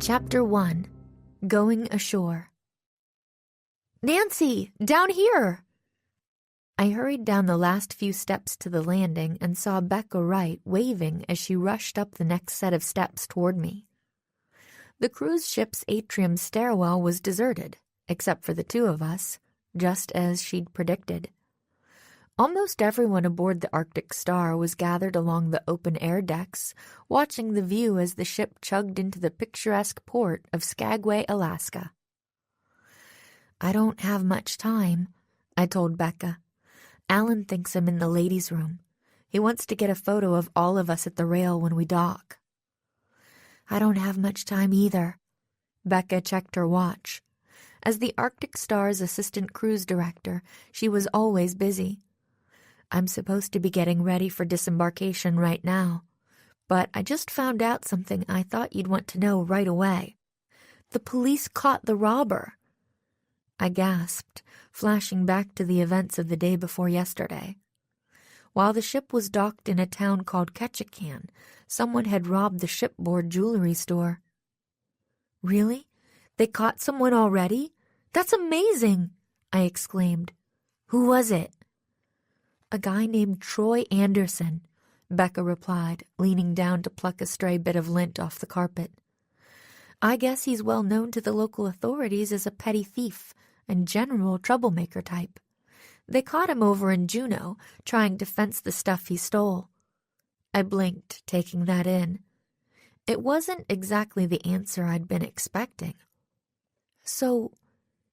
Chapter 1. Going Ashore. "Nancy, down here!" I hurried down the last few steps to the landing and saw Becca Wright waving as she rushed up the next set of steps toward me. The cruise ship's atrium stairwell was deserted, except for the two of us, just as she'd predicted. Almost everyone aboard the Arctic Star was gathered along the open-air decks, watching the view as the ship chugged into the picturesque port of Skagway, Alaska. "I don't have much time," I told Becca. "Alan thinks I'm in the ladies' room. He wants to get a photo of all of us at the rail when we dock." "I don't have much time either." Becca checked her watch. As the Arctic Star's assistant cruise director, she was always busy. "I'm supposed to be getting ready for disembarkation right now, but I just found out something I thought you'd want to know right away. The police caught the robber." I gasped, flashing back to the events of the day before yesterday. While the ship was docked in a town called Ketchikan, someone had robbed the shipboard jewelry store. "Really? They caught someone already? That's amazing!" I exclaimed. "Who was it?" "A guy named Troy Anderson," Becca replied, leaning down to pluck a stray bit of lint off the carpet. "I guess he's well known to the local authorities as a petty thief and general troublemaker type. They caught him over in Juneau, trying to fence the stuff he stole." I blinked, taking that in. It wasn't exactly the answer I'd been expecting. "So,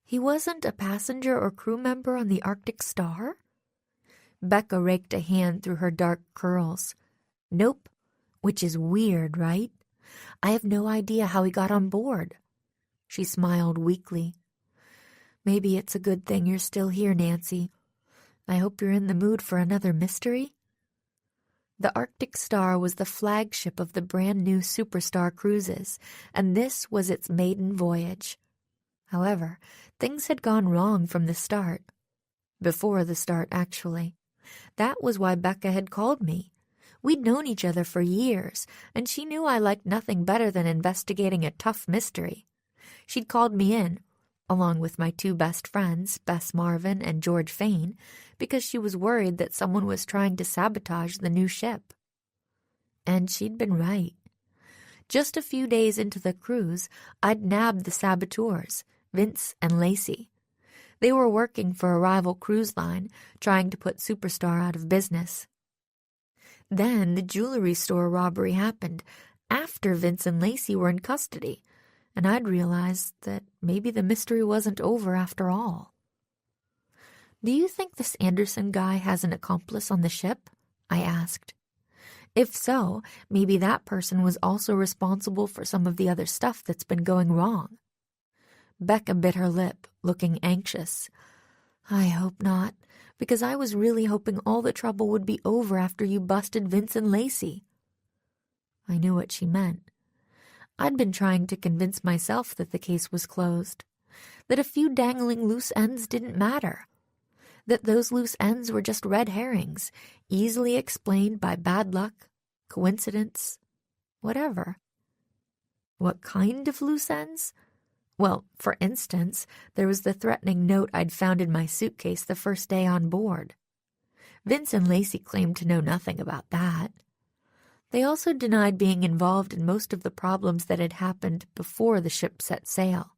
he wasn't a passenger or crew member on the Arctic Star?" Becca raked a hand through her dark curls. "Nope, which is weird, right? I have no idea how he got on board." She smiled weakly. "Maybe it's a good thing you're still here, Nancy. I hope you're in the mood for another mystery." The Arctic Star was the flagship of the brand-new Superstar Cruises, and this was its maiden voyage. However, things had gone wrong from the start. Before the start, actually. That was why Becca had called me. We'd known each other for years, and she knew I liked nothing better than investigating a tough mystery. She'd called me in, along with my two best friends, Bess Marvin and George Fain, because she was worried that someone was trying to sabotage the new ship. And she'd been right. Just a few days into the cruise, I'd nabbed the saboteurs, Vince and Lacey. They were working for a rival cruise line, trying to put Superstar out of business. Then the jewelry store robbery happened, after Vince and Lacey were in custody, and I'd realized that maybe the mystery wasn't over after all. "Do you think this Anderson guy has an accomplice on the ship?" I asked. "If so, maybe that person was also responsible for some of the other stuff that's been going wrong." Becca bit her lip, looking anxious. "I hope not, because I was really hoping all the trouble would be over after you busted Vince and Lacey." I knew what she meant. I'd been trying to convince myself that the case was closed, that a few dangling loose ends didn't matter, that those loose ends were just red herrings, easily explained by bad luck, coincidence, whatever. What kind of loose ends? Well, for instance, there was the threatening note I'd found in my suitcase the first day on board. Vince and Lacey claimed to know nothing about that. They also denied being involved in most of the problems that had happened before the ship set sail.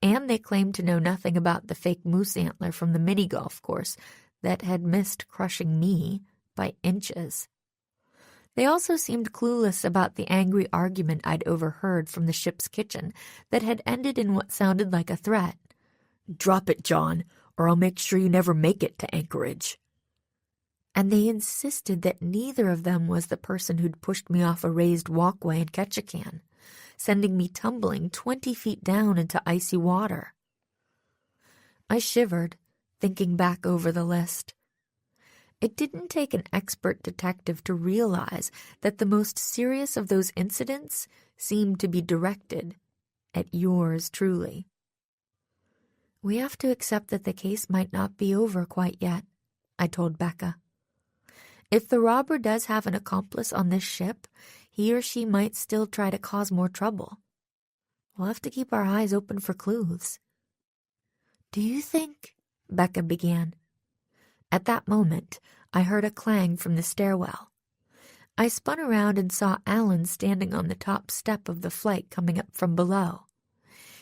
And they claimed to know nothing about the fake moose antler from the mini-golf course that had missed crushing me by inches. They also seemed clueless about the angry argument I'd overheard from the ship's kitchen that had ended in what sounded like a threat. "Drop it, John, or I'll make sure you never make it to Anchorage." And they insisted that neither of them was the person who'd pushed me off a raised walkway in Ketchikan, sending me tumbling 20 feet down into icy water. I shivered, thinking back over the list. It didn't take an expert detective to realize that the most serious of those incidents seemed to be directed at yours truly. "We have to accept that the case might not be over quite yet," I told Becca. "If the robber does have an accomplice on this ship, he or she might still try to cause more trouble. We'll have to keep our eyes open for clues. Do you think... Becca began. At that moment, I heard a clang from the stairwell. I spun around and saw Alan standing on the top step of the flight coming up from below.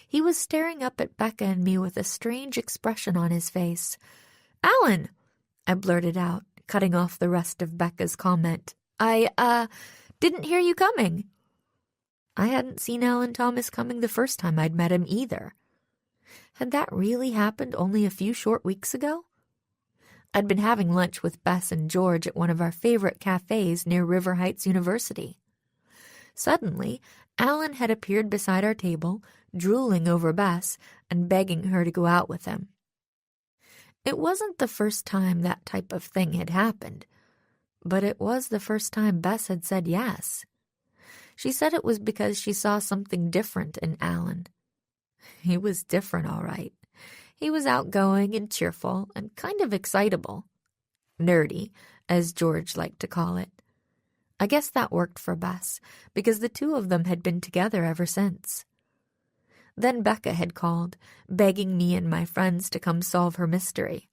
He was staring up at Becca and me with a strange expression on his face. "Alan!" I blurted out, cutting off the rest of Becca's comment. I didn't hear you coming." I hadn't seen Alan Thomas coming the first time I'd met him either. Had that really happened only a few short weeks ago? I'd been having lunch with Bess and George at one of our favorite cafes near River Heights University. Suddenly, Alan had appeared beside our table, drooling over Bess and begging her to go out with him. It wasn't the first time that type of thing had happened, but it was the first time Bess had said yes. She said it was because she saw something different in Alan. He was different, all right. He was outgoing and cheerful and kind of excitable. Nerdy, as George liked to call it. I guess that worked for Bess, because the two of them had been together ever since. Then Becca had called, begging me and my friends to come solve her mystery.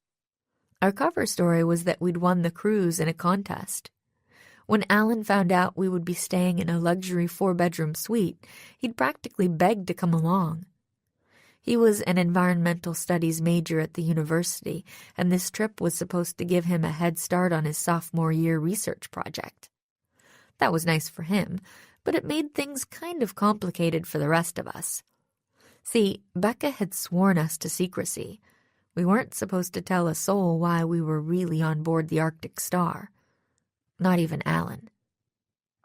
Our cover story was that we'd won the cruise in a contest. When Alan found out we would be staying in a luxury 4-bedroom suite, he'd practically begged to come along. He was an environmental studies major at the university, and this trip was supposed to give him a head start on his sophomore year research project. That was nice for him, but it made things kind of complicated for the rest of us. See, Becca had sworn us to secrecy. We weren't supposed to tell a soul why we were really on board the Arctic Star. Not even Alan.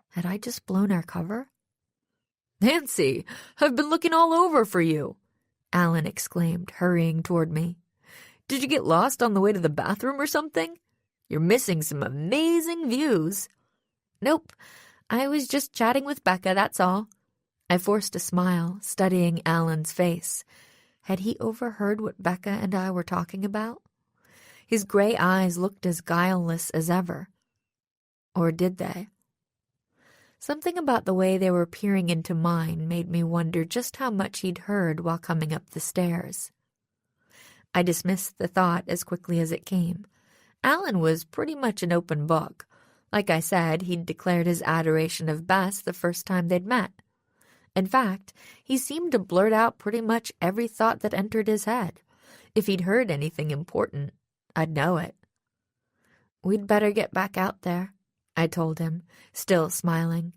Had I just blown our cover? "Nancy, I've been looking all over for you," Alan exclaimed, hurrying toward me. "Did you get lost on the way to the bathroom or something? You're missing some amazing views." "Nope, I was just chatting with Becca, that's all." I forced a smile, studying Alan's face. Had he overheard what Becca and I were talking about? His gray eyes looked as guileless as ever. Or did they? Something about the way they were peering into mine made me wonder just how much he'd heard while coming up the stairs. I dismissed the thought as quickly as it came. Alan was pretty much an open book. Like I said, he'd declared his adoration of Bess the first time they'd met. In fact, he seemed to blurt out pretty much every thought that entered his head. If he'd heard anything important, I'd know it. "We'd better get back out there," I told him, still smiling.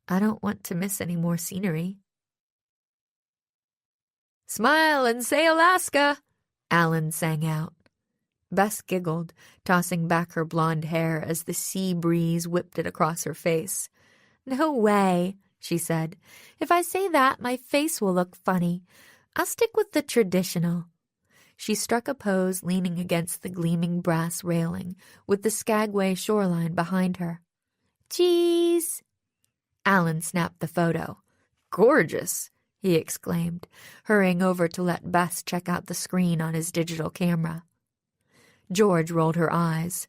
"I don't want to miss any more scenery." "Smile and say Alaska," Alan sang out. Bess giggled, tossing back her blonde hair as the sea breeze whipped it across her face. "No way," she said. "If I say that, my face will look funny. I'll stick with the traditional." She struck a pose leaning against the gleaming brass railing, with the Skagway shoreline behind her. "Cheese!" Alan snapped the photo. "Gorgeous!" he exclaimed, hurrying over to let Bess check out the screen on his digital camera. George rolled her eyes.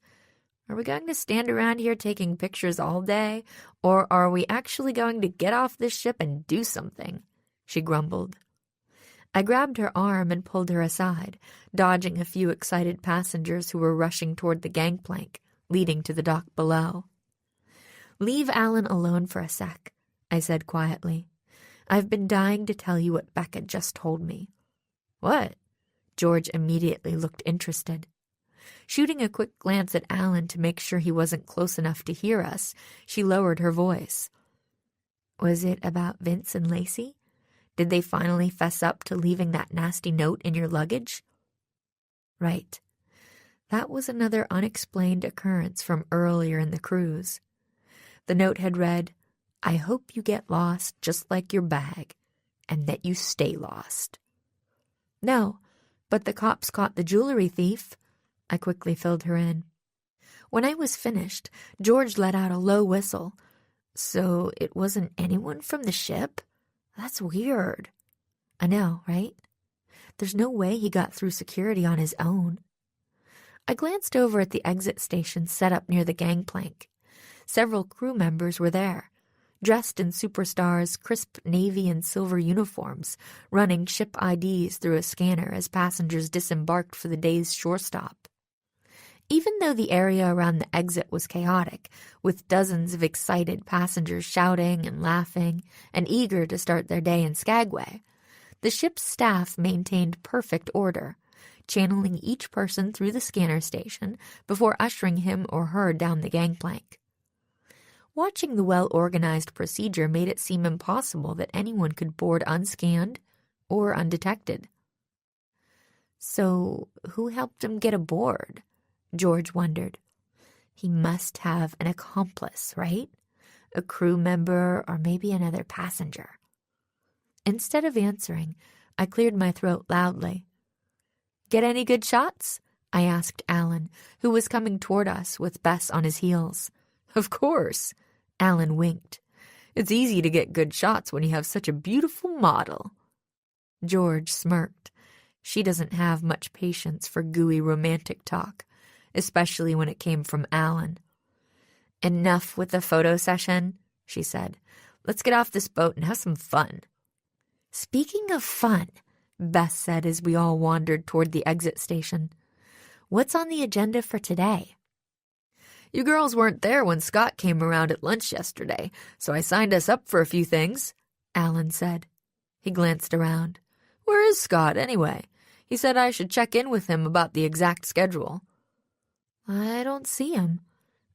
"Are we going to stand around here taking pictures all day, or are we actually going to get off this ship and do something?" she grumbled. I grabbed her arm and pulled her aside, dodging a few excited passengers who were rushing toward the gangplank, leading to the dock below. "Leave Alan alone for a sec," I said quietly. "I've been dying to tell you what Becca just told me." "What?" George immediately looked interested. Shooting a quick glance at Alan to make sure he wasn't close enough to hear us, she lowered her voice. "Was it about Vince and Lacey? Did they finally fess up to leaving that nasty note in your luggage?" "Right. That was another unexplained occurrence from earlier in the cruise. The note had read, 'I hope you get lost just like your bag, and that you stay lost.'" "No, but the cops caught the jewelry thief." I quickly filled her in. When I was finished, George let out a low whistle. "So it wasn't anyone from the ship? That's weird." "I know, right? There's no way he got through security on his own." I glanced over at the exit station set up near the gangplank. Several crew members were there. dressed in Superstar's crisp navy and silver uniforms, running ship IDs through a scanner as passengers disembarked for the day's shore stop. Even though the area around the exit was chaotic, with dozens of excited passengers shouting and laughing and eager to start their day in Skagway, the ship's staff maintained perfect order, channeling each person through the scanner station before ushering him or her down the gangplank. Watching the well-organized procedure made it seem impossible that anyone could board unscanned or undetected. So, who helped him get aboard? George wondered. He must have an accomplice, right? A crew member or maybe another passenger. Instead of answering, I cleared my throat loudly. "Get any good shots?" I asked Alan, who was coming toward us with Bess on his heels. "Of course," Alan winked. "It's easy to get good shots when you have such a beautiful model." George smirked. She doesn't have much patience for gooey romantic talk, especially when it came from Alan. "Enough with the photo session," she said. "Let's get off this boat and have some fun." "Speaking of fun," Bess said as we all wandered toward the exit station, "what's on the agenda for today?" "You girls weren't there when Scott came around at lunch yesterday, so I signed us up for a few things," Alan said. He glanced around. "Where is Scott, anyway? He said I should check in with him about the exact schedule." "I don't see him."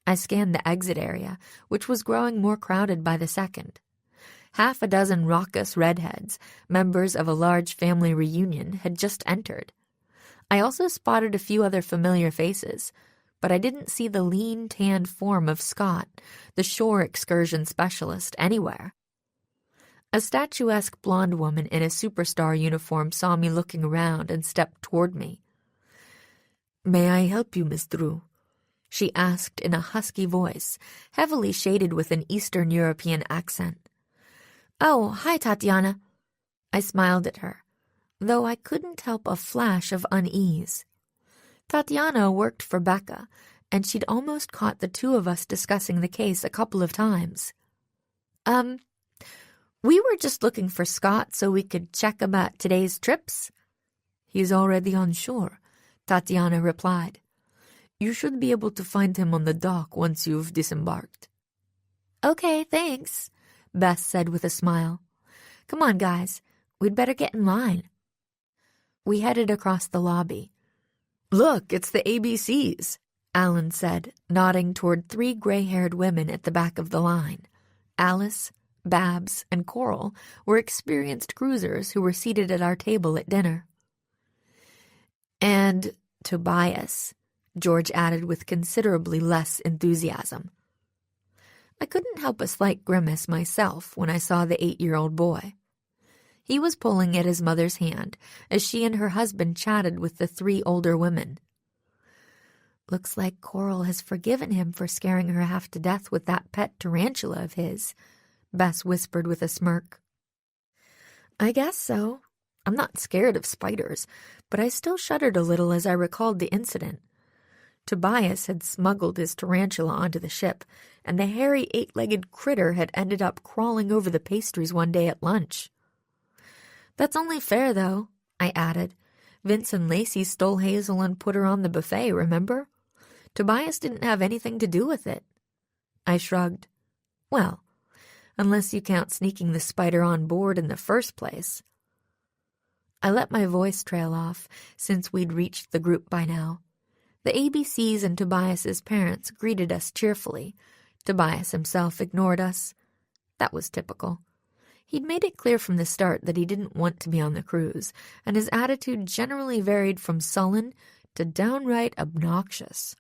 I scanned the exit area, which was growing more crowded by the second. Half a dozen raucous redheads, members of a large family reunion, had just entered. I also spotted a few other familiar faces, but I didn't see the lean, tanned form of Scott, the shore excursion specialist, anywhere. A statuesque blonde woman in a Superstar uniform saw me looking around and stepped toward me. "May I help you, Miss Drew?" she asked in a husky voice, heavily shaded with an Eastern European accent. "Oh, hi, Tatiana." I smiled at her, though I couldn't help a flash of unease. Tatiana worked for Becca, and she'd almost caught the two of us discussing the case a couple of times. We were just looking for Scott so we could check about today's trips." "He's already on shore," Tatiana replied. "You should be able to find him on the dock once you've disembarked." "Okay, thanks," Bess said with a smile. "Come on, guys. We'd better get in line." We headed across the lobby. "Look, it's the ABCs," Alan said, nodding toward 3 gray-haired women at the back of the line. Alice, Babs, and Coral were experienced cruisers who were seated at our table at dinner. "And Tobias," George added with considerably less enthusiasm. I couldn't help a slight grimace myself when I saw the 8-year-old boy. He was pulling at his mother's hand as she and her husband chatted with the 3 older women. "Looks like Coral has forgiven him for scaring her half to death with that pet tarantula of his," Bess whispered with a smirk. "I guess so. I'm not scared of spiders, but I still shuddered a little as I recalled the incident. Tobias had smuggled his tarantula onto the ship, and the hairy 8-legged critter had ended up crawling over the pastries one day at lunch. "That's only fair, though," I added. "Vince and Lacey stole Hazel and put her on the buffet, remember? Tobias didn't have anything to do with it." I shrugged. "Well, unless you count sneaking the spider on board in the first place." I let my voice trail off, since we'd reached the group by now. The ABCs and Tobias's parents greeted us cheerfully. Tobias himself ignored us. That was typical. He'd made it clear from the start that he didn't want to be on the cruise, and his attitude generally varied from sullen to downright obnoxious.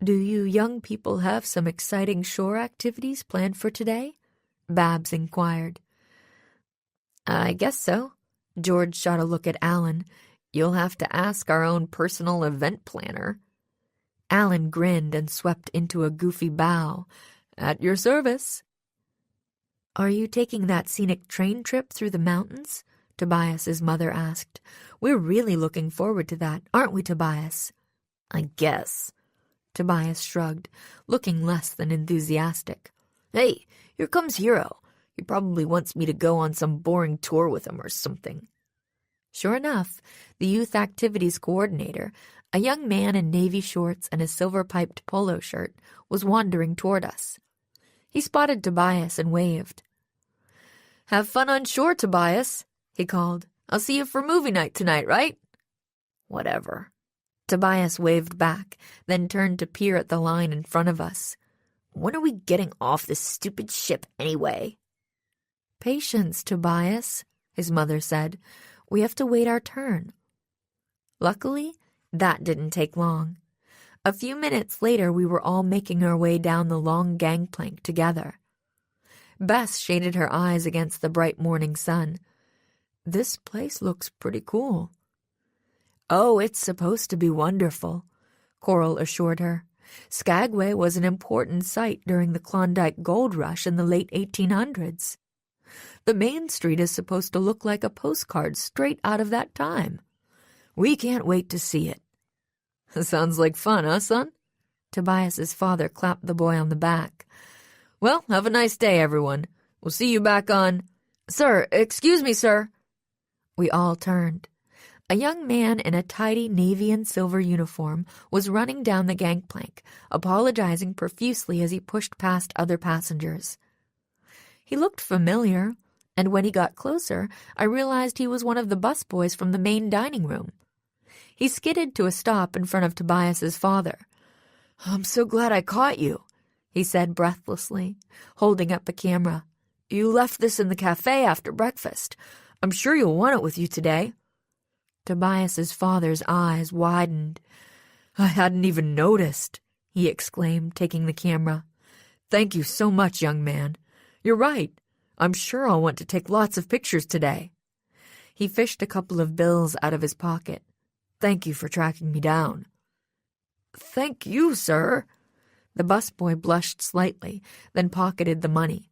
"Do you young people have some exciting shore activities planned for today?" Babs inquired. "I guess so." George shot a look at Alan. "You'll have to ask our own personal event planner." Alan grinned and swept into a goofy bow. "At your service." "Are you taking that scenic train trip through the mountains?" Tobias's mother asked. "We're really looking forward to that, aren't we, Tobias?" "I guess." Tobias shrugged, looking less than enthusiastic. Hey, here comes Hero. He probably wants me to go on some boring tour with him or something." Sure enough, the youth activities coordinator, a young man in navy shorts and a silver-piped polo shirt, was wandering toward us. He spotted Tobias and waved. "Have fun on shore, Tobias," he called. "I'll see you for movie night tonight, right?" "Whatever." Tobias waved back, then turned to peer at the line in front of us. "When are we getting off this stupid ship anyway?" "Patience, Tobias," his mother said. "We have to wait our turn." Luckily, that didn't take long. A few minutes later, we were all making our way down the long gangplank together. Bess shaded her eyes against the bright morning sun. "This place looks pretty cool." "Oh, it's supposed to be wonderful," Coral assured her. "Skagway was an important site during the Klondike Gold Rush in the late 1800s. The main street is supposed to look like a postcard straight out of that time. We can't wait to see it." "Sounds like fun, huh, son?" Tobias's father clapped the boy on the back. "Well, have a nice day, everyone. We'll see you back on—" "Sir, excuse me, sir." We all turned. A young man in a tidy navy and silver uniform was running down the gangplank, apologizing profusely as he pushed past other passengers. He looked familiar, and when he got closer, I realized he was one of the busboys from the main dining room. He skidded to a stop in front of Tobias's father. "I'm so glad I caught you," he said breathlessly, holding up a camera. "You left this in the cafe after breakfast. I'm sure you'll want it with you today." Tobias's father's eyes widened. "I hadn't even noticed," he exclaimed, taking the camera. "Thank you so much, young man. You're right. I'm sure I'll want to take lots of pictures today." He fished a couple of bills out of his pocket. "Thank you for tracking me down." "Thank you, sir." The busboy blushed slightly, then pocketed the money.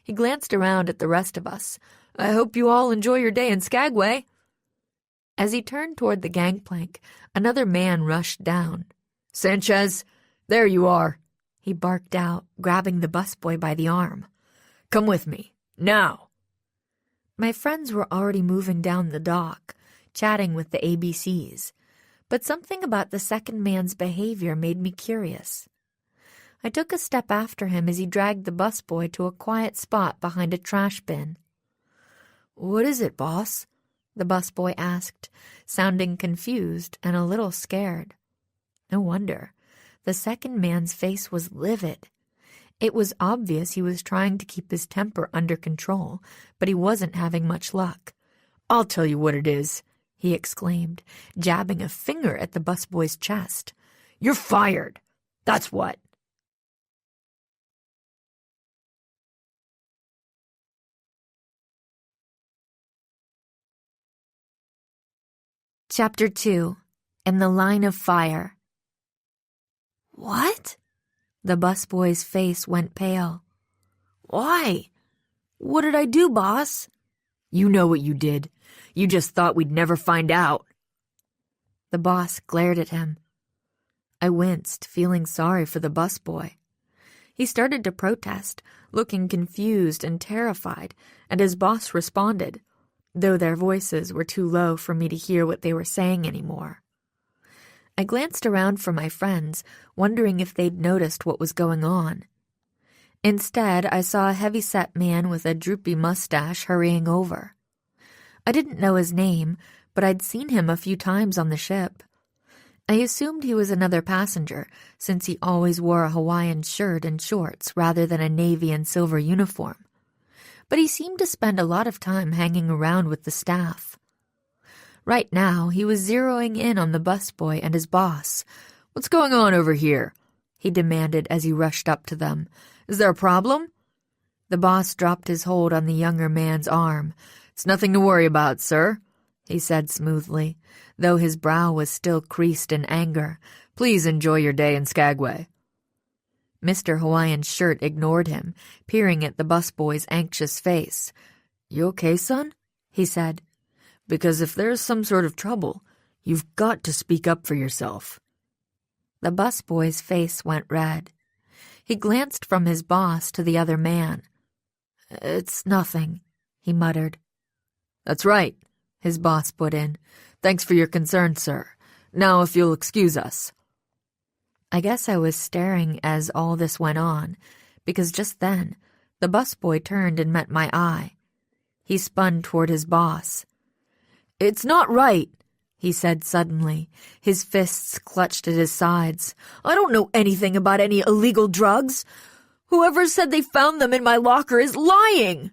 He glanced around at the rest of us. "I hope you all enjoy your day in Skagway." As he turned toward the gangplank, another man rushed down. "Sanchez, there you are," he barked out, grabbing the busboy by the arm. "Come with me, now." My friends were already moving down the dock, chatting with the ABCs, but something about the second man's behavior made me curious. I took a step after him as he dragged the busboy to a quiet spot behind a trash bin. "What is it, boss?" the busboy asked, sounding confused and a little scared. No wonder. The second man's face was livid. It was obvious he was trying to keep his temper under control, but he wasn't having much luck. "I'll tell you what it is," he exclaimed, jabbing a finger at the busboy's chest. "You're fired. That's what." Chapter 2. In the Line of Fire. "What?" The busboy's face went pale. "Why? What did I do, boss?" "You know what you did. You just thought we'd never find out." The boss glared at him. I winced, feeling sorry for the busboy. He started to protest, looking confused and terrified, and his boss responded, though their voices were too low for me to hear what they were saying anymore. I glanced around for my friends, wondering if they'd noticed what was going on. Instead, I saw a heavy-set man with a droopy mustache hurrying over. I didn't know his name, but I'd seen him a few times on the ship. I assumed he was another passenger, since he always wore a Hawaiian shirt and shorts rather than a navy and silver uniform. But he seemed to spend a lot of time hanging around with the staff. Right now, he was zeroing in on the busboy and his boss. "What's going on over here?" he demanded as he rushed up to them. "Is there a problem?" The boss dropped his hold on the younger man's arm. "It's nothing to worry about, sir," he said smoothly, though his brow was still creased in anger. "Please enjoy your day in Skagway." Mr. Hawaiian's shirt ignored him, peering at the busboy's anxious face. "You okay, son?" he said. "Because if there's some sort of trouble, you've got to speak up for yourself." The busboy's face went red. He glanced from his boss to the other man. "It's nothing," he muttered. "That's right," his boss put in. "Thanks for your concern, sir. Now if you'll excuse us." I guess I was staring as all this went on, because just then the busboy turned and met my eye. He spun toward his boss. "It's not right," he said suddenly, his fists clutched at his sides. "I don't know anything about any illegal drugs. Whoever said they found them in my locker is lying."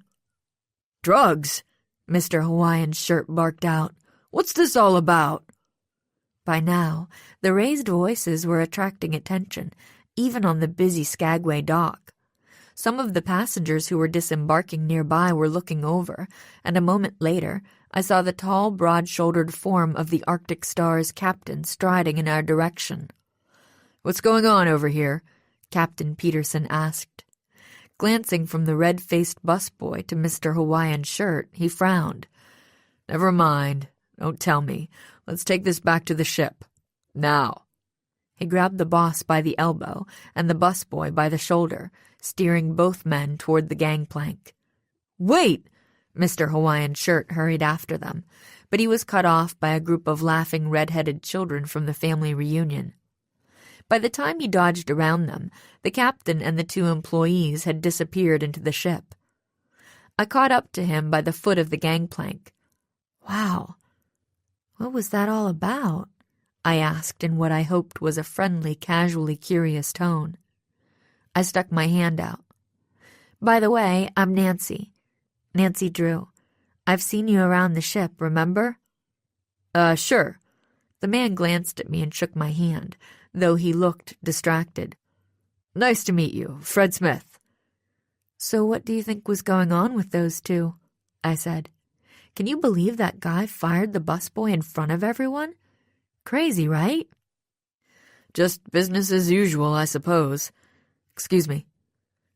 "Drugs?" Mr. Hawaiian's shirt barked out. "What's this all about?" By now, the raised voices were attracting attention, even on the busy Skagway dock. Some of the passengers who were disembarking nearby were looking over, and a moment later, I saw the tall, broad-shouldered form of the Arctic Star's captain striding in our direction. "What's going on over here?" Captain Peterson asked. Glancing from the red-faced busboy to Mr. Hawaiian's shirt, he frowned. "Never mind. Don't tell me. Let's take this back to the ship. Now." He grabbed the boss by the elbow and the busboy by the shoulder, steering both men toward the gangplank. "Wait!" Mr. Hawaiian's shirt hurried after them, but he was cut off by a group of laughing red-headed children from the family reunion. By the time he dodged around them, the captain and the two employees had disappeared into the ship. I caught up to him by the foot of the gangplank. "Wow, what was that all about?" I asked in what I hoped was a friendly, casually curious tone. I stuck my hand out. "By the way, I'm Nancy. Nancy Drew. I've seen you around the ship, remember?" Sure." The man glanced at me and shook my hand, though he looked distracted. "Nice to meet you, Fred Smith." "So what do you think was going on with those two?" I said. "Can you believe that guy fired the busboy in front of everyone? Crazy, right?" "Just business as usual, I suppose. Excuse me."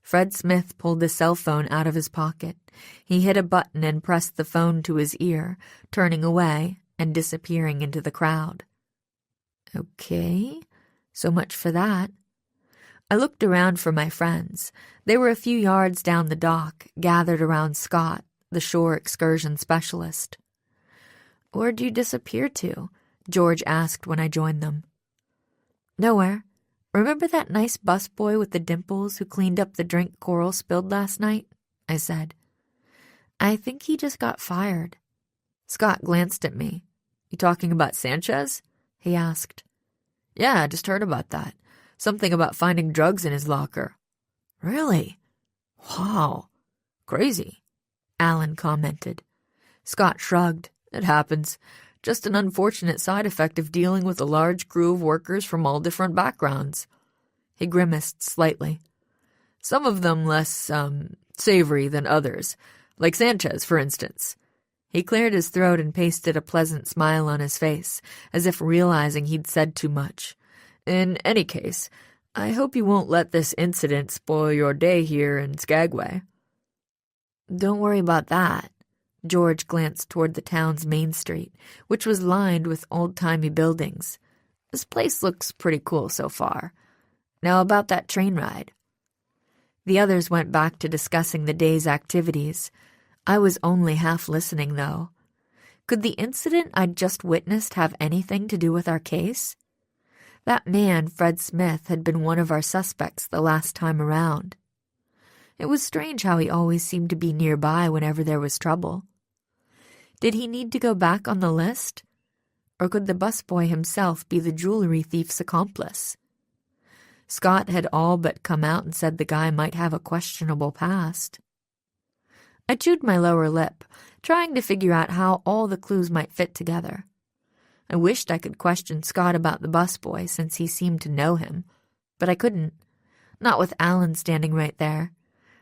Fred Smith pulled the cell phone out of his pocket. He hit a button and pressed the phone to his ear, turning away and disappearing into the crowd. Okay, so much for that. I looked around for my friends. They were a few yards down the dock, gathered around Scott, the shore excursion specialist. "Where'd you disappear to?" George asked when I joined them. "Nowhere. Remember that nice busboy with the dimples who cleaned up the drink Coral spilled last night?" I said. "I think he just got fired." Scott glanced at me. "You talking about Sanchez?" he asked. "Yeah, I just heard about that. Something about finding drugs in his locker." "Really? Wow. Crazy," Alan commented. Scott shrugged. "It happens. Just an unfortunate side effect of dealing with a large crew of workers from all different backgrounds." He grimaced slightly. "Some of them less, savory than others. Like Sanchez, for instance." He cleared his throat and pasted a pleasant smile on his face, as if realizing he'd said too much. "In any case, I hope you won't let this incident spoil your day here in Skagway." "Don't worry about that." George glanced toward the town's main street, which was lined with old-timey buildings. "This place looks pretty cool so far. Now about that train ride." The others went back to discussing the day's activities. I was only half listening, though. Could the incident I'd just witnessed have anything to do with our case? That man, Fred Smith, had been one of our suspects the last time around. It was strange how he always seemed to be nearby whenever there was trouble. Did he need to go back on the list? Or could the busboy himself be the jewelry thief's accomplice? Scott had all but come out and said the guy might have a questionable past. I chewed my lower lip, trying to figure out how all the clues might fit together. I wished I could question Scott about the busboy since he seemed to know him, but I couldn't. Not with Alan standing right there.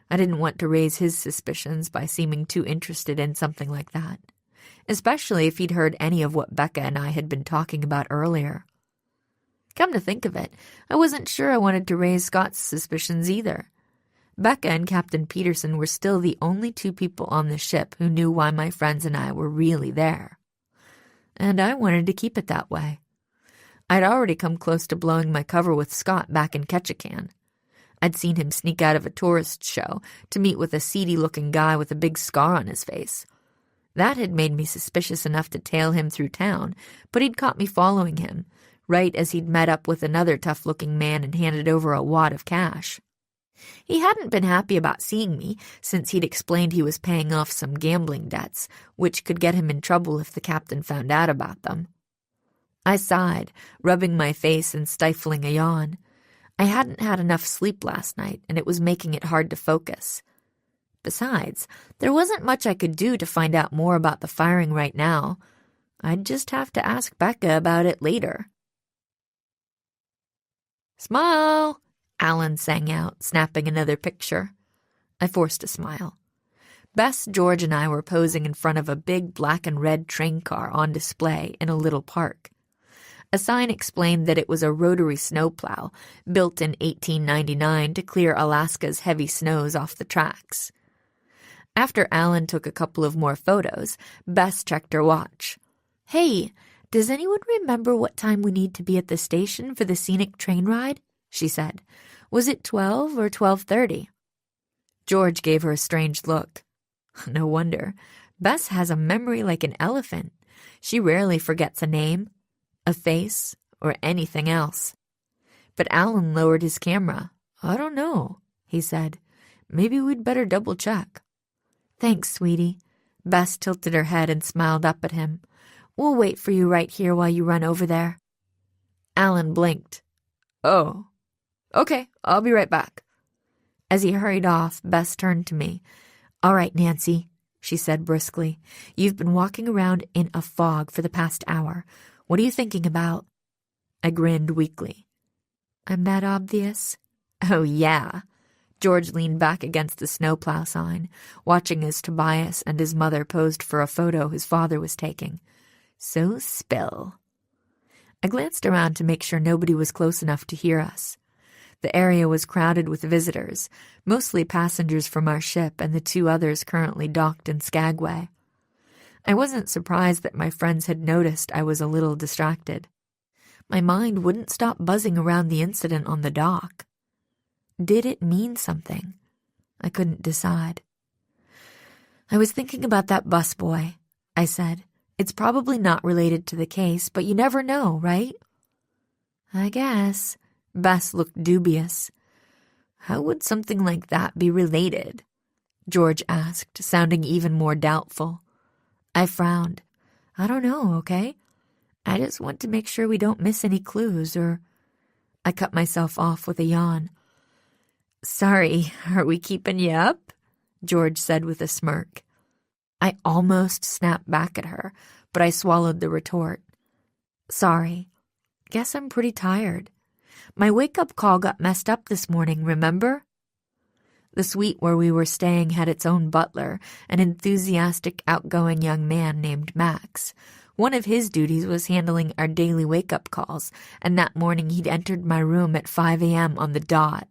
I didn't want to raise his suspicions by seeming too interested in something like that, especially if he'd heard any of what Becca and I had been talking about earlier. Come to think of it, I wasn't sure I wanted to raise Scott's suspicions either. Becca and Captain Peterson were still the only two people on the ship who knew why my friends and I were really there. And I wanted to keep it that way. I'd already come close to blowing my cover with Scott back in Ketchikan. I'd seen him sneak out of a tourist show to meet with a seedy-looking guy with a big scar on his face. That had made me suspicious enough to tail him through town, but he'd caught me following him, right as he'd met up with another tough-looking man and handed over a wad of cash. He hadn't been happy about seeing me, since he'd explained he was paying off some gambling debts, which could get him in trouble if the captain found out about them. I sighed, rubbing my face and stifling a yawn. I hadn't had enough sleep last night, and it was making it hard to focus. Besides, there wasn't much I could do to find out more about the firing right now. I'd just have to ask Becca about it later. "Smile!" Alan sang out, snapping another picture. I forced a smile. Bess, George, and I were posing in front of a big black and red train car on display in a little park. A sign explained that it was a rotary snowplow, built in 1899 to clear Alaska's heavy snows off the tracks. After Alan took a couple of more photos, Bess checked her watch. "Hey, does anyone remember what time we need to be at the station for the scenic train ride?" she said. "Was it 12 or 12:30? George gave her a strange look. No wonder. Bess has a memory like an elephant. She rarely forgets a name, a face, or anything else. But Alan lowered his camera. "I don't know," he said. "Maybe we'd better double-check." "Thanks, sweetie." Bess tilted her head and smiled up at him. "We'll wait for you right here while you run over there." Alan blinked. "Oh, okay, I'll be right back." As he hurried off, Bess turned to me. "All right, Nancy," she said briskly. "You've been walking around in a fog for the past hour. What are you thinking about?" I grinned weakly. "I'm that obvious?" "Oh, yeah." George leaned back against the snowplow sign, watching as Tobias and his mother posed for a photo his father was taking. "So spill." I glanced around to make sure nobody was close enough to hear us. The area was crowded with visitors, mostly passengers from our ship and the 2 others currently docked in Skagway. I wasn't surprised that my friends had noticed I was a little distracted. My mind wouldn't stop buzzing around the incident on the dock. Did it mean something? I couldn't decide. "I was thinking about that busboy," I said. "It's probably not related to the case, but you never know, right?" "I guess." Bess looked dubious. "How would something like that be related?" George asked, sounding even more doubtful. I frowned. "I don't know, okay? I just want to make sure we don't miss any clues, or—" I cut myself off with a yawn. "Sorry, are we keeping you up?" George said with a smirk. I almost snapped back at her, but I swallowed the retort. "Sorry. Guess I'm pretty tired. My wake-up call got messed up this morning, remember?" The suite where we were staying had its own butler, an enthusiastic, outgoing young man named Max. One of his duties was handling our daily wake-up calls, and that morning he'd entered my room at 5 a.m. on the dot.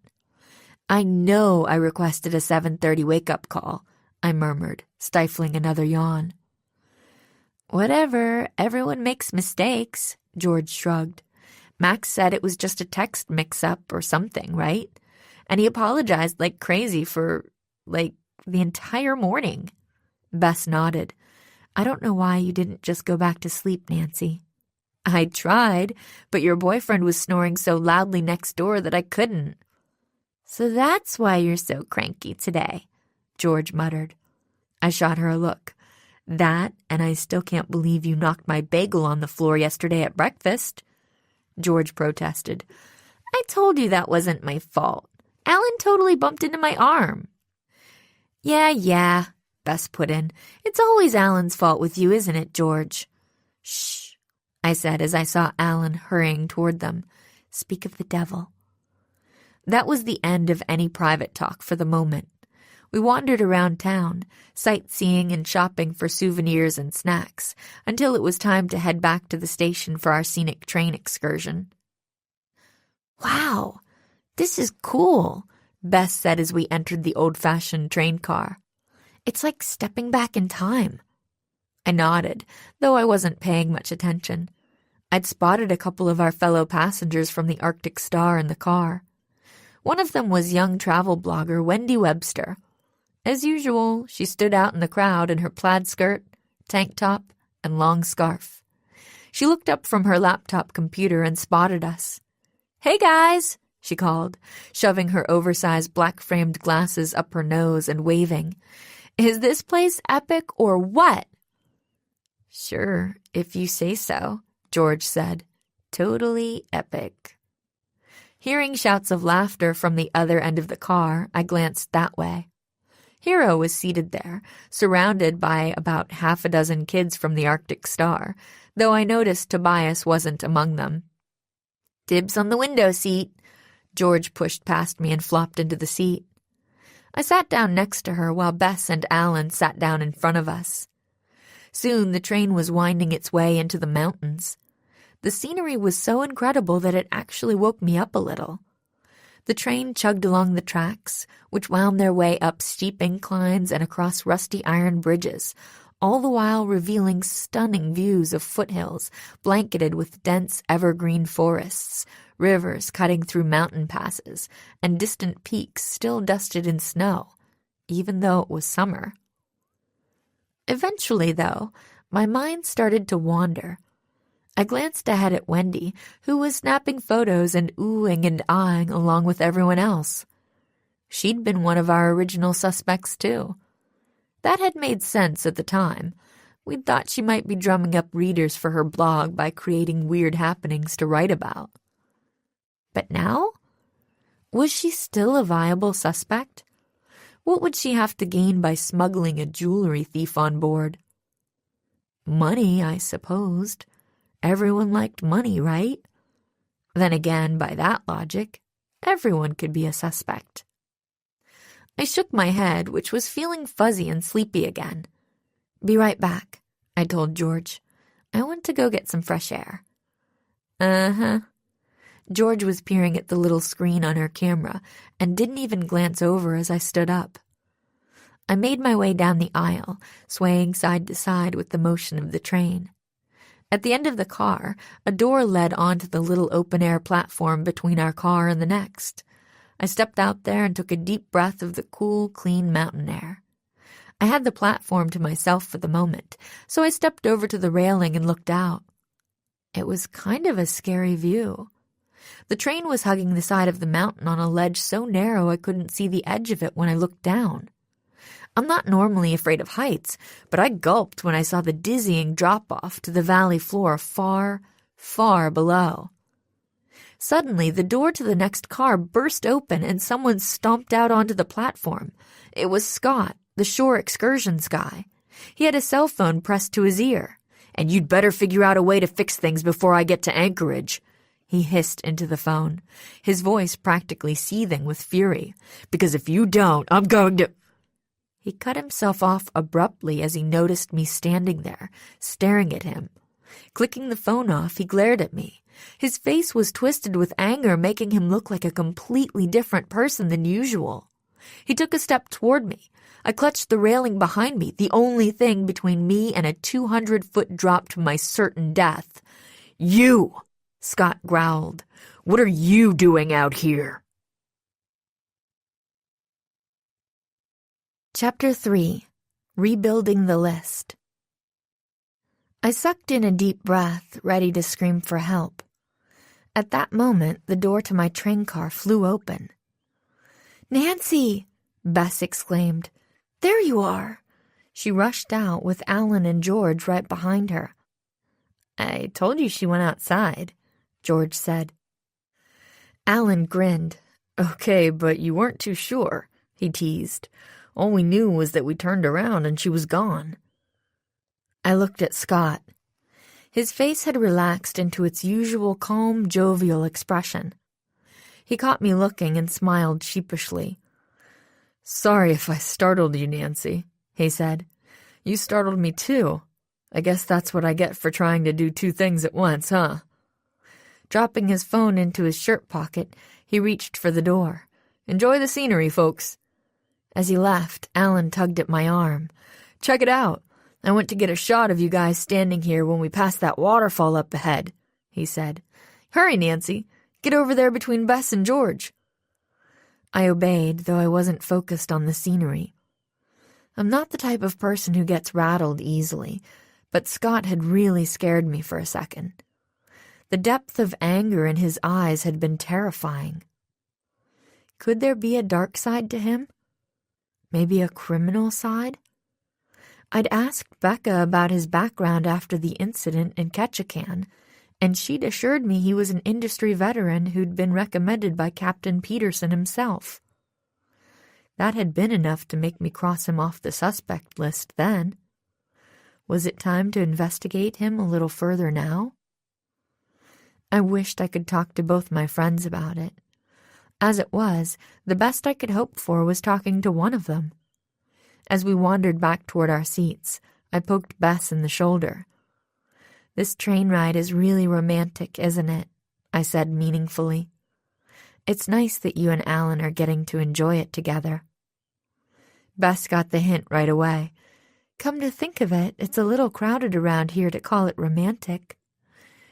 "I know I requested a 7:30 wake-up call," I murmured, stifling another yawn. "Whatever, everyone makes mistakes," George shrugged. "Max said it was just a text mix-up or something, right? And he apologized like crazy for, the entire morning." Bess nodded. "I don't know why you didn't just go back to sleep, Nancy." "I tried, but your boyfriend was snoring so loudly next door that I couldn't." "So that's why you're so cranky today," George muttered. I shot her a look. "That, and I still can't believe you knocked my bagel on the floor yesterday at breakfast." George protested. "I told you that wasn't my fault. Alan totally bumped into my arm." Yeah, Bess put in. "It's always Alan's fault with you, isn't it, George?" "Shh," I said as I saw Alan hurrying toward them. "Speak of the devil." That was the end of any private talk for the moment. We wandered around town, sightseeing and shopping for souvenirs and snacks, until it was time to head back to the station for our scenic train excursion. "Wow, this is cool," Bess said as we entered the old-fashioned train car. "It's like stepping back in time." I nodded, though I wasn't paying much attention. I'd spotted a couple of our fellow passengers from the Arctic Star in the car. One of them was young travel blogger Wendy Webster. As usual, she stood out in the crowd in her plaid skirt, tank top, and long scarf. She looked up from her laptop computer and spotted us. "Hey, guys," she called, shoving her oversized black-framed glasses up her nose and waving. "Is this place epic or what?" "Sure, if you say so," George said. "Totally epic." Hearing shouts of laughter from the other end of the car, I glanced that way. Hero was seated there, surrounded by about half a dozen kids from the Arctic Star, though I noticed Tobias wasn't among them. "Dibs on the window seat." George pushed past me and flopped into the seat. I sat down next to her while Bess and Alan sat down in front of us. Soon the train was winding its way into the mountains. The scenery was so incredible that it actually woke me up a little. The train chugged along the tracks, which wound their way up steep inclines and across rusty iron bridges, all the while revealing stunning views of foothills blanketed with dense evergreen forests, rivers cutting through mountain passes, and distant peaks still dusted in snow, even though it was summer. Eventually, though, my mind started to wander. I glanced ahead at Wendy, who was snapping photos and oohing and eyeing along with everyone else. She'd been one of our original suspects, too. That had made sense at the time. We'd thought she might be drumming up readers for her blog by creating weird happenings to write about. But now? Was she still a viable suspect? What would she have to gain by smuggling a jewelry thief on board? Money, I supposed. Everyone liked money, right? Then again, by that logic, everyone could be a suspect. I shook my head, which was feeling fuzzy and sleepy again. "Be right back," I told George. "I want to go get some fresh air." "Uh-huh." George was peering at the little screen on her camera and didn't even glance over as I stood up. I made my way down the aisle, swaying side to side with the motion of the train. At the end of the car, a door led onto the little open-air platform between our car and the next. I stepped out there and took a deep breath of the cool, clean mountain air. I had the platform to myself for the moment, so I stepped over to the railing and looked out. It was kind of a scary view. The train was hugging the side of the mountain on a ledge so narrow I couldn't see the edge of it when I looked down. I'm not normally afraid of heights, but I gulped when I saw the dizzying drop-off to the valley floor far, far below. Suddenly, the door to the next car burst open and someone stomped out onto the platform. It was Scott, the shore excursions guy. He had a cell phone pressed to his ear. "And you'd better figure out a way to fix things before I get to Anchorage," he hissed into the phone, his voice practically seething with fury. "Because if you don't, I'm going to—" He cut himself off abruptly as he noticed me standing there, staring at him. Clicking the phone off, he glared at me. His face was twisted with anger, making him look like a completely different person than usual. He took a step toward me. I clutched the railing behind me, the only thing between me and a 200-foot drop to my certain death. "You!" Scott growled. "What are you doing out here?" Chapter 3. Rebuilding the List. I sucked in a deep breath, ready to scream for help. At that moment, the door to my train car flew open. "Nancy!" Bess exclaimed. "There you are!" She rushed out with Alan and George right behind her. "I told you she went outside," George said. Alan grinned. "Okay, but you weren't too sure," he teased. "All we knew was that we turned around and she was gone." I looked at Scott. His face had relaxed into its usual calm, jovial expression. He caught me looking and smiled sheepishly. "Sorry if I startled you, Nancy," he said. "You startled me too. I guess that's what I get for trying to do two things at once, huh?" Dropping his phone into his shirt pocket, he reached for the door. "Enjoy the scenery, folks." As he left, Alan tugged at my arm. "Check it out. I went to get a shot of you guys standing here when we passed that waterfall up ahead," he said. "Hurry, Nancy. Get over there between Bess and George." I obeyed, though I wasn't focused on the scenery. I'm not the type of person who gets rattled easily, but Scott had really scared me for a second. The depth of anger in his eyes had been terrifying. Could there be a dark side to him? Maybe a criminal side? I'd asked Becca about his background after the incident in Ketchikan, and she'd assured me he was an industry veteran who'd been recommended by Captain Peterson himself. That had been enough to make me cross him off the suspect list then. Was it time to investigate him a little further now? I wished I could talk to both my friends about it. As it was, the best I could hope for was talking to one of them. As we wandered back toward our seats, I poked Bess in the shoulder. "This train ride is really romantic, isn't it?" I said meaningfully. "It's nice that you and Alan are getting to enjoy it together." Bess got the hint right away. "Come to think of it, it's a little crowded around here to call it romantic."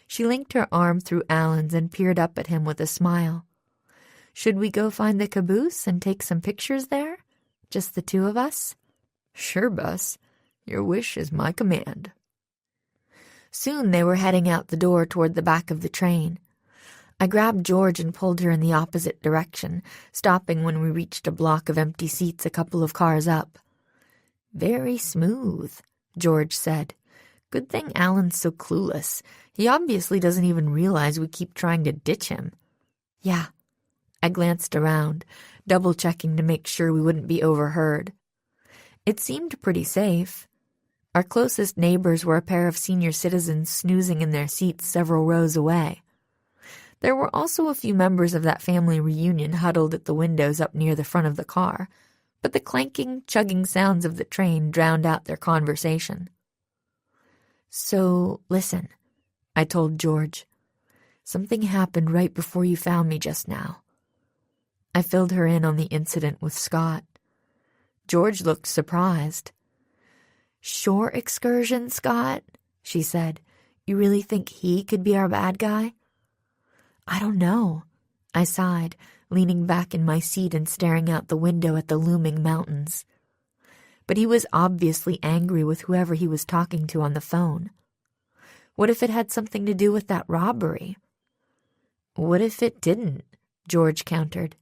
She linked her arm through Alan's and peered up at him with a smile. "Should we go find the caboose and take some pictures there? Just the two of us?" "Sure, Bess. Your wish is my command." Soon they were heading out the door toward the back of the train. I grabbed George and pulled her in the opposite direction, stopping when we reached a block of empty seats a couple of cars up. "Very smooth," George said. "Good thing Alan's so clueless. He obviously doesn't even realize we keep trying to ditch him." "Yeah." I glanced around, double-checking to make sure we wouldn't be overheard. It seemed pretty safe. Our closest neighbors were a pair of senior citizens snoozing in their seats several rows away. There were also a few members of that family reunion huddled at the windows up near the front of the car, but the clanking, chugging sounds of the train drowned out their conversation. "So, listen," I told George. "Something happened right before you found me just now." I filled her in on the incident with Scott. George looked surprised. "Shore excursion, Scott?" she said. "You really think he could be our bad guy?" "I don't know," I sighed, leaning back in my seat and staring out the window at the looming mountains. But he was obviously angry with whoever he was talking to on the phone. What if it had something to do with that robbery? "What if it didn't?" George countered.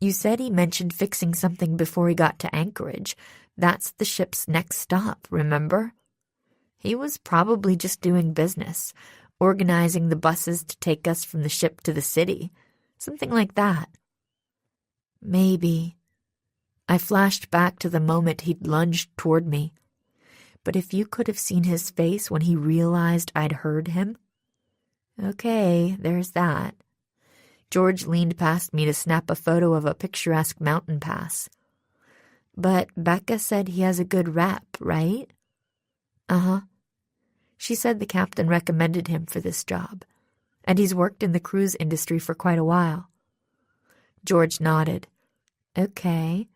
"You said he mentioned fixing something before he got to Anchorage. That's the ship's next stop, remember? He was probably just doing business, organizing the buses to take us from the ship to the city. Something like that." "Maybe." I flashed back to the moment he'd lunged toward me. But if you could have seen his face when he realized I'd heard him. Okay, there's that. George leaned past me to snap a photo of a picturesque mountain pass. "But Becca said he has a good rep, right?" "Uh-huh." She said the captain recommended him for this job, and he's worked in the cruise industry for quite a while. George nodded. "Okay.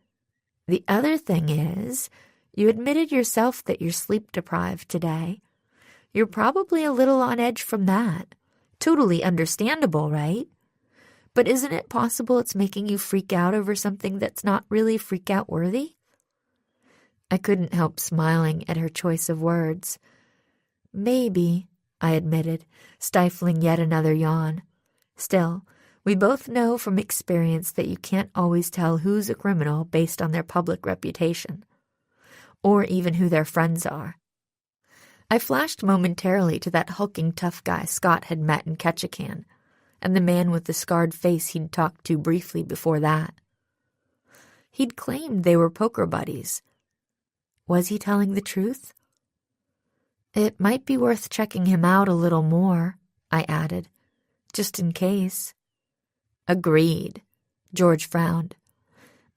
The other thing is, you admitted yourself that you're sleep-deprived today. You're probably a little on edge from that. Totally understandable, right? But isn't it possible it's making you freak out over something that's not really freak-out worthy?" I couldn't help smiling at her choice of words. "Maybe," I admitted, stifling yet another yawn. Still, we both know from experience that you can't always tell who's a criminal based on their public reputation, or even who their friends are. I flashed momentarily to that hulking tough guy Scott had met in Ketchikan, and the man with the scarred face he'd talked to briefly before that. He'd claimed they were poker buddies. Was he telling the truth? "It might be worth checking him out a little more," I added, "just in case." "Agreed," George frowned.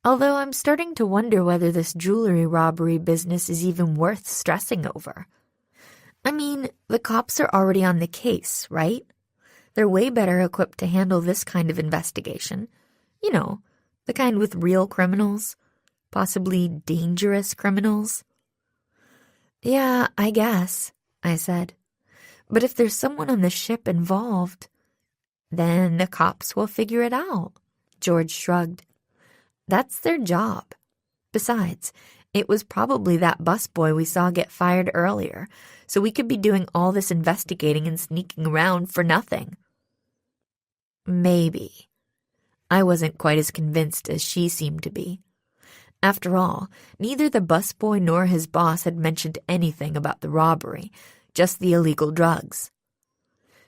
"Although I'm starting to wonder whether this jewelry robbery business is even worth stressing over. I mean, the cops are already on the case, right? They're way better equipped to handle this kind of investigation. You know, the kind with real criminals, possibly dangerous criminals." "Yeah, I guess," I said. "But if there's someone on the ship involved, then the cops will figure it out," George shrugged. That's their job. Besides, it was probably that busboy we saw get fired earlier, so we could be doing all this investigating and sneaking around for nothing. Maybe. I wasn't quite as convinced as she seemed to be. After all, neither the busboy nor his boss had mentioned anything about the robbery, just the illegal drugs.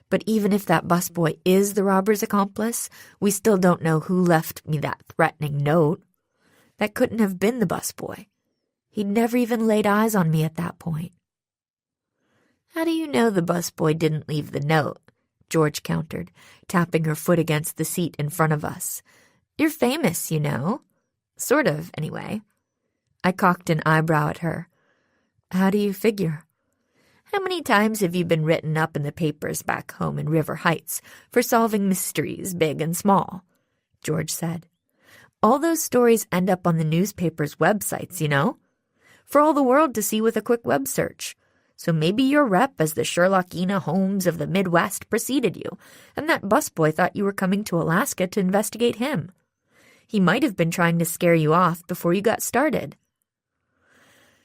But even if that busboy is the robber's accomplice, we still don't know who left me that threatening note. That couldn't have been the busboy. He'd never even laid eyes on me at that point. How do you know the busboy didn't leave the note? George countered, tapping her foot against the seat in front of us. You're famous, you know. Sort of, anyway. I cocked an eyebrow at her. How do you figure? How many times have you been written up in the papers back home in River Heights for solving mysteries, big and small? George said. All those stories end up on the newspaper's websites, you know, for all the world to see with a quick web search. So maybe your rep as the Sherlockina Holmes of the Midwest preceded you, and that busboy thought you were coming to Alaska to investigate him. He might have been trying to scare you off before you got started.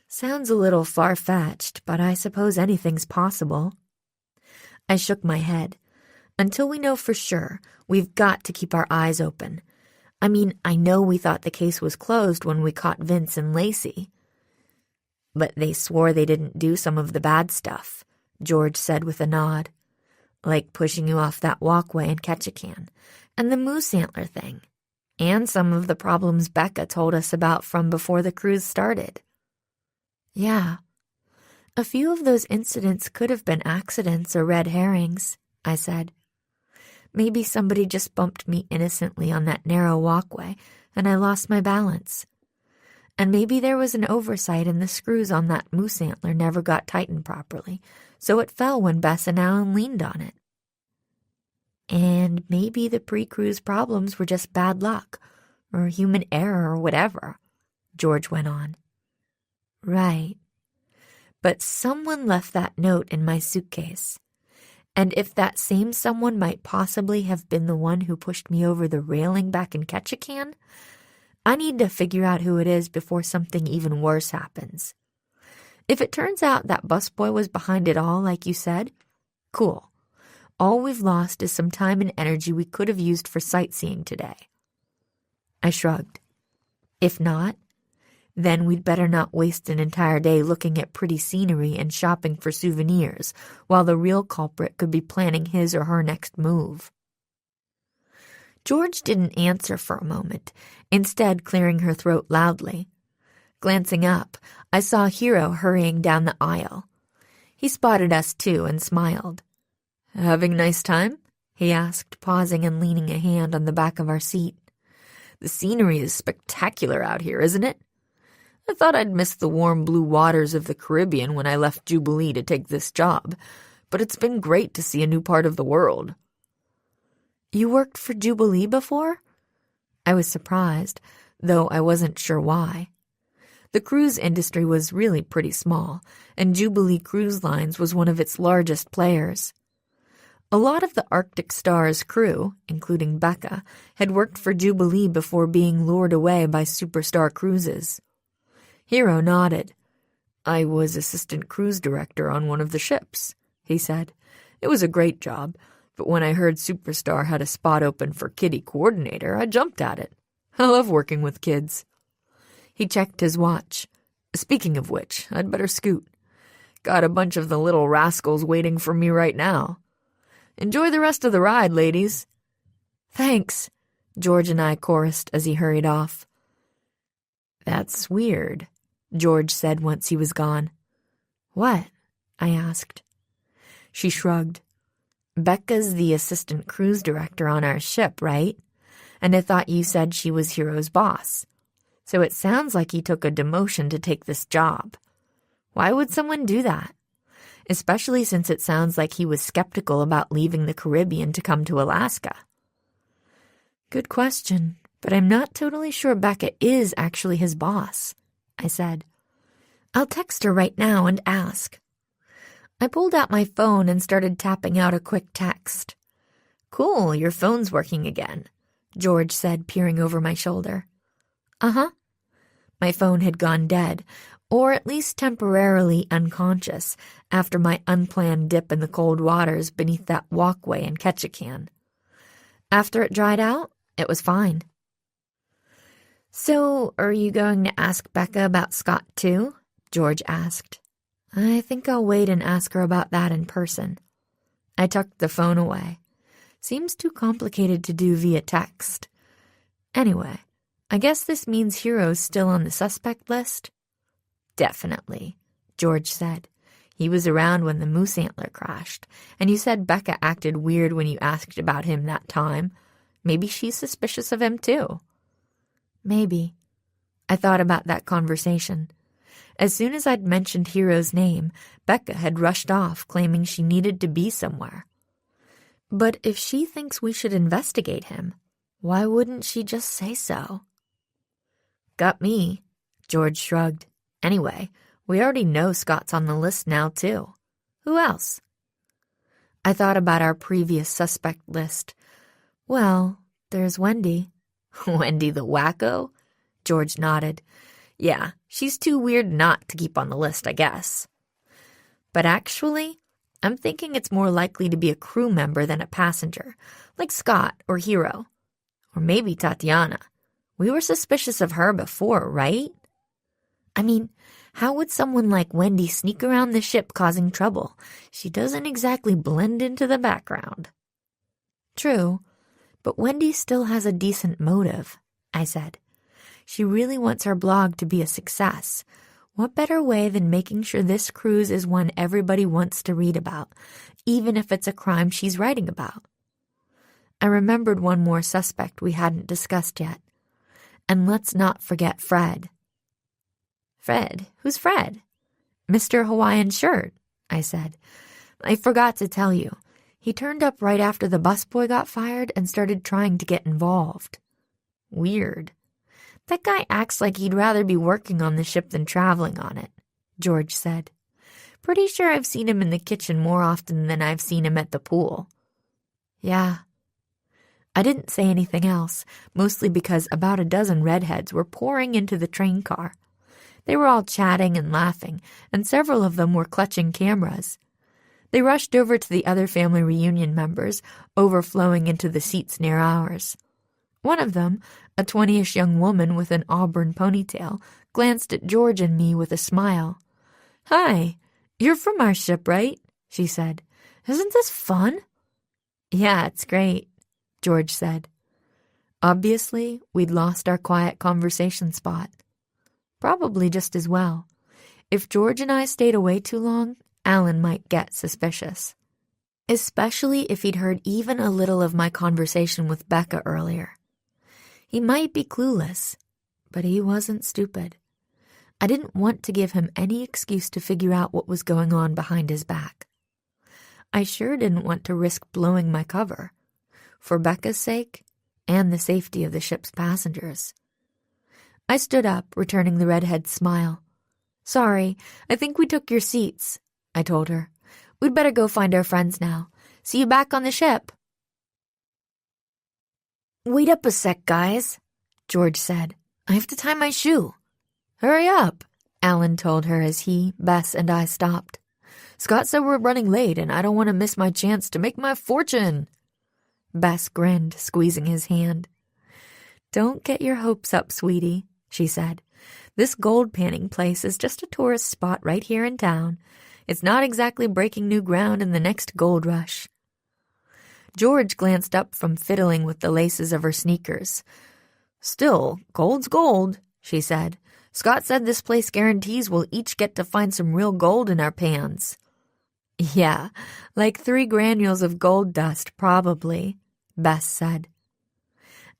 Sounds a little far-fetched, but I suppose anything's possible. I shook my head. Until we know for sure, we've got to keep our eyes open. I mean, I know we thought the case was closed when we caught Vince and Lacey. But they swore they didn't do some of the bad stuff, George said with a nod. Like pushing you off that walkway in Ketchikan, and the moose antler thing, and some of the problems Becca told us about from before the cruise started. Yeah, a few of those incidents could have been accidents or red herrings, I said. Maybe somebody just bumped me innocently on that narrow walkway, and I lost my balance. And maybe there was an oversight and the screws on that moose antler never got tightened properly, so it fell when Bess and Alan leaned on it. And maybe the pre-cruise problems were just bad luck, or human error or whatever, George went on. Right. But someone left that note in my suitcase. And if that same someone might possibly have been the one who pushed me over the railing back in Ketchikan, I need to figure out who it is before something even worse happens. If it turns out that busboy was behind it all, like you said, cool. All we've lost is some time and energy we could have used for sightseeing today. I shrugged. If not, then we'd better not waste an entire day looking at pretty scenery and shopping for souvenirs, while the real culprit could be planning his or her next move. George didn't answer for a moment, instead clearing her throat loudly. Glancing up, I saw Hero hurrying down the aisle. He spotted us too and smiled. Having a nice time? He asked, pausing and leaning a hand on the back of our seat. The scenery is spectacular out here, isn't it? I thought I'd miss the warm blue waters of the Caribbean when I left Jubilee to take this job, but it's been great to see a new part of the world. You worked for Jubilee before? I was surprised, though I wasn't sure why. The cruise industry was really pretty small, and Jubilee Cruise Lines was one of its largest players. A lot of the Arctic Star's crew, including Becca, had worked for Jubilee before being lured away by Superstar Cruises. Hero nodded. I was assistant cruise director on one of the ships, he said. It was a great job, but when I heard Superstar had a spot open for kiddie coordinator, I jumped at it. I love working with kids. He checked his watch. Speaking of which, I'd better scoot. Got a bunch of the little rascals waiting for me right now. Enjoy the rest of the ride, ladies. Thanks, George and I chorused as he hurried off. That's weird, George said once he was gone. What? I asked. She shrugged. Becca's the assistant cruise director on our ship, right? And I thought you said she was Hero's boss. So it sounds like he took a demotion to take this job. Why would someone do that? Especially since it sounds like he was skeptical about leaving the Caribbean to come to Alaska. Good question, but I'm not totally sure Becca is actually his boss, I said. I'll text her right now and ask. I pulled out my phone and started tapping out a quick text. Cool, your phone's working again, George said, peering over my shoulder. Uh-huh. My phone had gone dead, or at least temporarily unconscious, after my unplanned dip in the cold waters beneath that walkway in Ketchikan. After it dried out, it was fine. "So, are you going to ask Becca about Scott too?" George asked. "I think I'll wait and ask her about that in person." I tucked the phone away. Seems too complicated to do via text. Anyway, I guess this means Hero's still on the suspect list? "Definitely," George said. "He was around when the moose antler crashed, and you said Becca acted weird when you asked about him that time. Maybe she's suspicious of him too." Maybe. I thought about that conversation. As soon as I'd mentioned Hero's name, Becca had rushed off, claiming she needed to be somewhere. But if she thinks we should investigate him, why wouldn't she just say so? "Got me," George shrugged. "Anyway, we already know Scott's on the list now, too. Who else?" I thought about our previous suspect list. Well, there's Wendy. "Wendy the wacko?" George nodded. "Yeah, she's too weird not to keep on the list, I guess. But actually, I'm thinking it's more likely to be a crew member than a passenger, like Scott or Hero. Or maybe Tatiana. We were suspicious of her before, right? I mean, how would someone like Wendy sneak around the ship causing trouble? She doesn't exactly blend into the background." "True, but Wendy still has a decent motive," I said. "She really wants her blog to be a success. What better way than making sure this cruise is one everybody wants to read about, even if it's a crime she's writing about?" I remembered one more suspect we hadn't discussed yet. And let's not forget Fred. "Fred? Who's Fred?" "Mr. Hawaiian Shirt," I said. "I forgot to tell you. He turned up right after the busboy got fired and started trying to get involved." "Weird. That guy acts like he'd rather be working on the ship than traveling on it," George said. "Pretty sure I've seen him in the kitchen more often than I've seen him at the pool." "Yeah." I didn't say anything else, mostly because about a dozen redheads were pouring into the train car. They were all chatting and laughing, and several of them were clutching cameras. They rushed over to the other family reunion members, overflowing into the seats near ours. One of them, a 20-ish young woman with an auburn ponytail, glanced at George and me with a smile. "Hi, you're from our ship, right?" she said. "Isn't this fun?" "Yeah, it's great," George said. Obviously, we'd lost our quiet conversation spot. Probably just as well. If George and I stayed away too long, Alan might get suspicious. Especially if he'd heard even a little of my conversation with Becca earlier. He might be clueless, but he wasn't stupid. I didn't want to give him any excuse to figure out what was going on behind his back. I sure didn't want to risk blowing my cover, for Becca's sake and the safety of the ship's passengers. I stood up, returning the redhead's smile. "Sorry, I think we took your seats," I told her. "We'd better go find our friends now. See you back on the ship." "Wait up a sec, guys," George said. "I have to tie my shoe." "Hurry up," Alan told her as he, Bess, and I stopped. "Scott said we're running late, and I don't want to miss my chance to make my fortune." Bess grinned, squeezing his hand. "Don't get your hopes up, sweetie," she said. "This gold panning place is just a tourist spot right here in town. It's not exactly breaking new ground in the next gold rush." George glanced up from fiddling with the laces of her sneakers. "Still, gold's gold," she said. "Scott said this place guarantees we'll each get to find some real gold in our pans." "Yeah, like 3 granules of gold dust, probably," Bess said.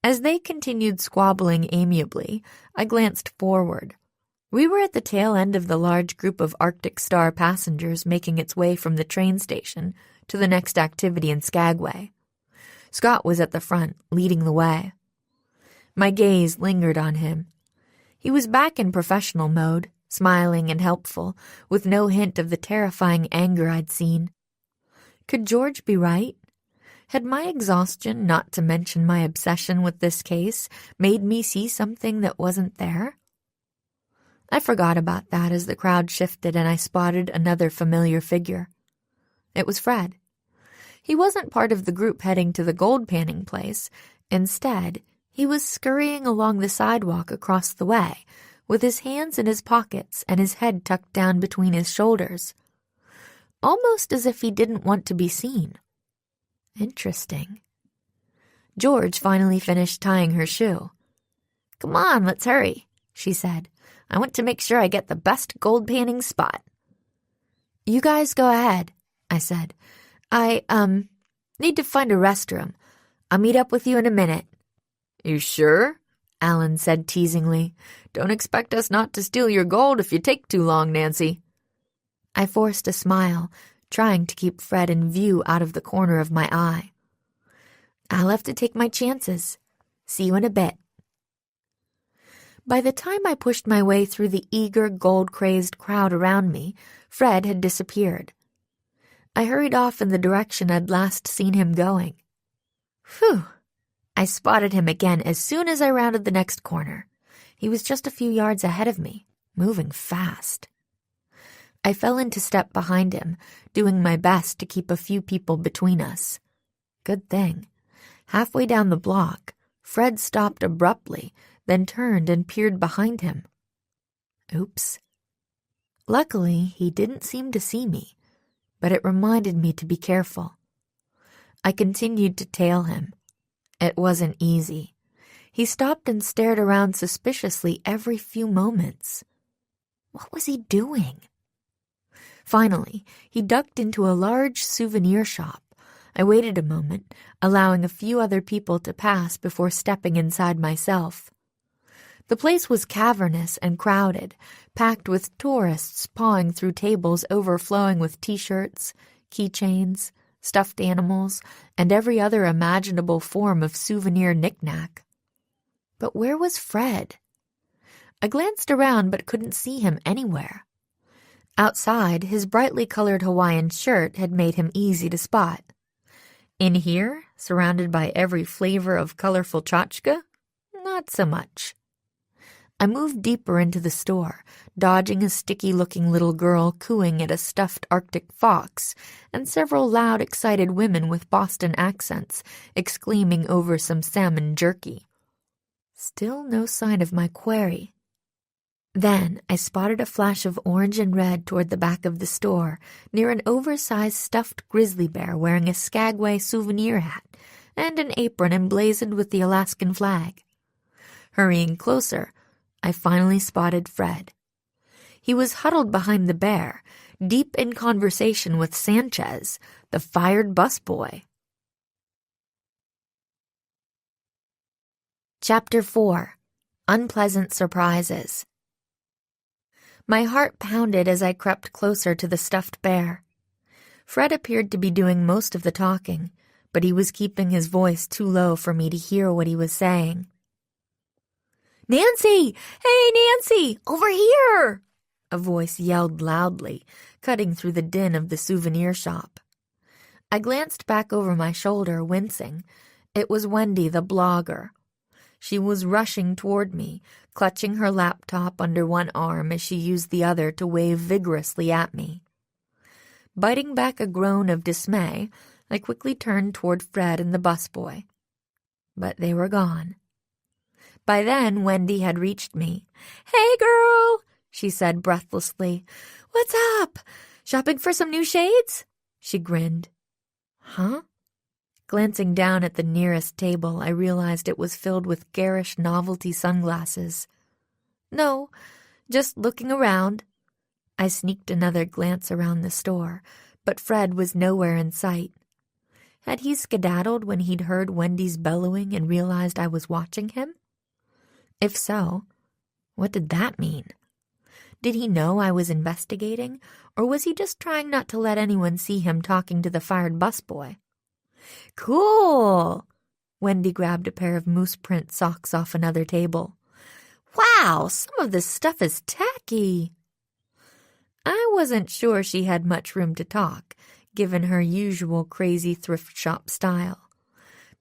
As they continued squabbling amiably, I glanced forward. We were at the tail end of the large group of Arctic Star passengers making its way from the train station to the next activity in Skagway. Scott was at the front, leading the way. My gaze lingered on him. He was back in professional mode, smiling and helpful, with no hint of the terrifying anger I'd seen. Could George be right? Had my exhaustion, not to mention my obsession with this case, made me see something that wasn't there? I forgot about that as the crowd shifted and I spotted another familiar figure. It was Fred. He wasn't part of the group heading to the gold panning place. Instead, he was scurrying along the sidewalk across the way, with his hands in his pockets and his head tucked down between his shoulders, almost as if he didn't want to be seen. Interesting. George finally finished tying her shoe. "Come on, let's hurry," she said. "I want to make sure I get the best gold panning spot." "You guys go ahead," I said. I need to find a restroom. I'll meet up with you in a minute." "You sure?" Alan said teasingly. "Don't expect us not to steal your gold if you take too long, Nancy." I forced a smile, trying to keep Fred in view out of the corner of my eye. "I'll have to take my chances. See you in a bit." By the time I pushed my way through the eager, gold-crazed crowd around me, Fred had disappeared. I hurried off in the direction I'd last seen him going. Phew! I spotted him again as soon as I rounded the next corner. He was just a few yards ahead of me, moving fast. I fell into step behind him, doing my best to keep a few people between us. Good thing. Halfway down the block, Fred stopped abruptly, then turned and peered behind him. Oops. Luckily, he didn't seem to see me, but it reminded me to be careful. I continued to tail him. It wasn't easy. He stopped and stared around suspiciously every few moments. What was he doing? Finally, he ducked into a large souvenir shop. I waited a moment, allowing a few other people to pass before stepping inside myself. The place was cavernous and crowded, packed with tourists pawing through tables overflowing with T-shirts, keychains, stuffed animals, and every other imaginable form of souvenir knick-knack. But where was Fred? I glanced around but couldn't see him anywhere. Outside, his brightly colored Hawaiian shirt had made him easy to spot. In here, surrounded by every flavor of colorful tchotchke, not so much. I moved deeper into the store, dodging a sticky-looking little girl cooing at a stuffed Arctic fox, and several loud, excited women with Boston accents exclaiming over some salmon jerky. Still no sign of my quarry. Then I spotted a flash of orange and red toward the back of the store, near an oversized stuffed grizzly bear wearing a Skagway souvenir hat and an apron emblazoned with the Alaskan flag. Hurrying closer, I finally spotted Fred. He was huddled behind the bear, deep in conversation with Sanchez, the fired busboy. Chapter 4. Unpleasant Surprises. My heart pounded as I crept closer to the stuffed bear. Fred appeared to be doing most of the talking, but he was keeping his voice too low for me to hear what he was saying. "Nancy! Hey, Nancy! Over here!" a voice yelled loudly, cutting through the din of the souvenir shop. I glanced back over my shoulder, wincing. It was Wendy, the blogger. She was rushing toward me, clutching her laptop under one arm as she used the other to wave vigorously at me. Biting back a groan of dismay, I quickly turned toward Fred and the busboy. But they were gone. By then, Wendy had reached me. "Hey, girl," she said breathlessly. "What's up? Shopping for some new shades?" She grinned. "Huh?" Glancing down at the nearest table, I realized it was filled with garish novelty sunglasses. "No, just looking around." I sneaked another glance around the store, but Fred was nowhere in sight. Had he skedaddled when he'd heard Wendy's bellowing and realized I was watching him? If so, what did that mean? Did he know I was investigating, or was he just trying not to let anyone see him talking to the fired busboy? "Cool!" Wendy grabbed a pair of moose print socks off another table. "Wow, some of this stuff is tacky." I wasn't sure she had much room to talk, given her usual crazy thrift shop style.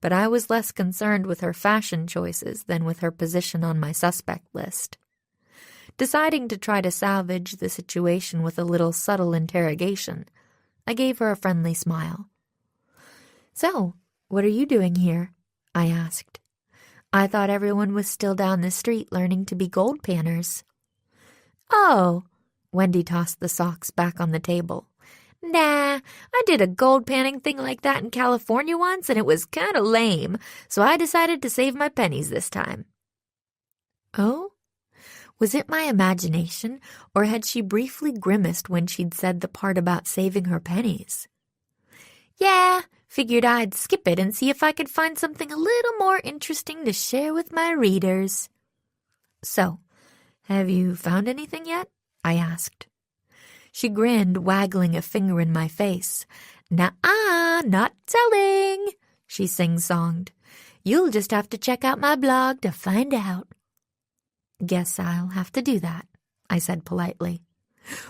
But I was less concerned with her fashion choices than with her position on my suspect list. Deciding to try to salvage the situation with a little subtle interrogation, I gave her a friendly smile. "So, what are you doing here?" I asked. "I thought everyone was still down the street learning to be gold panners." "Oh," Wendy tossed the socks back on the table. "Nah, I did a gold panning thing like that in California once, and it was kind of lame, so I decided to save my pennies this time." Oh? Was it my imagination, or had she briefly grimaced when she'd said the part about saving her pennies? "Yeah, figured I'd skip it and see if I could find something a little more interesting to share with my readers." "So, have you found anything yet?" I asked. She grinned, waggling a finger in my face. "Nuh-uh, not telling," she sing-songed. "You'll just have to check out my blog to find out." "Guess I'll have to do that," I said politely.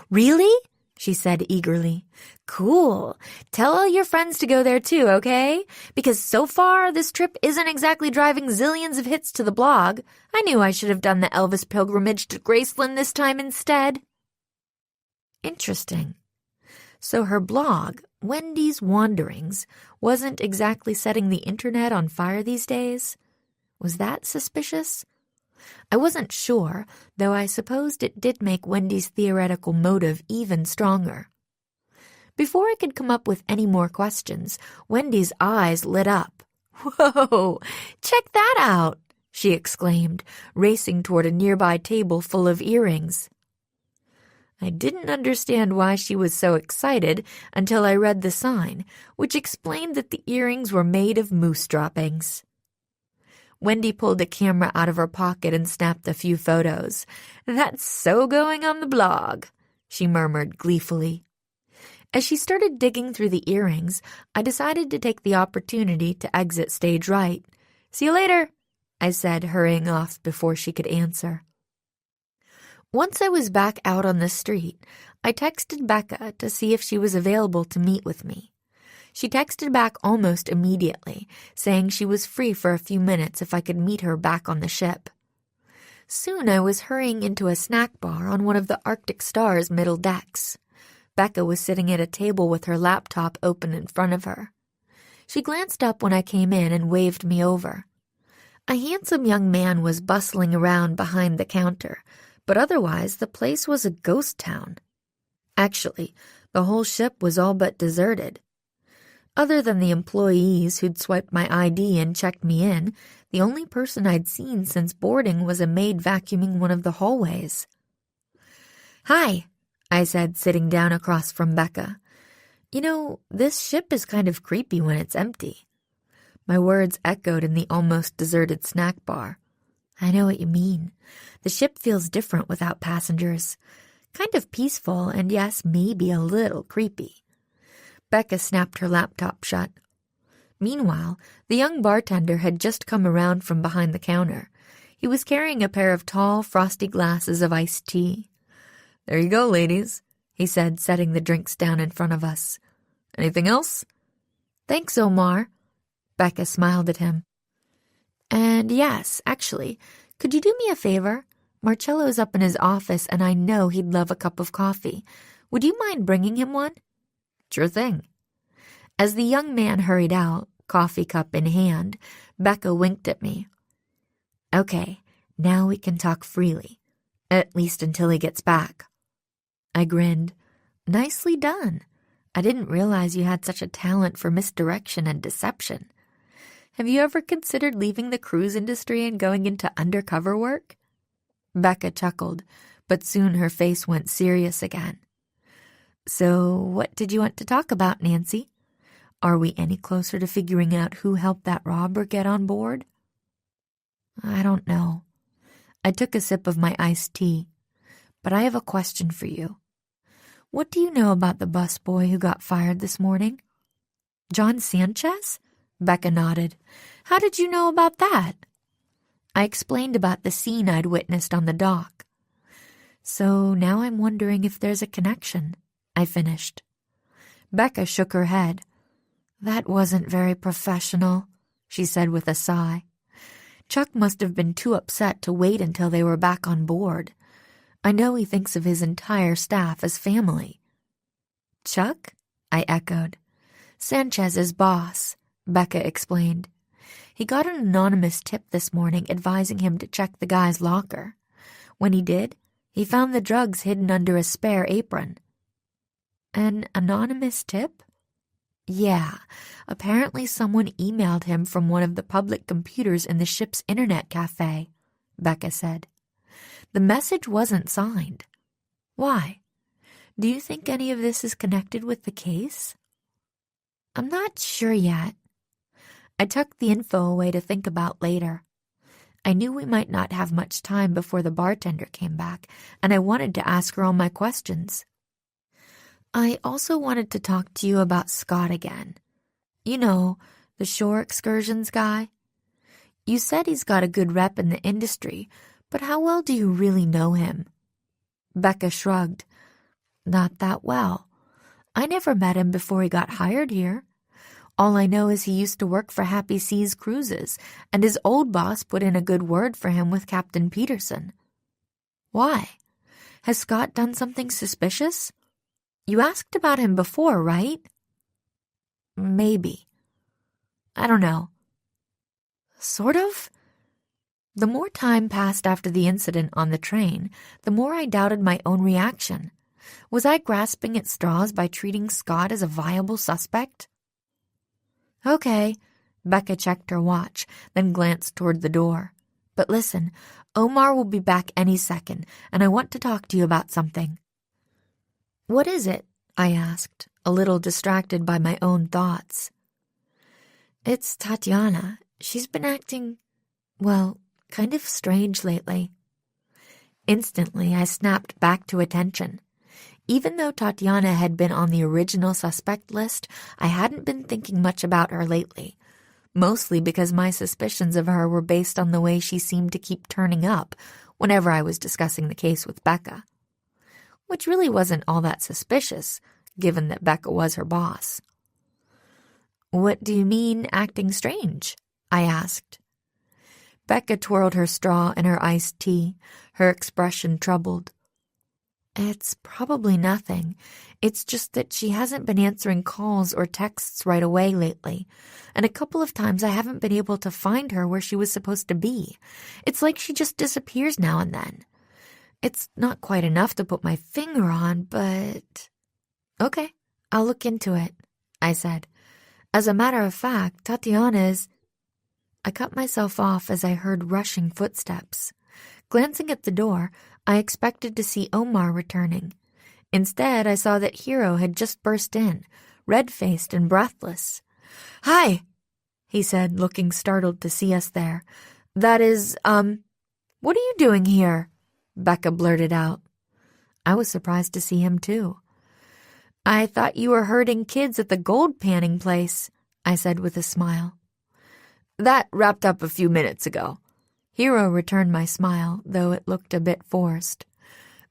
"Really?" she said eagerly. "Cool. Tell all your friends to go there too, okay? Because so far this trip isn't exactly driving zillions of hits to the blog. I knew I should have done the Elvis pilgrimage to Graceland this time instead." Interesting. So her blog, Wendy's Wanderings, wasn't exactly setting the internet on fire these days? Was that suspicious? I wasn't sure, though I supposed it did make Wendy's theoretical motive even stronger. Before I could come up with any more questions, Wendy's eyes lit up. "Whoa, check that out!" she exclaimed, racing toward a nearby table full of earrings. I didn't understand why she was so excited until I read the sign, which explained that the earrings were made of moose droppings. Wendy pulled a camera out of her pocket and snapped a few photos. "That's so going on the blog," she murmured gleefully. As she started digging through the earrings, I decided to take the opportunity to exit stage right. "See you later," I said, hurrying off before she could answer. Once I was back out on the street, I texted Becca to see if she was available to meet with me. She texted back almost immediately, saying she was free for a few minutes if I could meet her back on the ship. Soon I was hurrying into a snack bar on one of the Arctic Star's middle decks. Becca was sitting at a table with her laptop open in front of her. She glanced up when I came in and waved me over. A handsome young man was bustling around behind the counter, but otherwise the place was a ghost town. Actually, the whole ship was all but deserted. Other than the employees who'd swiped my ID and checked me in, the only person I'd seen since boarding was a maid vacuuming one of the hallways. "Hi," I said, sitting down across from Becca. "You know, this ship is kind of creepy when it's empty." My words echoed in the almost deserted snack bar. "I know what you mean. The ship feels different without passengers. Kind of peaceful and, yes, maybe a little creepy." Becca snapped her laptop shut. Meanwhile, the young bartender had just come around from behind the counter. He was carrying a pair of tall, frosty glasses of iced tea. "There you go, ladies," he said, setting the drinks down in front of us. "Anything else?" "Thanks, Omar." Becca smiled at him. "And yes, actually, could you do me a favor? Marcello's up in his office, and I know he'd love a cup of coffee. Would you mind bringing him one?" "Sure thing." As the young man hurried out, coffee cup in hand, Becca winked at me. "Okay, now we can talk freely, at least until he gets back." I grinned. "Nicely done. I didn't realize you had such a talent for misdirection and deception. Have you ever considered leaving the cruise industry and going into undercover work?" Becca chuckled, but soon her face went serious again. "So what did you want to talk about, Nancy? Are we any closer to figuring out who helped that robber get on board?" "I don't know." I took a sip of my iced tea. "But I have a question for you. What do you know about the busboy who got fired this morning?" "John Sanchez?" Becca nodded. "How did you know about that?" I explained about the scene I'd witnessed on the dock. "So now I'm wondering if there's a connection," I finished. Becca shook her head. "That wasn't very professional," she said with a sigh. "Chuck must have been too upset to wait until they were back on board. I know he thinks of his entire staff as family." "Chuck?" I echoed. "Sanchez's boss," Becca explained. "He got an anonymous tip this morning advising him to check the guy's locker. When he did, he found the drugs hidden under a spare apron." "An anonymous tip?" "Yeah, apparently someone emailed him from one of the public computers in the ship's internet cafe," Becca said. "The message wasn't signed. Why? Do you think any of this is connected with the case?" "I'm not sure yet." I tucked the info away to think about later. I knew we might not have much time before the bartender came back, and I wanted to ask her all my questions. "I also wanted to talk to you about Scott again. You know, the shore excursions guy. You said he's got a good rep in the industry, but how well do you really know him?" Becca shrugged. "Not that well. I never met him before he got hired here. All I know is he used to work for Happy Seas Cruises, and his old boss put in a good word for him with Captain Peterson." "Why? Has Scott done something suspicious? You asked about him before, right?" "Maybe. I don't know. Sort of." The more time passed after the incident on the train, the more I doubted my own reaction. Was I grasping at straws by treating Scott as a viable suspect? "Okay," Becca checked her watch, then glanced toward the door. "But listen, Omar will be back any second, and I want to talk to you about something." "What is it?" I asked, a little distracted by my own thoughts. "It's Tatiana. She's been acting, well, kind of strange lately." Instantly, I snapped back to attention. Even though Tatiana had been on the original suspect list, I hadn't been thinking much about her lately, mostly because my suspicions of her were based on the way she seemed to keep turning up whenever I was discussing the case with Becca. Which really wasn't all that suspicious, given that Becca was her boss. "What do you mean, acting strange?" I asked. Becca twirled her straw in her iced tea, her expression troubled. "It's probably nothing. It's just that she hasn't been answering calls or texts right away lately, and a couple of times I haven't been able to find her where she was supposed to be. It's like she just disappears now and then. It's not quite enough to put my finger on, but—" "Okay, I'll look into it," I said. "As a matter of fact, Tatiana is—" I cut myself off as I heard rushing footsteps. Glancing at the door, I expected to see Omar returning. Instead, I saw that Hero had just burst in, red-faced and breathless. "Hi," he said, looking startled to see us there. "That is, what are you doing here?" Becca blurted out. I was surprised to see him, too. "I thought you were herding kids at the gold panning place," I said with a smile. "That wrapped up a few minutes ago." Hero returned my smile, though it looked a bit forced.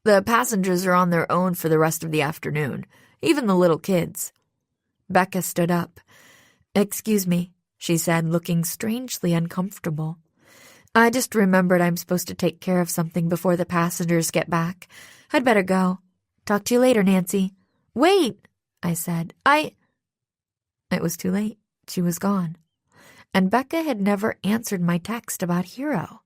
"The passengers are on their own for the rest of the afternoon, even the little kids." Becca stood up. "Excuse me," she said, looking strangely uncomfortable. "I just remembered I'm supposed to take care of something before the passengers get back. I'd better go. Talk to you later, Nancy." "Wait," I said. It was too late. She was gone. And Becca had never answered my text about Hero.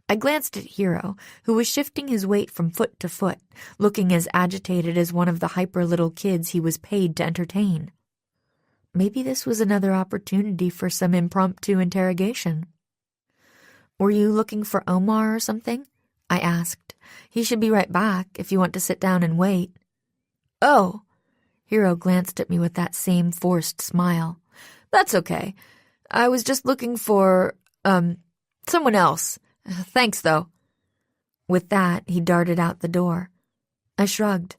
I glanced at Hero, who was shifting his weight from foot to foot, looking as agitated as one of the hyper little kids he was paid to entertain. Maybe this was another opportunity for some impromptu interrogation. "Were you looking for Omar or something?" I asked. "He should be right back if you want to sit down and wait." "Oh." Hero glanced at me with that same forced smile. "That's okay. I was just looking for, someone else. Thanks, though." With that, he darted out the door. I shrugged.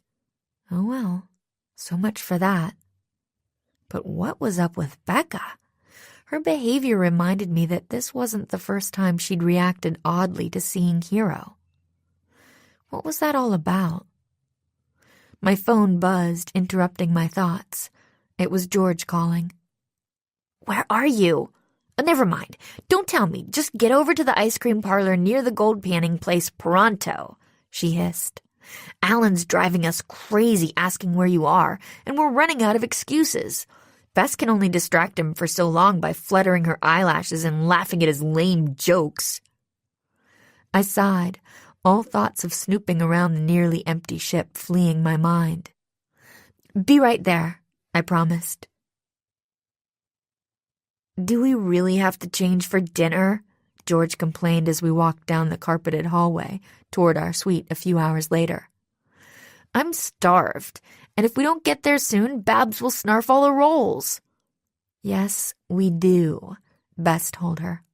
Oh well, so much for that. But what was up with Becca? Her behavior reminded me that this wasn't the first time she'd reacted oddly to seeing Hero. What was that all about? My phone buzzed, interrupting my thoughts. It was George calling. "Where are you?" "Never mind. Don't tell me. Just get over to the ice cream parlor near the gold panning place pronto," she hissed. "Alan's driving us crazy asking where you are, and we're running out of excuses. Bess can only distract him for so long by fluttering her eyelashes and laughing at his lame jokes." I sighed, all thoughts of snooping around the nearly empty ship fleeing my mind. "Be right there," I promised. "Do we really have to change for dinner?" George complained as we walked down the carpeted hallway toward our suite a few hours later. "I'm starved, and if we don't get there soon, Babs will snarf all the rolls." "Yes, we do," Bess told her.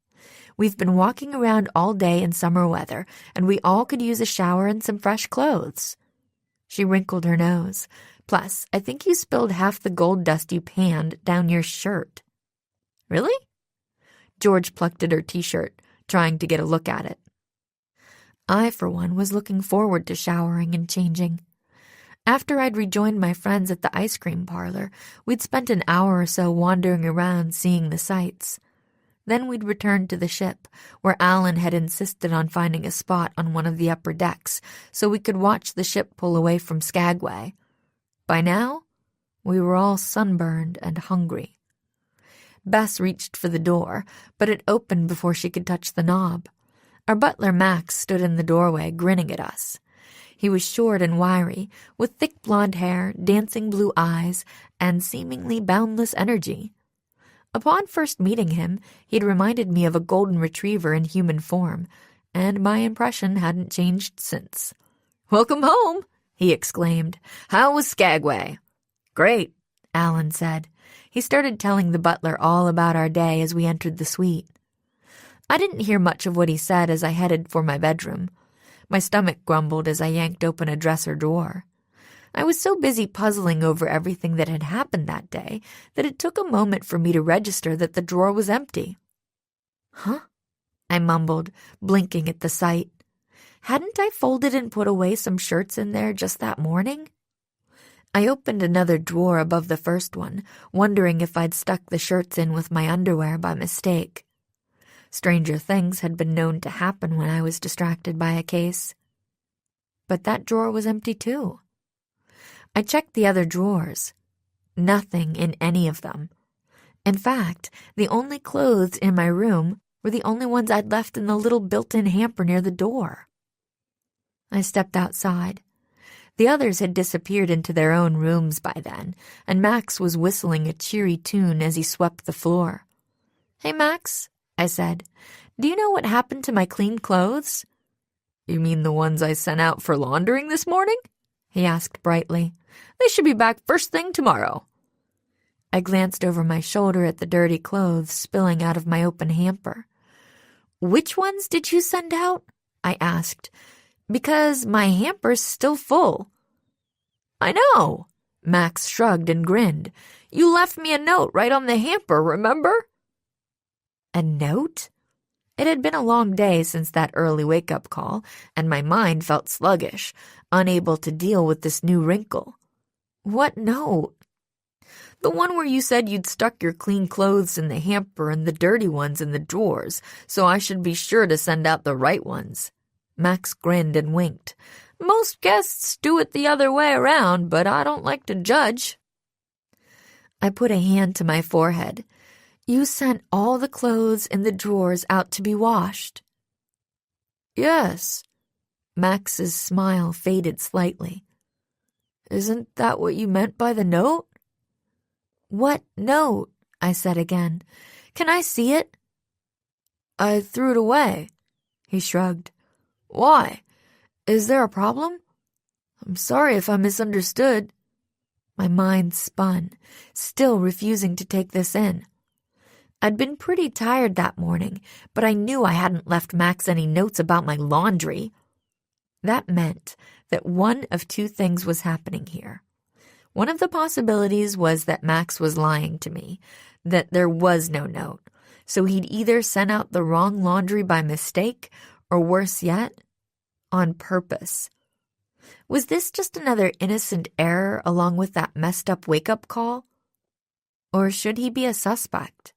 "We've been walking around all day in summer weather, and we all could use a shower and some fresh clothes." She wrinkled her nose. "Plus, I think you spilled half the gold dust you panned down your shirt." "Really?" George plucked at her t-shirt, trying to get a look at it. I, for one, was looking forward to showering and changing. After I'd rejoined my friends at the ice cream parlor, we'd spent an hour or so wandering around seeing the sights. Then we'd returned to the ship, where Alan had insisted on finding a spot on one of the upper decks so we could watch the ship pull away from Skagway. By now, we were all sunburned and hungry. Bess reached for the door, but it opened before she could touch the knob. Our butler Max stood in the doorway, grinning at us. He was short and wiry, with thick blonde hair, dancing blue eyes, and seemingly boundless energy. Upon first meeting him, he'd reminded me of a golden retriever in human form, and my impression hadn't changed since. "Welcome home," he exclaimed. "How was Skagway?" "Great," Alan said. He started telling the butler all about our day as we entered the suite. I didn't hear much of what he said as I headed for my bedroom. My stomach grumbled as I yanked open a dresser drawer. I was so busy puzzling over everything that had happened that day that it took a moment for me to register that the drawer was empty. "Huh?" I mumbled, blinking at the sight. Hadn't I folded and put away some shirts in there just that morning? I opened another drawer above the first one, wondering if I'd stuck the shirts in with my underwear by mistake. Stranger things had been known to happen when I was distracted by a case. But that drawer was empty too. I checked the other drawers. Nothing in any of them. In fact, the only clothes in my room were the only ones I'd left in the little built-in hamper near the door. I stepped outside. The others had disappeared into their own rooms by then, and Max was whistling a cheery tune as he swept the floor. "Hey, Max," I said, "do you know what happened to my clean clothes?" "You mean the ones I sent out for laundering this morning?" he asked brightly. "They should be back first thing tomorrow." I glanced over my shoulder at the dirty clothes spilling out of my open hamper. "Which ones did you send out?" I asked. "Because my hamper's still full." "I know," Max shrugged and grinned. "You left me a note right on the hamper, remember?" A note? It had been a long day since that early wake-up call, and my mind felt sluggish, unable to deal with this new wrinkle. "What note?" "The one where you said you'd stuck your clean clothes in the hamper and the dirty ones in the drawers, so I should be sure to send out the right ones." Max grinned and winked. "Most guests do it the other way around, but I don't like to judge." I put a hand to my forehead. "You sent all the clothes in the drawers out to be washed?" "Yes." Max's smile faded slightly. "Isn't that what you meant by the note?" "What note?" I said again. "Can I see it?" "I threw it away." He shrugged. "Why? Is there a problem? I'm sorry if I misunderstood." My mind spun, still refusing to take this in. I'd been pretty tired that morning, but I knew I hadn't left Max any notes about my laundry. That meant that one of two things was happening here. One of the possibilities was that Max was lying to me, that there was no note, so he'd either sent out the wrong laundry by mistake, or worse yet, on purpose. Was this just another innocent error along with that messed up wake-up call? Or should he be a suspect?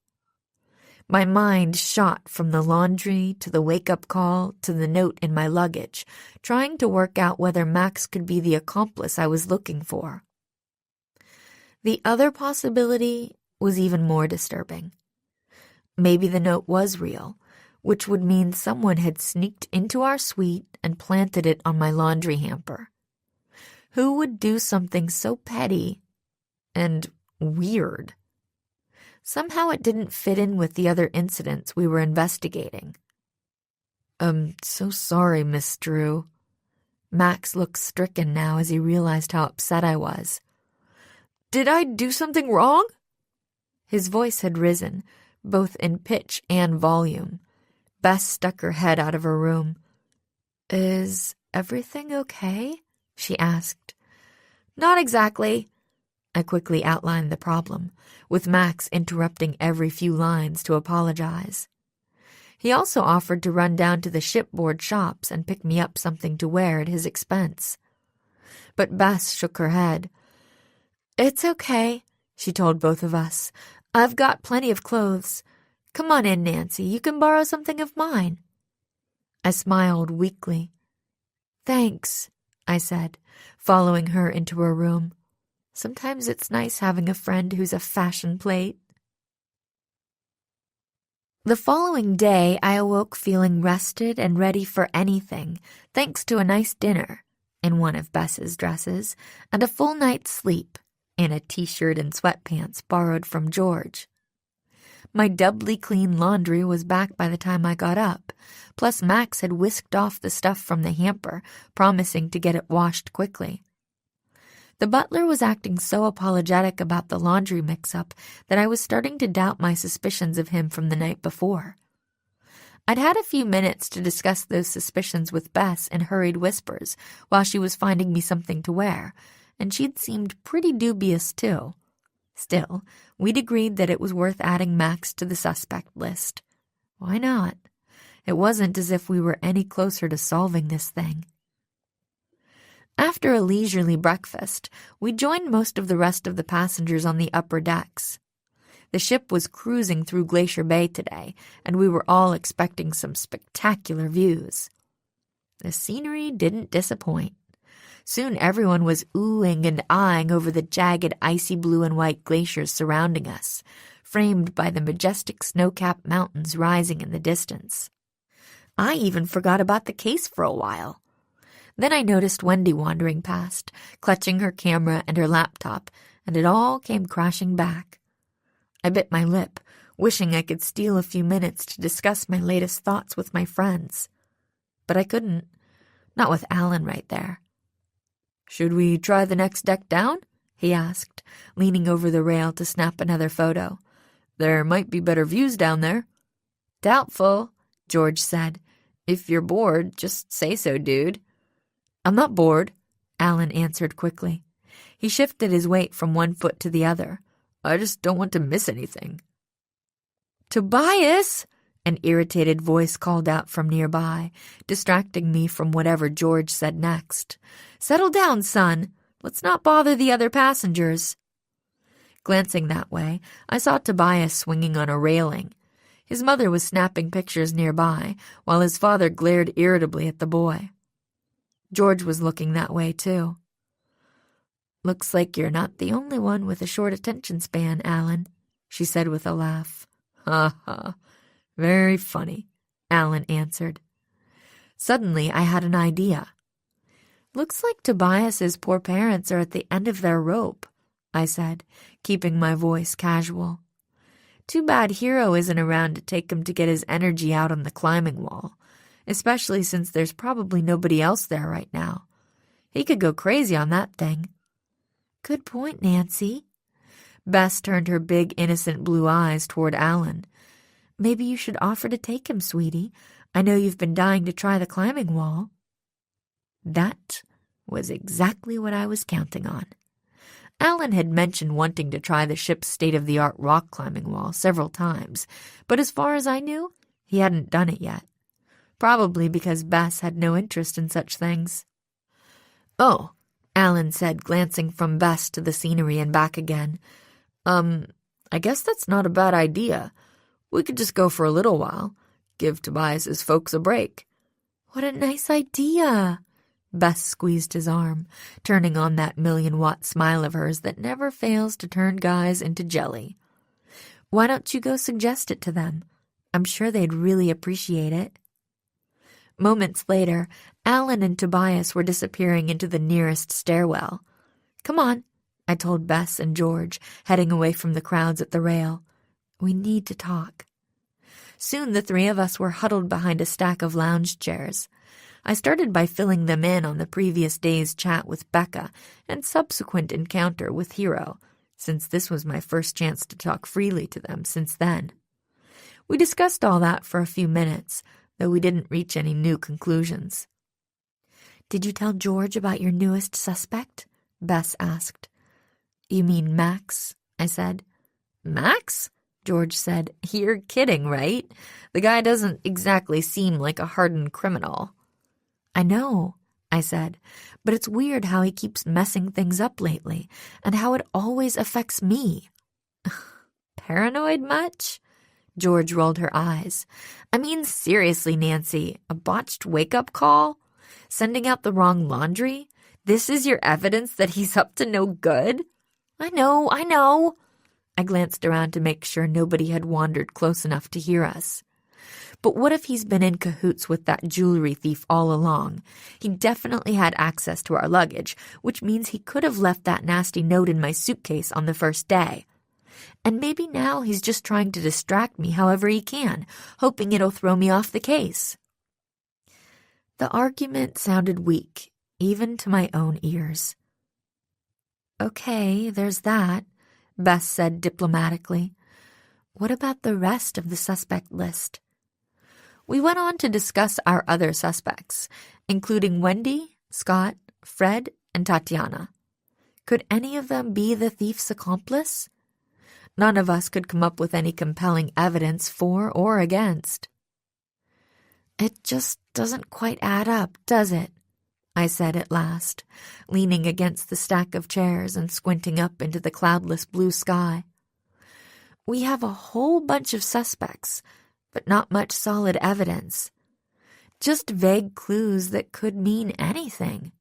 My mind shot from the laundry to the wake-up call to the note in my luggage, trying to work out whether Max could be the accomplice I was looking for. The other possibility was even more disturbing. Maybe the note was real, which would mean someone had sneaked into our suite and planted it on my laundry hamper. Who would do something so petty and weird? Somehow it didn't fit in with the other incidents we were investigating. "I'm so sorry, Miss Drew." Max looked stricken now as he realized how upset I was. "Did I do something wrong?" His voice had risen, both in pitch and volume. Bess stuck her head out of her room. "Is everything okay?" she asked. "Not exactly." I quickly outlined the problem, with Max interrupting every few lines to apologize. He also offered to run down to the shipboard shops and pick me up something to wear at his expense. But Bess shook her head. "It's okay," she told both of us. "I've got plenty of clothes. Come on in, Nancy. You can borrow something of mine." I smiled weakly. "Thanks," I said, following her into her room. Sometimes it's nice having a friend who's a fashion plate. The following day, I awoke feeling rested and ready for anything, thanks to a nice dinner, in one of Bess's dresses, and a full night's sleep, in a t-shirt and sweatpants borrowed from George. My doubly clean laundry was back by the time I got up, plus Max had whisked off the stuff from the hamper, promising to get it washed quickly. The butler was acting so apologetic about the laundry mix-up that I was starting to doubt my suspicions of him from the night before. I'd had a few minutes to discuss those suspicions with Bess in hurried whispers while she was finding me something to wear, and she'd seemed pretty dubious too. Still, we'd agreed that it was worth adding Max to the suspect list. Why not? It wasn't as if we were any closer to solving this thing. After a leisurely breakfast, we joined most of the rest of the passengers on the upper decks. The ship was cruising through Glacier Bay today, and we were all expecting some spectacular views. The scenery didn't disappoint. Soon everyone was oohing and eyeing over the jagged icy blue and white glaciers surrounding us, framed by the majestic snow-capped mountains rising in the distance. I even forgot about the case for a while. Then I noticed Wendy wandering past, clutching her camera and her laptop, and it all came crashing back. I bit my lip, wishing I could steal a few minutes to discuss my latest thoughts with my friends. But I couldn't, not with Alan right there. "Should we try the next deck down?" he asked, leaning over the rail to snap another photo. "There might be better views down there." "Doubtful," George said. "If you're bored, just say so, dude." "I'm not bored," Alan answered quickly. He shifted his weight from one foot to the other. "I just don't want to miss anything." "Tobias!" An irritated voice called out from nearby, distracting me from whatever George said next. "Settle down, son. Let's not bother the other passengers." Glancing that way, I saw Tobias swinging on a railing. His mother was snapping pictures nearby, while his father glared irritably at the boy. George was looking that way, too. "Looks like you're not the only one with a short attention span, Alan," she said with a laugh. "Ha ha, very funny," Alan answered. Suddenly, I had an idea. "Looks like Tobias's poor parents are at the end of their rope," I said, keeping my voice casual. "Too bad Hero isn't around to take him to get his energy out on the climbing wall, especially since there's probably nobody else there right now. He could go crazy on that thing." "Good point, Nancy." Bess turned her big, innocent blue eyes toward Alan. "Maybe you should offer to take him, sweetie. I know you've been dying to try the climbing wall." That was exactly what I was counting on. Alan had mentioned wanting to try the ship's state-of-the-art rock climbing wall several times, but as far as I knew, he hadn't done it yet. Probably because Bess had no interest in such things. Oh, Alan said, glancing from Bess to the scenery and back again. I guess that's not a bad idea. We could just go for a little while. Give Tobias's folks a break. What a nice idea. Bess squeezed his arm, turning on that million-watt smile of hers that never fails to turn guys into jelly. Why don't you go suggest it to them? I'm sure they'd really appreciate it. Moments later, Alan and Tobias were disappearing into the nearest stairwell. Come on, I told Bess and George, heading away from the crowds at the rail. We need to talk. Soon the three of us were huddled behind a stack of lounge chairs. I started by filling them in on the previous day's chat with Becca and subsequent encounter with Hero, since this was my first chance to talk freely to them since then. We discussed all that for a few minutes, though we didn't reach any new conclusions. Did you tell George about your newest suspect? Bess asked. You mean Max? I said. Max? George said. You're kidding, right? The guy doesn't exactly seem like a hardened criminal. I know, I said, but it's weird how he keeps messing things up lately, and how it always affects me. Paranoid much? George rolled her eyes. I mean, seriously, Nancy, a botched wake-up call? Sending out the wrong laundry? This is your evidence that he's up to no good? I know. I glanced around to make sure nobody had wandered close enough to hear us. But what if he's been in cahoots with that jewelry thief all along? He definitely had access to our luggage, which means he could have left that nasty note in my suitcase on the first day. And maybe now he's just trying to distract me however he can, hoping it'll throw me off the case. The argument sounded weak, even to my own ears. Okay, there's that, Bess said diplomatically. What about the rest of the suspect list? We went on to discuss our other suspects, including Wendy, Scott, Fred, and Tatiana. Could any of them be the thief's accomplice? None of us could come up with any compelling evidence for or against. It just doesn't quite add up, does it? I said at last, leaning against the stack of chairs and squinting up into the cloudless blue sky. We have a whole bunch of suspects, but not much solid evidence. Just vague clues that could mean anything.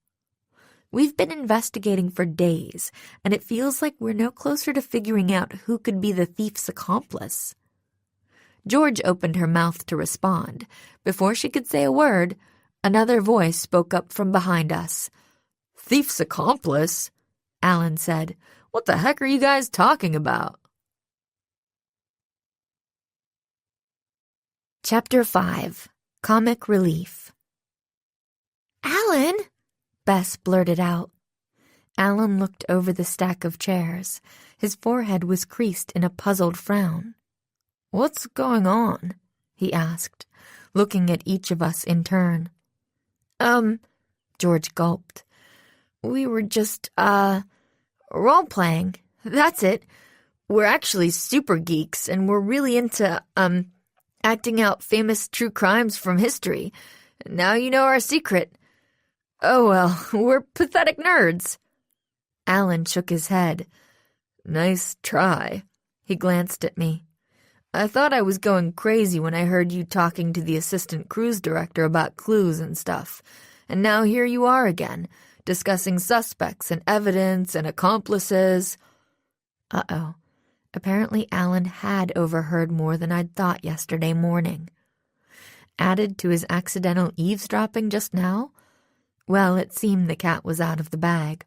We've been investigating for days, and it feels like we're no closer to figuring out who could be the thief's accomplice. George opened her mouth to respond. Before she could say a word, another voice spoke up from behind us. Thief's accomplice? Alan said. What the heck are you guys talking about? Chapter 5. Comic Relief. Alan? Bess blurted out. Alan looked over the stack of chairs. His forehead was creased in a puzzled frown. What's going on? He asked, looking at each of us in turn. George gulped. We were just, role-playing. That's it. We're actually super geeks, and we're really into, acting out famous true crimes from history. Now you know our secret. Oh well, we're pathetic nerds. Alan shook his head. Nice try. He glanced at me. I thought I was going crazy when I heard you talking to the assistant cruise director about clues and stuff. And now here you are again, discussing suspects and evidence and accomplices. Uh-oh. Apparently Alan had overheard more than I'd thought yesterday morning. Added to his accidental eavesdropping just now? Well, it seemed the cat was out of the bag.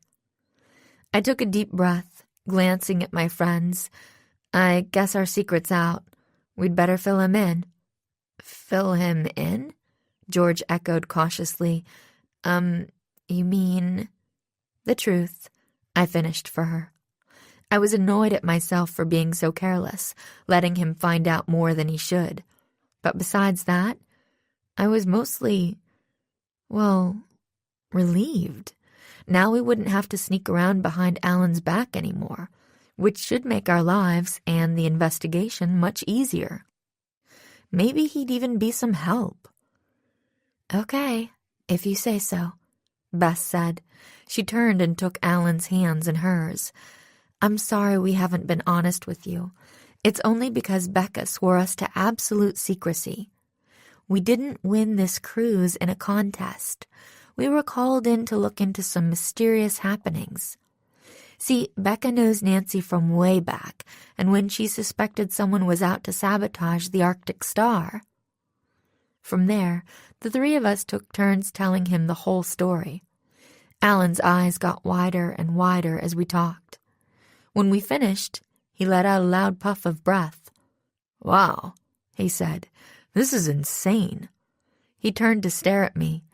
I took a deep breath, glancing at my friends. I guess our secret's out. We'd better fill him in. Fill him in? George echoed cautiously. You mean... The truth, I finished for her. I was annoyed at myself for being so careless, letting him find out more than he should. But besides that, I was mostly, relieved. Now we wouldn't have to sneak around behind Alan's back anymore, which should make our lives and the investigation much easier. Maybe he'd even be some help. Okay, if you say so, Bess said, She turned and took Alan's hands in hers. "I'm sorry we haven't been honest with you. It's only because Becca swore us to absolute secrecy. We didn't win this cruise in a contest. We were called in to look into some mysterious happenings. See, Becca knows Nancy from way back, and when she suspected someone was out to sabotage the Arctic Star." From there, the three of us took turns telling him the whole story. Alan's eyes got wider and wider as we talked. When we finished, he let out a loud puff of breath. "Wow," he said, "this is insane." He turned to stare at me.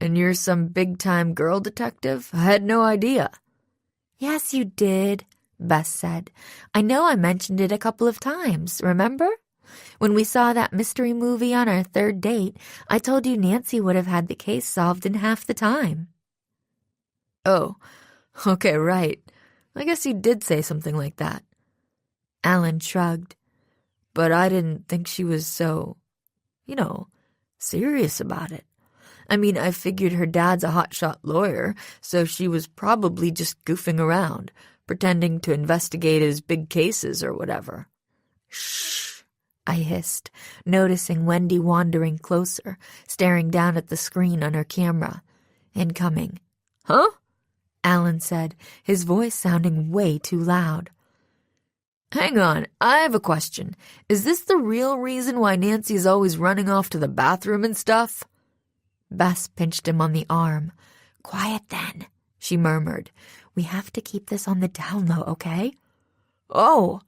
"And you're some big-time girl detective? I had no idea." "Yes, you did," Bess said. "I know I mentioned it a couple of times, remember? When we saw that mystery movie on our third date, I told you Nancy would have had the case solved in half the time." "Oh, okay, right. I guess you did say something like that." Alan shrugged. "But I didn't think she was so, serious about it. I mean, I figured her dad's a hotshot lawyer, so she was probably just goofing around, pretending to investigate his big cases or whatever." "Shh," I hissed, noticing Wendy wandering closer, staring down at the screen on her camera. "Incoming." "Huh?" Alan said, his voice sounding way too loud. "Hang on, I have a question. Is this the real reason why Nancy's always running off to the bathroom and stuff?" Bess pinched him on the arm. "Quiet then," she murmured. "We have to keep this on the down low, okay?" "Oh!"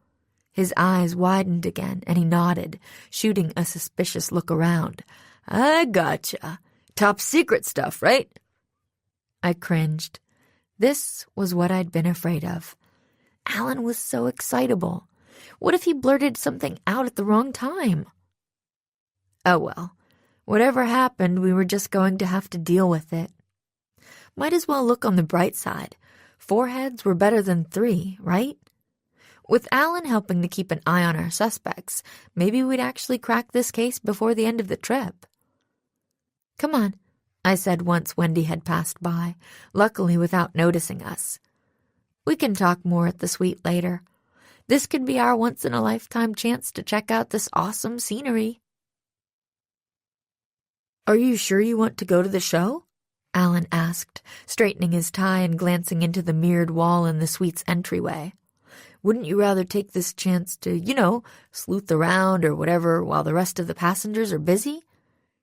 His eyes widened again, and he nodded, shooting a suspicious look around. "I gotcha. Top secret stuff, right?" I cringed. This was what I'd been afraid of. Alan was so excitable. What if he blurted something out at the wrong time? Oh well. Whatever happened, we were just going to have to deal with it. Might as well look on the bright side. 4 heads were better than 3, right? With Alan helping to keep an eye on our suspects, maybe we'd actually crack this case before the end of the trip. "Come on," I said once Wendy had passed by, luckily without noticing us. "We can talk more at the suite later. This could be our once-in-a-lifetime chance to check out this awesome scenery." "Are you sure you want to go to the show?" Alan asked, straightening his tie and glancing into the mirrored wall in the suite's entryway. "Wouldn't you rather take this chance to, sleuth around or whatever while the rest of the passengers are busy?"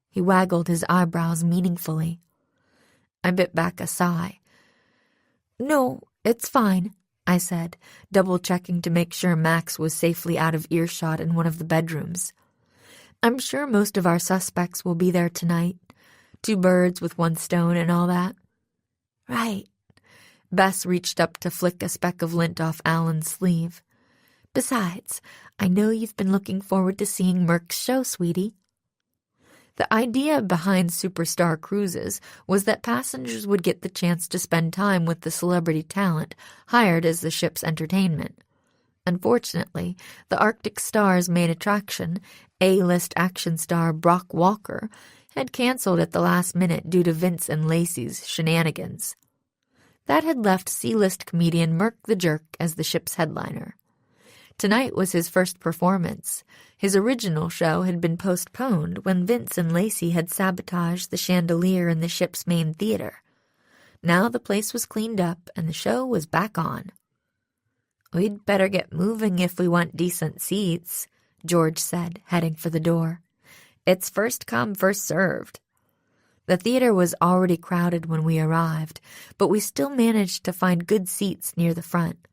He waggled his eyebrows meaningfully. I bit back a sigh. "No, it's fine," I said, double-checking to make sure Max was safely out of earshot in one of the bedrooms. "I'm sure most of our suspects will be there tonight. 2 birds with 1 stone and all that." "Right." Bess reached up to flick a speck of lint off Alan's sleeve. "Besides, I know you've been looking forward to seeing Merck's show, sweetie." The idea behind Superstar Cruises was that passengers would get the chance to spend time with the celebrity talent hired as the ship's entertainment. Unfortunately, the Arctic Star's main attraction, A-list action star Brock Walker, had canceled at the last minute due to Vince and Lacey's shenanigans. That had left C-list comedian Merck the Jerk as the ship's headliner. Tonight was his first performance. His original show had been postponed when Vince and Lacey had sabotaged the chandelier in the ship's main theater. Now the place was cleaned up and the show was back on. "We'd better get moving if we want decent seats," George said, heading for the door. "It's first come, first served." The theater was already crowded when we arrived, but we still managed to find good seats near the front.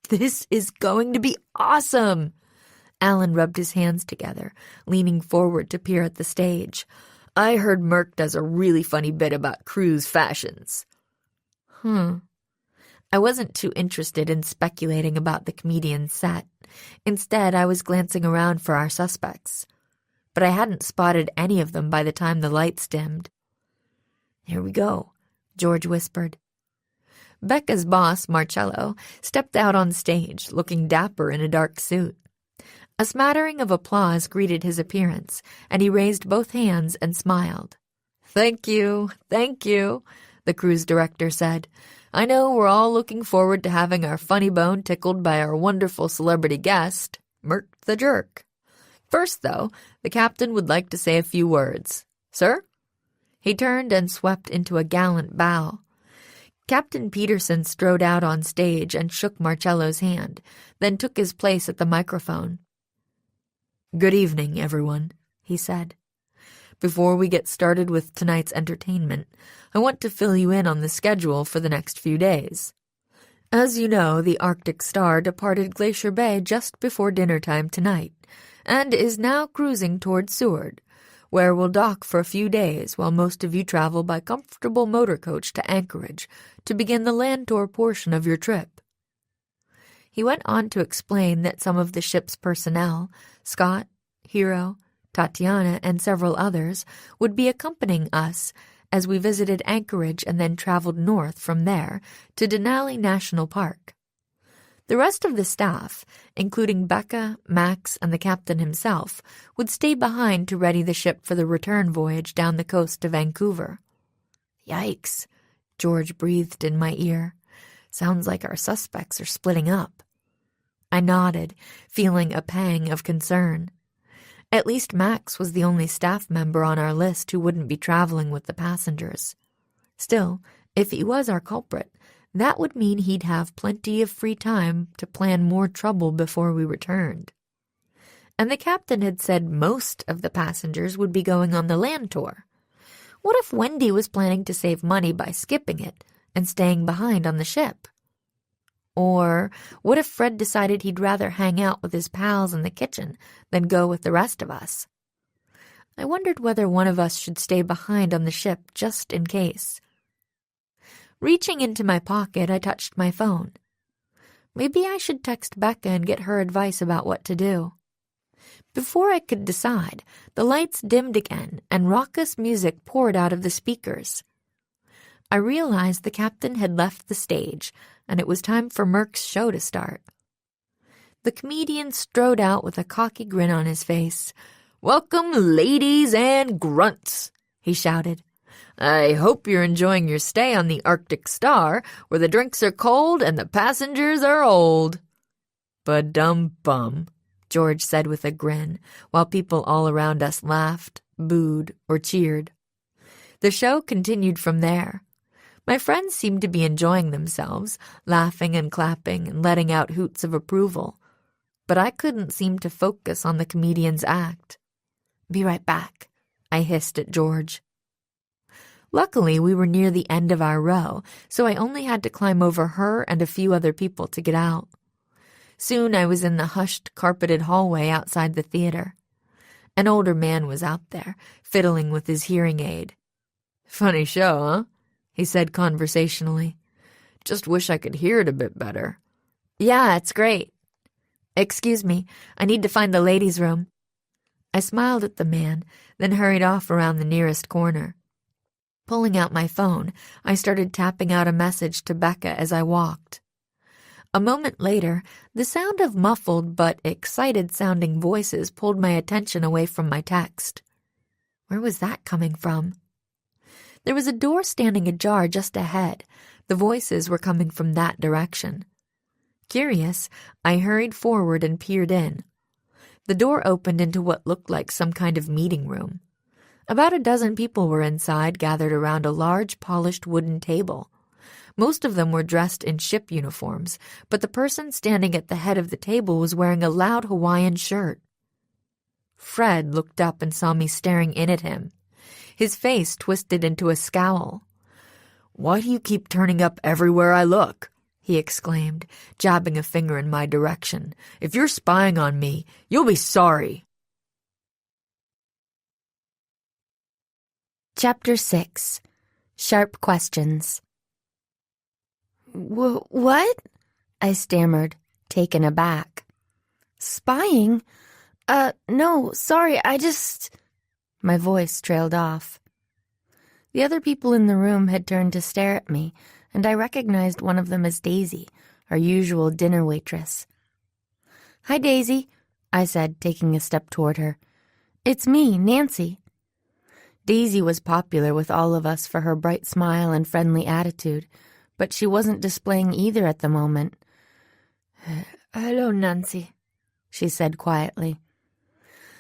"This is going to be awesome!" Alan rubbed his hands together, leaning forward to peer at the stage. "I heard Merck does a really funny bit about cruise fashions." I wasn't too interested in speculating about the comedian's set. Instead, I was glancing around for our suspects. But I hadn't spotted any of them by the time the lights dimmed. "Here we go," George whispered. Becca's boss, Marcello, stepped out on stage, looking dapper in a dark suit. A smattering of applause greeted his appearance, and he raised both hands and smiled. Thank you," the cruise director said. I know we're all looking forward to having our funny bone tickled by our wonderful celebrity guest, Mert the Jerk. First, though, the captain would like to say a few words. Sir?" He turned and swept into a gallant bow. Captain Peterson strode out on stage and shook Marcello's hand, then took his place at the microphone. "Good evening, everyone," he said. "Before we get started with tonight's entertainment, I want to fill you in on the schedule for the next few days. As you know, the Arctic Star departed Glacier Bay just before dinner time tonight, and is now cruising toward Seward, where we'll dock for a few days while most of you travel by comfortable motor coach to Anchorage to begin the land tour portion of your trip." He went on to explain that some of the ship's personnel, Scott, Hero, Tatiana, and several others, would be accompanying us as we visited Anchorage and then traveled north from there to Denali National Park. The rest of the staff, including Becca, Max, and the captain himself, would stay behind to ready the ship for the return voyage down the coast to Vancouver. "Yikes," George breathed in my ear. "Sounds like our suspects are splitting up." I nodded, feeling a pang of concern. At least Max was the only staff member on our list who wouldn't be traveling with the passengers. Still, if he was our culprit, that would mean he'd have plenty of free time to plan more trouble before we returned. And the captain had said most of the passengers would be going on the land tour. What if Wendy was planning to save money by skipping it and staying behind on the ship? Or what if Fred decided he'd rather hang out with his pals in the kitchen than go with the rest of us? I wondered whether one of us should stay behind on the ship just in case. Reaching into my pocket, I touched my phone. Maybe I should text Becca and get her advice about what to do. Before I could decide, the lights dimmed again and raucous music poured out of the speakers. I realized the captain had left the stage, and it was time for Merck's show to start. The comedian strode out with a cocky grin on his face. "Welcome, ladies and grunts," he shouted. "I hope you're enjoying your stay on the Arctic Star, where the drinks are cold and the passengers are old." "Ba-dum-bum," George said with a grin, while people all around us laughed, booed, or cheered. The show continued from there. My friends seemed to be enjoying themselves, laughing and clapping and letting out hoots of approval. But I couldn't seem to focus on the comedian's act. "Be right back," I hissed at George. Luckily, we were near the end of our row, so I only had to climb over her and a few other people to get out. Soon I was in the hushed, carpeted hallway outside the theater. An older man was out there, fiddling with his hearing aid. "Funny show, huh?" he said conversationally. "Just wish I could hear it a bit better." "Yeah, it's great." "Excuse me, I need to find the ladies' room." I smiled at the man, then hurried off around the nearest corner. Pulling out my phone, I started tapping out a message to Becca as I walked. A moment later, the sound of muffled but excited-sounding voices pulled my attention away from my text. Where was that coming from? There was a door standing ajar just ahead. The voices were coming from that direction. Curious, I hurried forward and peered in. The door opened into what looked like some kind of meeting room. About a dozen people were inside, gathered around a large, polished wooden table. Most of them were dressed in ship uniforms, but the person standing at the head of the table was wearing a loud Hawaiian shirt. Fred looked up and saw me staring in at him. His face twisted into a scowl. "Why do you keep turning up everywhere I look?" he exclaimed, jabbing a finger in my direction. "If you're spying on me, you'll be sorry." Chapter 6. Sharp Questions. What? I stammered, taken aback. "Spying? No, sorry, My voice trailed off. The other people in the room had turned to stare at me, and I recognized one of them as Daisy, our usual dinner waitress. "Hi, Daisy," I said, taking a step toward her. "It's me, Nancy." Daisy was popular with all of us for her bright smile and friendly attitude, but she wasn't displaying either at the moment. Hello, Nancy, she said quietly.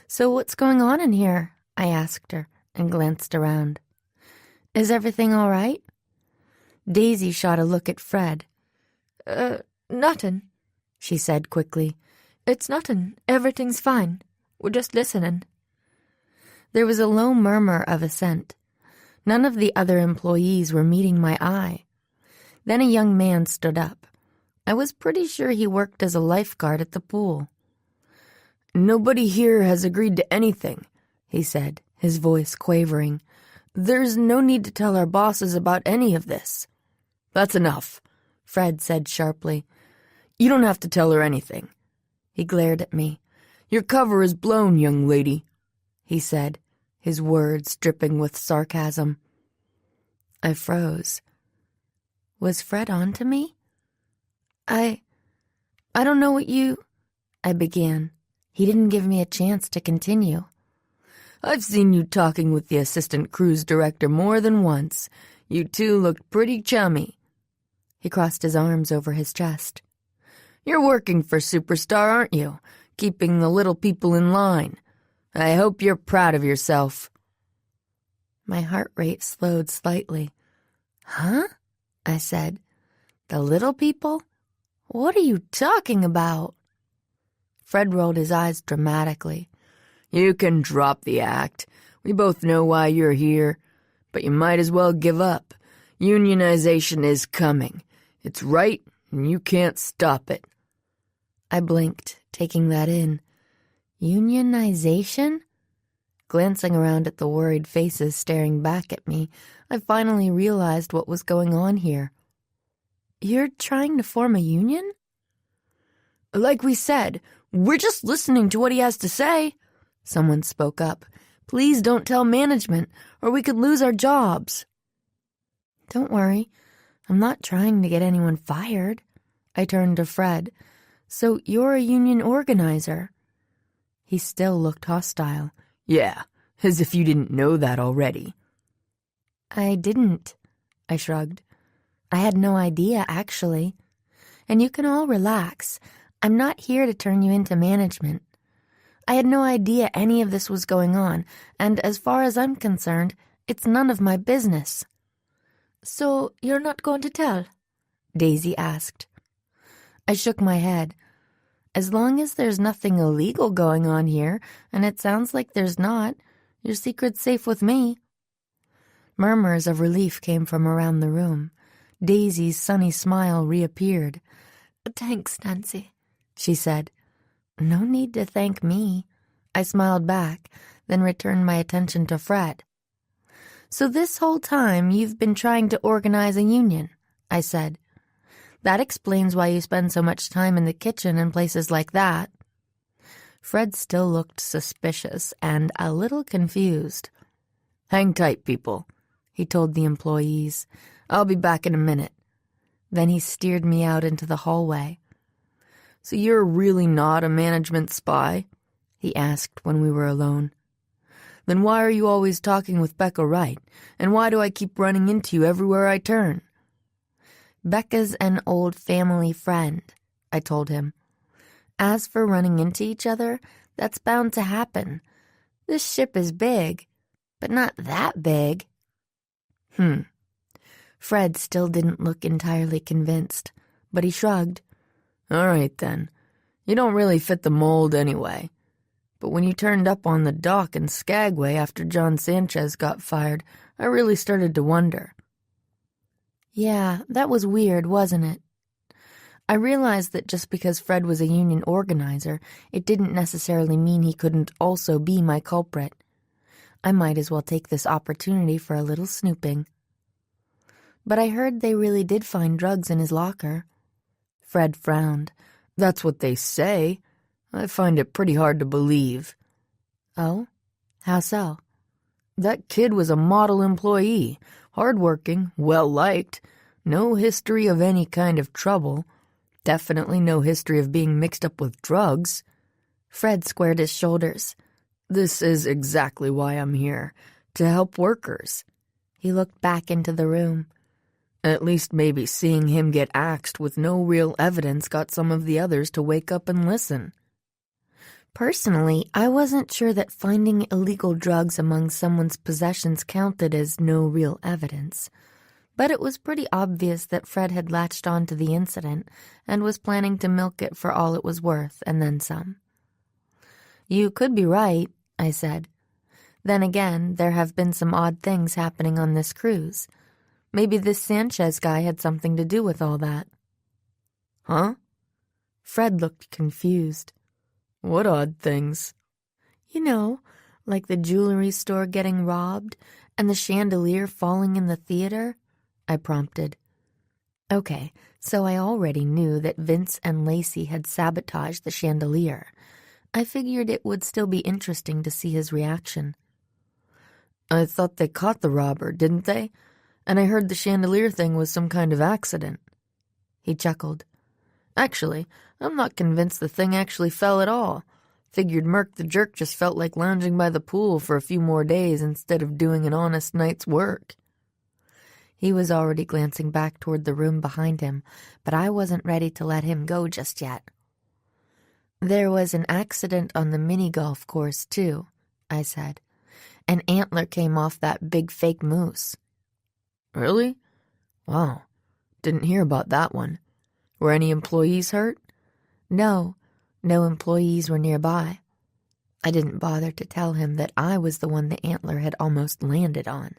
So what's going on in here? I asked her and glanced around. Is everything all right? Daisy shot a look at Fred. Nothing, she said quickly. It's nothing. Everything's fine. We're just listening. There was a low murmur of assent. None of the other employees were meeting my eye. Then a young man stood up. I was pretty sure he worked as a lifeguard at the pool. Nobody here has agreed to anything, he said, his voice quavering. There's no need to tell our bosses about any of this. That's enough, Fred said sharply. You don't have to tell her anything. He glared at me. Your cover is blown, young lady, he said, his words dripping with sarcasm. I froze. Was Fred on to me? I don't know what you... I began. He didn't give me a chance to continue. I've seen you talking with the assistant cruise director more than once. You two looked pretty chummy. He crossed his arms over his chest. You're working for Superstar, aren't you? Keeping the little people in line. I hope you're proud of yourself. My heart rate slowed slightly. Huh? I said. The little people? What are you talking about? Fred rolled his eyes dramatically. You can drop the act. We both know why you're here. But you might as well give up. Unionization is coming. It's right, and you can't stop it. I blinked, taking that in. Unionization? Glancing around at the worried faces staring back at me, I finally realized what was going on here. You're trying to form a union? Like we said, we're just listening to what he has to say. Someone spoke up. Please don't tell management, or we could lose our jobs. Don't worry. I'm not trying to get anyone fired. I turned to Fred. So you're a union organizer? He still looked hostile. Yeah, as if you didn't know that already. I didn't, I shrugged. I had no idea, actually. And you can all relax. I'm not here to turn you into management. I had no idea any of this was going on, and as far as I'm concerned, it's none of my business. So you're not going to tell? Daisy asked. I shook my head. As long as there's nothing illegal going on here, and it sounds like there's not, your secret's safe with me. Murmurs of relief came from around the room. Daisy's sunny smile reappeared. Thanks, Nancy, she said. No need to thank me. I smiled back, then returned my attention to Fred. So this whole time you've been trying to organize a union, I said. That explains why you spend so much time in the kitchen and places like that. Fred still looked suspicious and a little confused. Hang tight, people, he told the employees. I'll be back in a minute. Then he steered me out into the hallway. So you're really not a management spy? He asked when we were alone. Then why are you always talking with Becca Wright, and why do I keep running into you everywhere I turn? Becca's an old family friend, I told him. As for running into each other, that's bound to happen. This ship is big, but not that big. Fred still didn't look entirely convinced, but he shrugged. All right, then. You don't really fit the mold anyway. But when you turned up on the dock in Skagway after John Sanchez got fired, I really started to wonder. Yeah, that was weird, wasn't it? I realized that just because Fred was a union organizer, it didn't necessarily mean he couldn't also be my culprit. I might as well take this opportunity for a little snooping. But I heard they really did find drugs in his locker. Fred frowned. That's what they say. I find it pretty hard to believe. Oh? How so? That kid was a model employee, hardworking, well-liked, no history of any kind of trouble, definitely no history of being mixed up with drugs. Fred squared his shoulders. This is exactly why I'm here, to help workers. He looked back into the room. At least maybe seeing him get axed with no real evidence got some of the others to wake up and listen. Personally, I wasn't sure that finding illegal drugs among someone's possessions counted as no real evidence. But it was pretty obvious that Fred had latched on to the incident and was planning to milk it for all it was worth, and then some. "You could be right," I said. "Then again, there have been some odd things happening on this cruise. Maybe this Sanchez guy had something to do with all that." "Huh?" Fred looked confused. "What odd things?" "You know, like the jewelry store getting robbed and the chandelier falling in the theater," I prompted. Okay, so I already knew that Vince and Lacey had sabotaged the chandelier. I figured it would still be interesting to see his reaction. "I thought they caught the robber, didn't they? And I heard the chandelier thing was some kind of accident." He chuckled. "Actually, I'm not convinced the thing actually fell at all. Figured Merc the Jerk just felt like lounging by the pool for a few more days instead of doing an honest night's work." He was already glancing back toward the room behind him, but I wasn't ready to let him go just yet. "There was an accident on the mini-golf course, too," I said. "An antler came off that big fake moose." "Really? Wow. Didn't hear about that one. Were any employees hurt?" No employees were nearby. I didn't bother to tell him that I was the one the antler had almost landed on.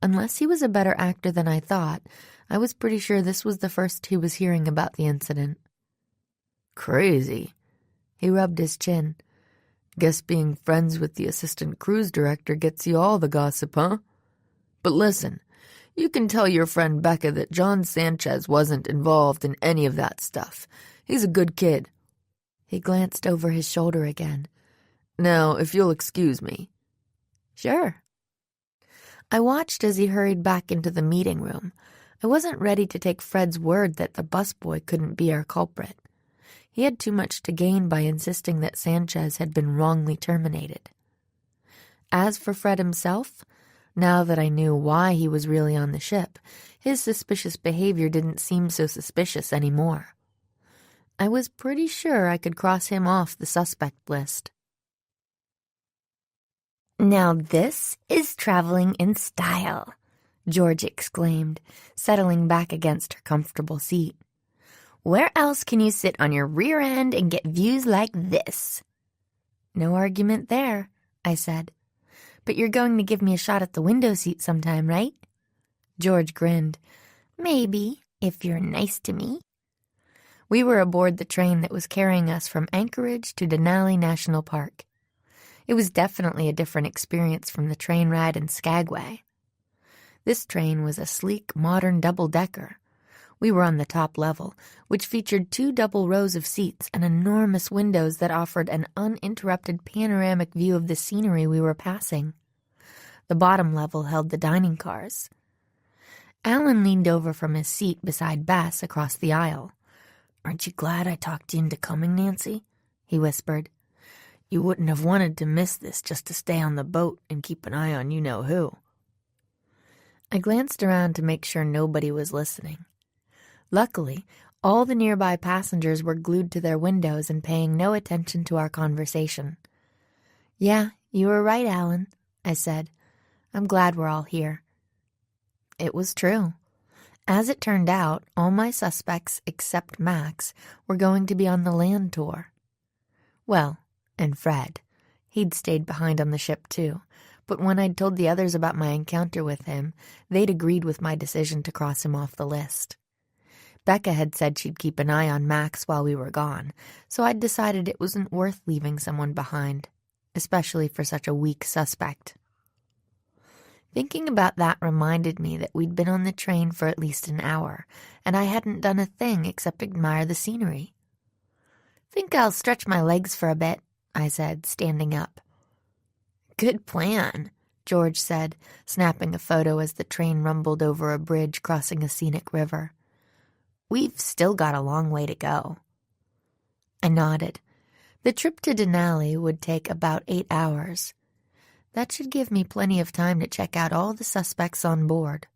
Unless he was a better actor than I thought, I was pretty sure this was the first he was hearing about the incident. "Crazy." He rubbed his chin. "Guess being friends with the assistant cruise director gets you all the gossip, huh? But listen, you can tell your friend Becca that John Sanchez wasn't involved in any of that stuff. He's a good kid." He glanced over his shoulder again. "Now, if you'll excuse me." "Sure." I watched as he hurried back into the meeting room. I wasn't ready to take Fred's word that the busboy couldn't be our culprit. He had too much to gain by insisting that Sanchez had been wrongly terminated. As for Fred himself, now that I knew why he was really on the ship, his suspicious behavior didn't seem so suspicious anymore. I was pretty sure I could cross him off the suspect list. "Now this is traveling in style," George exclaimed, settling back against her comfortable seat. "Where else can you sit on your rear end and get views like this?" "No argument there," I said. "But you're going to give me a shot at the window seat sometime, right?" George grinned. "Maybe, if you're nice to me." We were aboard the train that was carrying us from Anchorage to Denali National Park. It was definitely a different experience from the train ride in Skagway. This train was a sleek, modern double-decker. We were on the top level, which featured 2 double rows of seats and enormous windows that offered an uninterrupted panoramic view of the scenery we were passing. The bottom level held the dining cars. Alan leaned over from his seat beside Bess across the aisle. "Aren't you glad I talked you into coming, Nancy?" he whispered. "You wouldn't have wanted to miss this just to stay on the boat and keep an eye on you-know-who." I glanced around to make sure nobody was listening. Luckily, all the nearby passengers were glued to their windows and paying no attention to our conversation. "Yeah, you were right, Alan," I said. "I'm glad we're all here." It was true. As it turned out, all my suspects, except Max, were going to be on the land tour. Well, and Fred. He'd stayed behind on the ship, too. But when I'd told the others about my encounter with him, they'd agreed with my decision to cross him off the list. Becca had said she'd keep an eye on Max while we were gone, so I'd decided it wasn't worth leaving someone behind, especially for such a weak suspect. Thinking about that reminded me that we'd been on the train for at least an hour, and I hadn't done a thing except admire the scenery. "Think I'll stretch my legs for a bit," I said, standing up. "Good plan," George said, snapping a photo as the train rumbled over a bridge crossing a scenic river. "We've still got a long way to go." I nodded. The trip to Denali would take about 8 hours. That should give me plenty of time to check out all the suspects on board.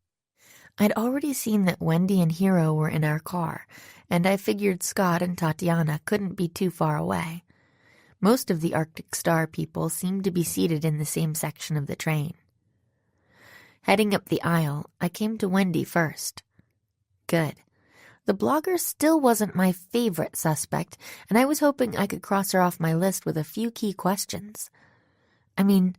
I'd already seen that Wendy and Hero were in our car, and I figured Scott and Tatiana couldn't be too far away. Most of the Arctic Star people seemed to be seated in the same section of the train. Heading up the aisle, I came to Wendy first. Good. The blogger still wasn't my favorite suspect, and I was hoping I could cross her off my list with a few key questions. I mean,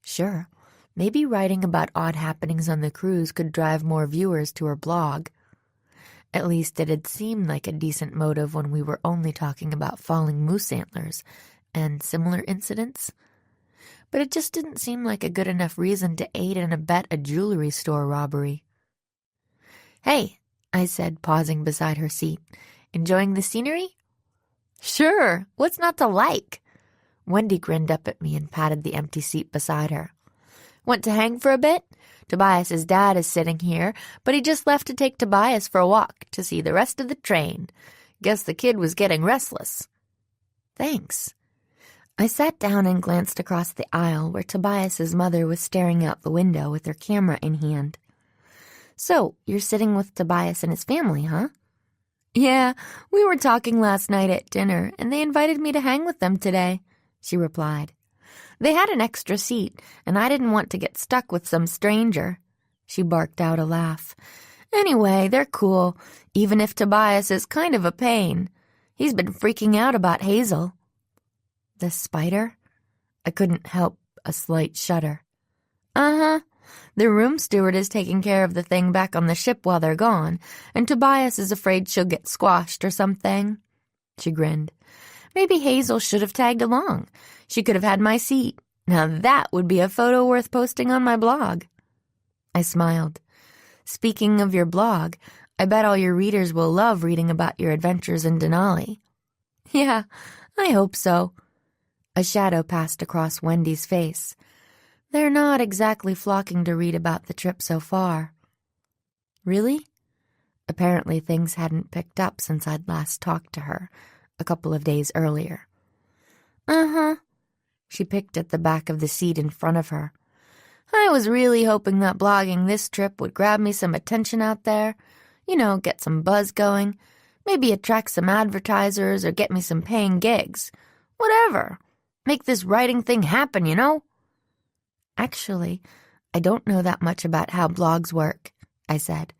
sure, maybe writing about odd happenings on the cruise could drive more viewers to her blog. At least it had seemed like a decent motive when we were only talking about falling moose antlers and similar incidents. But it just didn't seem like a good enough reason to aid and abet a jewelry store robbery. "Hey," I said, pausing beside her seat. "Enjoying the scenery?" "Sure, what's not to like?" Wendy grinned up at me and patted the empty seat beside her. "Want to hang for a bit? Tobias's dad is sitting here, but he just left to take Tobias for a walk to see the rest of the train. Guess the kid was getting restless." "Thanks." I sat down and glanced across the aisle where Tobias's mother was staring out the window with her camera in hand. "So, you're sitting with Tobias and his family, huh?" "Yeah, we were talking last night at dinner, and they invited me to hang with them today," she replied. "They had an extra seat, and I didn't want to get stuck with some stranger." She barked out a laugh. "Anyway, they're cool, even if Tobias is kind of a pain. He's been freaking out about Hazel." "The spider?" I couldn't help a slight shudder. "Uh-huh. The room steward is taking care of the thing back on the ship while they're gone, and Tobias is afraid she'll get squashed or something." She grinned. "Maybe Hazel should have tagged along. She could have had my seat. Now that would be a photo worth posting on my blog." I smiled. "Speaking of your blog, I bet all your readers will love reading about your adventures in Denali." "Yeah, I hope so." A shadow passed across Wendy's face. "They're not exactly flocking to read about the trip so far." "Really?" Apparently things hadn't picked up since I'd last talked to her, a couple of days earlier. "Uh-huh." She picked at the back of the seat in front of her. "I was really hoping that blogging this trip would grab me some attention out there. You know, get some buzz going. Maybe attract some advertisers or get me some paying gigs. Whatever. Make this writing thing happen, you know?" "Actually, I don't know that much about how blogs work," I said.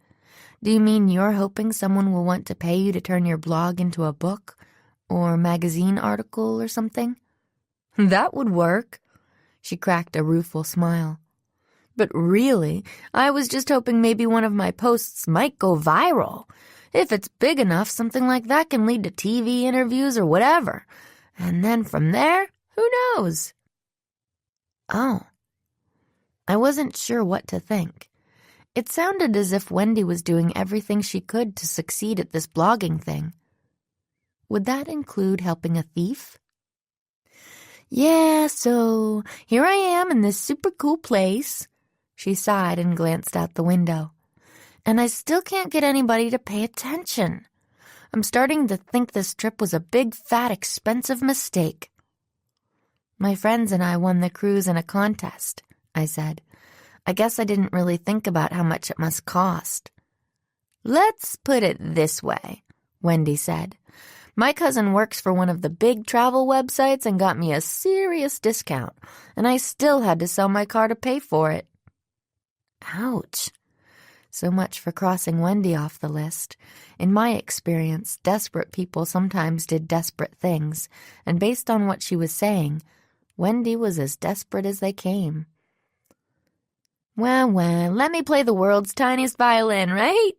"Do you mean you're hoping someone will want to pay you to turn your blog into a book or magazine article or something?" "That would work." She cracked a rueful smile. "But really, I was just hoping maybe one of my posts might go viral. If it's big enough, something like that can lead to TV interviews or whatever. And then from there, who knows?" Oh. I wasn't sure what to think. It sounded as if Wendy was doing everything she could to succeed at this blogging thing. Would that include helping a thief? "Yeah, so here I am in this super cool place." She sighed and glanced out the window. "And I still can't get anybody to pay attention. I'm starting to think this trip was a big, fat, expensive mistake." "My friends and I won the cruise in a contest," I said. "I guess I didn't really think about how much it must cost." "Let's put it this way," Wendy said. "My cousin works for one of the big travel websites and got me a serious discount, and I still had to sell my car to pay for it." Ouch. So much for crossing Wendy off the list. In my experience, desperate people sometimes did desperate things, and based on what she was saying, Wendy was as desperate as they came. Well, let me play the world's tiniest violin, right?"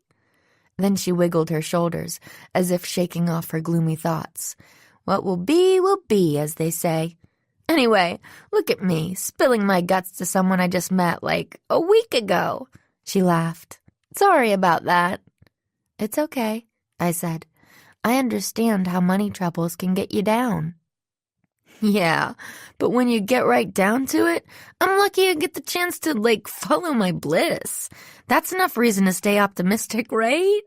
Then she wiggled her shoulders, as if shaking off her gloomy thoughts. "What will be, as they say. Anyway, look at me, spilling my guts to someone I just met like a week ago." She laughed. "Sorry about that." "It's okay," I said. "I understand how money troubles can get you down." "Yeah, but when you get right down to it, I'm lucky I get the chance to, follow my bliss. That's enough reason to stay optimistic, right?"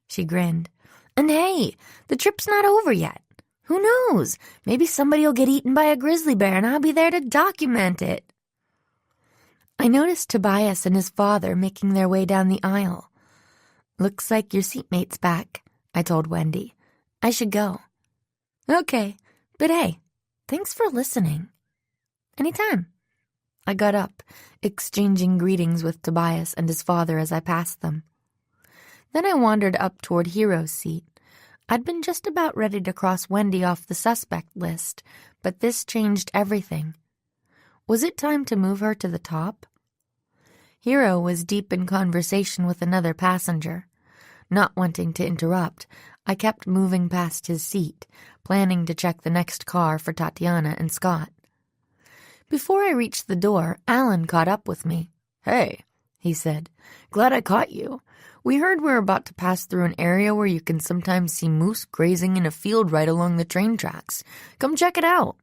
She grinned. "And hey, the trip's not over yet. Who knows? Maybe somebody will get eaten by a grizzly bear and I'll be there to document it." I noticed Tobias and his father making their way down the aisle. Looks like your seatmate's back, I told Wendy. I should go. Okay, but hey, thanks for listening. Anytime. I got up, exchanging greetings with Tobias and his father as I passed them. Then I wandered up toward Hero's seat. I'd been just about ready to cross Wendy off the suspect list, but this changed everything. Was it time to move her to the top? Hero was deep in conversation with another passenger. Not wanting to interrupt, I kept moving past his seat, planning to check the next car for Tatiana and Scott. Before I reached the door, Alan caught up with me. "Hey," he said, "glad I caught you. We heard we're about to pass through an area where you can sometimes see moose grazing in a field right along the train tracks. Come check it out."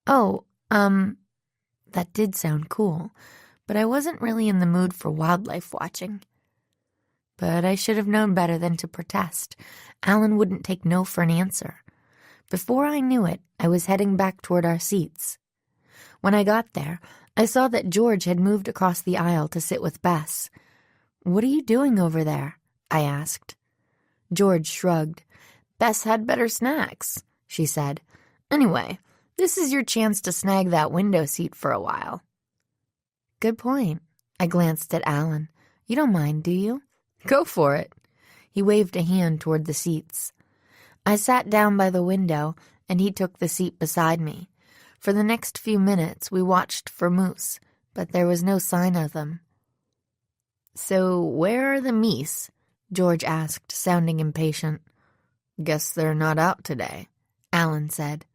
Oh, that did sound cool, but I wasn't really in the mood for wildlife watching. But I should have known better than to protest. Alan wouldn't take no for an answer. Before I knew it, I was heading back toward our seats. When I got there, I saw that George had moved across the aisle to sit with Bess. "What are you doing over there?" I asked. George shrugged. "Bess had better snacks," she said. "Anyway, this is your chance to snag that window seat for a while." Good point. I glanced at Alan. You don't mind, do you? Go for it. He waved a hand toward the seats. I sat down by the window, and he took the seat beside me. For the next few minutes, we watched for moose, but there was no sign of them. "So where are the meese?" George asked, sounding impatient. "Guess they're not out today," Alan said.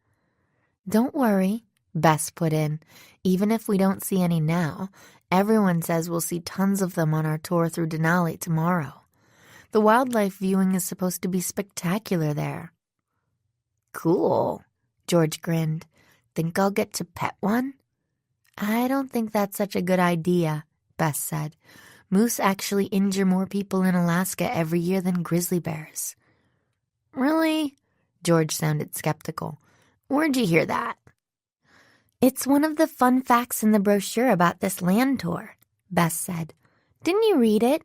"Don't worry," Bess put in. "Even if we don't see any now, everyone says we'll see tons of them on our tour through Denali tomorrow. The wildlife viewing is supposed to be spectacular there." "Cool," George grinned. "Think I'll get to pet one?" "I don't think that's such a good idea," Bess said. "Moose actually injure more people in Alaska every year than grizzly bears." "Really?" George sounded skeptical. "Where'd you hear that?" "It's one of the fun facts in the brochure about this land tour," Bess said. "Didn't you read it?"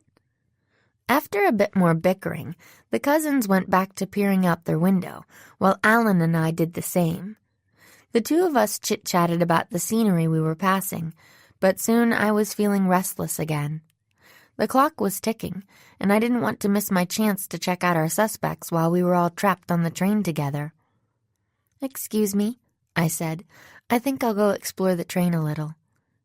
After a bit more bickering, the cousins went back to peering out their window, while Alan and I did the same. The two of us chit-chatted about the scenery we were passing, but soon I was feeling restless again. The clock was ticking, and I didn't want to miss my chance to check out our suspects while we were all trapped on the train together. "Excuse me," I said. "I think I'll go explore the train a little."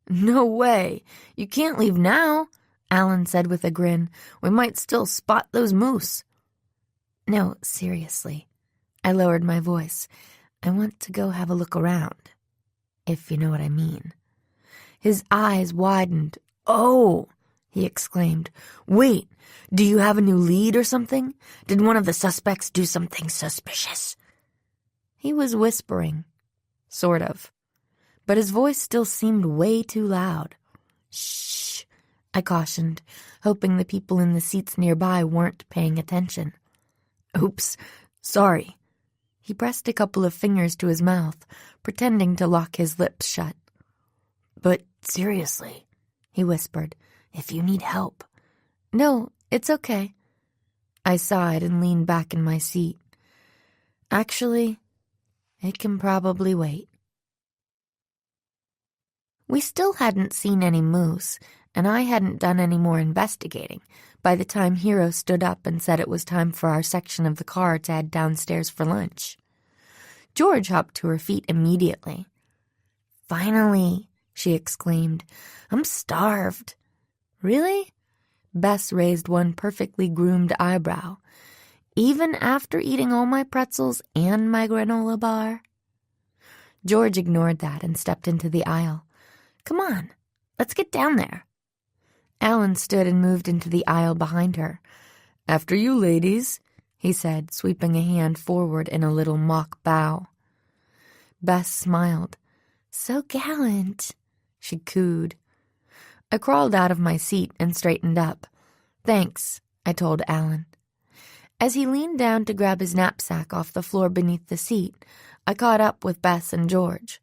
"No way! You can't leave now," Alan said with a grin. "We might still spot those moose." "No, seriously." I lowered my voice. "I want to go have a look around, if you know what I mean." His eyes widened. "Oh!" he exclaimed. "Wait, do you have a new lead or something? Did one of the suspects do something suspicious?" He was whispering. Sort of. But his voice still seemed way too loud. "Shh," I cautioned, hoping the people in the seats nearby weren't paying attention. "Oops, sorry." He pressed a couple of fingers to his mouth, pretending to lock his lips shut. "But seriously," he whispered, "if you need help." "No, it's okay." I sighed and leaned back in my seat. Actually, it can probably wait. We still hadn't seen any moose, and I hadn't done any more investigating by the time Hero stood up and said it was time for our section of the car to head downstairs for lunch. George hopped to her feet immediately. "Finally," she exclaimed. "I'm starved." "Really?" Bess raised one perfectly groomed eyebrow. "Even after eating all my pretzels and my granola bar?" George ignored that and stepped into the aisle. "Come on, let's get down there." Alan stood and moved into the aisle behind her. "After you, ladies," he said, sweeping a hand forward in a little mock bow. Bess smiled. "So gallant," she cooed. I crawled out of my seat and straightened up. "Thanks," I told Alan. As he leaned down to grab his knapsack off the floor beneath the seat, I caught up with Bess and George.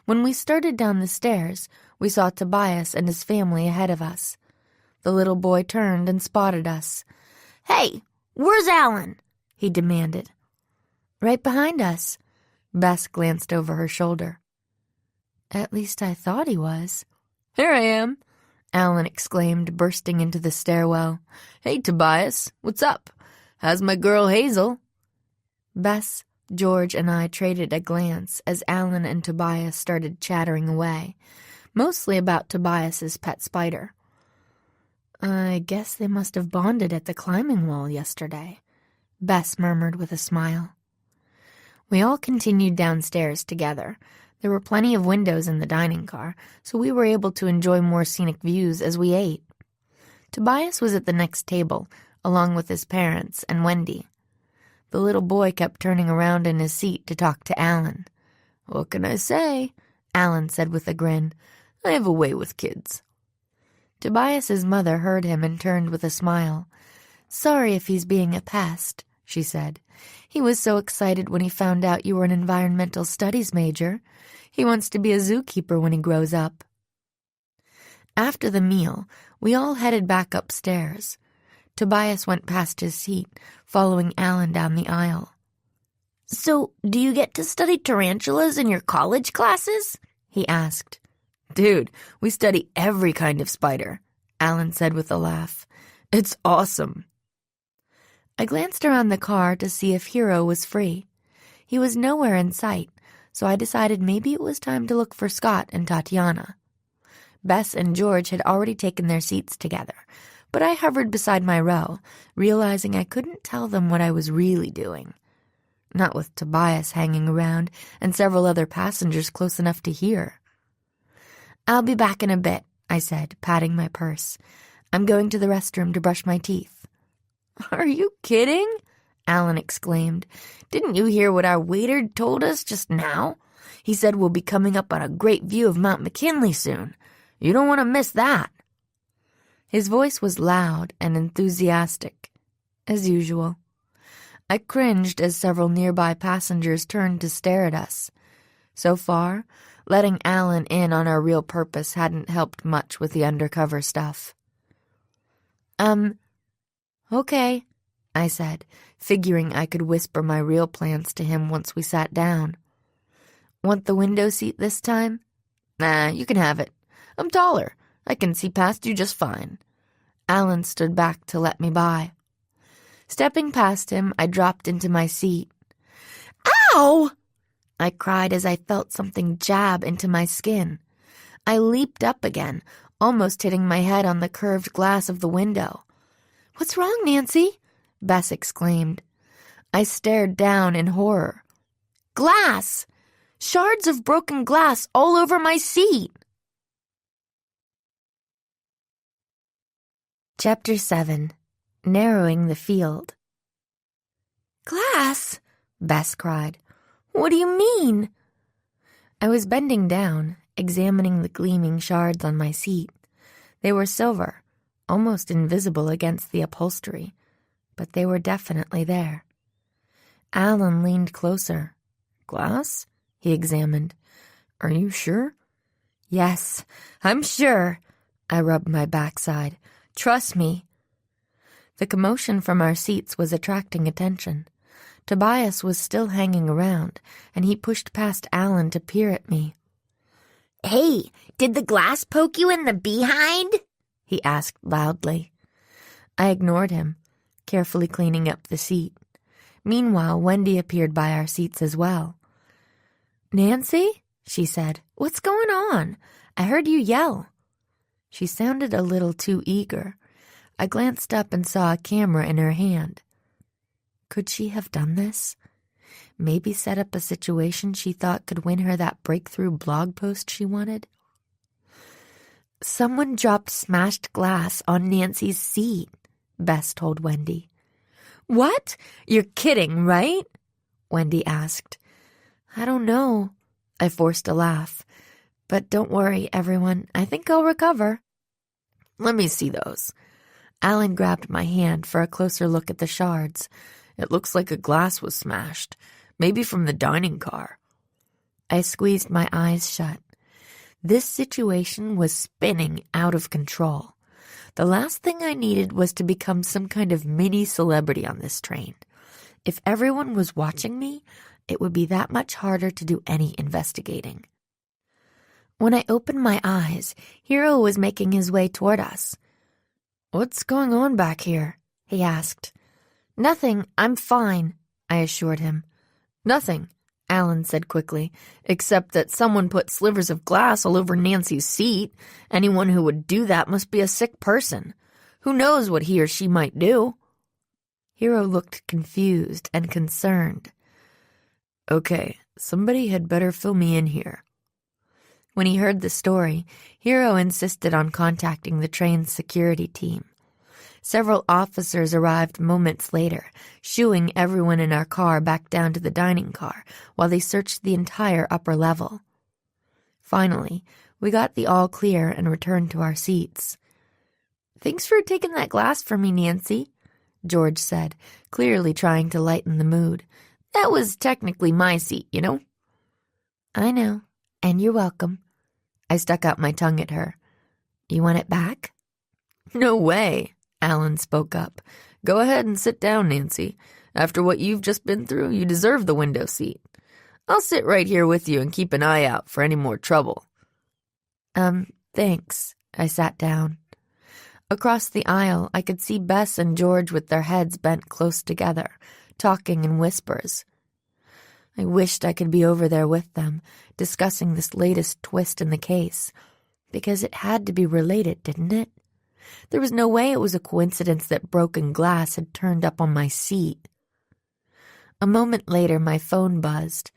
When we started down the stairs, we saw Tobias and his family ahead of us. The little boy turned and spotted us. Hey, where's Alan? He demanded. Right behind us. Bess glanced over her shoulder. At least I thought he was. Here I am, Alan exclaimed, bursting into the stairwell. Hey, Tobias, what's up? How's my girl Hazel? Bess, George, and I traded a glance as Alan and Tobias started chattering away, mostly about Tobias's pet spider. I guess they must have bonded at the climbing wall yesterday, Bess murmured with a smile. We all continued downstairs together. There were plenty of windows in the dining car, so we were able to enjoy more scenic views as we ate. Tobias was at the next table, along with his parents and Wendy. The little boy kept turning around in his seat to talk to Alan. What can I say? Alan said with a grin. I have a way with kids. Tobias's mother heard him and turned with a smile. Sorry if he's being a pest, she said. He was so excited when he found out you were an environmental studies major. He wants to be a zookeeper when he grows up. After the meal, we all headed back upstairs. Tobias went past his seat, following Alan down the aisle. So, do you get to study tarantulas in your college classes? He asked. Dude, we study every kind of spider, Alan said with a laugh. It's awesome. I glanced around the car to see if Hero was free. He was nowhere in sight, so I decided maybe it was time to look for Scott and Tatiana. Bess and George had already taken their seats together, but I hovered beside my row, realizing I couldn't tell them what I was really doing. Not with Tobias hanging around and several other passengers close enough to hear. I'll be back in a bit, I said, patting my purse. I'm going to the restroom to brush my teeth. Are you kidding? Alan exclaimed. Didn't you hear what our waiter told us just now? He said we'll be coming up on a great view of Mount McKinley soon. You don't want to miss that. His voice was loud and enthusiastic, as usual. I cringed as several nearby passengers turned to stare at us. So far, letting Alan in on our real purpose hadn't helped much with the undercover stuff. Okay, I said, figuring I could whisper my real plans to him once we sat down. Want the window seat this time? Nah, you can have it. I'm taller. I can see past you just fine. Alan stood back to let me by. Stepping past him, I dropped into my seat. Ow! I cried as I felt something jab into my skin. I leaped up again, almost hitting my head on the curved glass of the window. What's wrong, Nancy? Bess exclaimed. I stared down in horror. Glass! Shards of broken glass all over my seat! Chapter 7. Narrowing the Field. Glass? Bess cried. What do you mean? I was bending down, examining the gleaming shards on my seat. They were silver, almost invisible against the upholstery, but they were definitely there. Alan leaned closer. Glass? He examined. Are you sure? Yes, I'm sure. I rubbed my backside. Trust me. The commotion from our seats was attracting attention. Tobias was still hanging around, and he pushed past Alan to peer at me. Hey, did the glass poke you in the behind? He asked loudly. I ignored him, carefully cleaning up the seat. Meanwhile, Wendy appeared by our seats as well. Nancy, she said, what's going on? I heard you yell. She sounded a little too eager. I glanced up and saw a camera in her hand. Could she have done this? Maybe set up a situation she thought could win her that breakthrough blog post she wanted? Someone dropped smashed glass on Nancy's seat, Bess told Wendy. What? You're kidding, right? Wendy asked. I don't know. I forced a laugh. But don't worry, everyone. I think I'll recover. Let me see those. Alan grabbed my hand for a closer look at the shards. It looks like a glass was smashed. Maybe from the dining car. I squeezed my eyes shut. This situation was spinning out of control. The last thing I needed was to become some kind of mini celebrity on this train. If everyone was watching me, it would be that much harder to do any investigating. When I opened my eyes, Hero was making his way toward us. "What's going on back here?" he asked. "Nothing, I'm fine," I assured him. "Nothing," Alan said quickly, "except that someone put slivers of glass all over Nancy's seat. Anyone who would do that must be a sick person. Who knows what he or she might do?" Hero looked confused and concerned. "Okay, somebody had better fill me in here." When he heard the story, Hero insisted on contacting the train's security team. Several officers arrived moments later, shooing everyone in our car back down to the dining car while they searched the entire upper level. Finally, we got the all clear and returned to our seats. "Thanks for taking that glass for me, Nancy," George said, clearly trying to lighten the mood. "That was technically my seat, you know." "I know, and you're welcome." I stuck out my tongue at her. "You want it back?" "No way," Alan spoke up. "Go ahead and sit down, Nancy. After what you've just been through, you deserve the window seat. I'll sit right here with you and keep an eye out for any more trouble." Thanks." I sat down. Across the aisle, I could see Bess and George with their heads bent close together, talking in whispers. I wished I could be over there with them, discussing this latest twist in the case, because it had to be related, didn't it? There was no way it was a coincidence that broken glass had turned up on my seat. A moment later, my phone buzzed.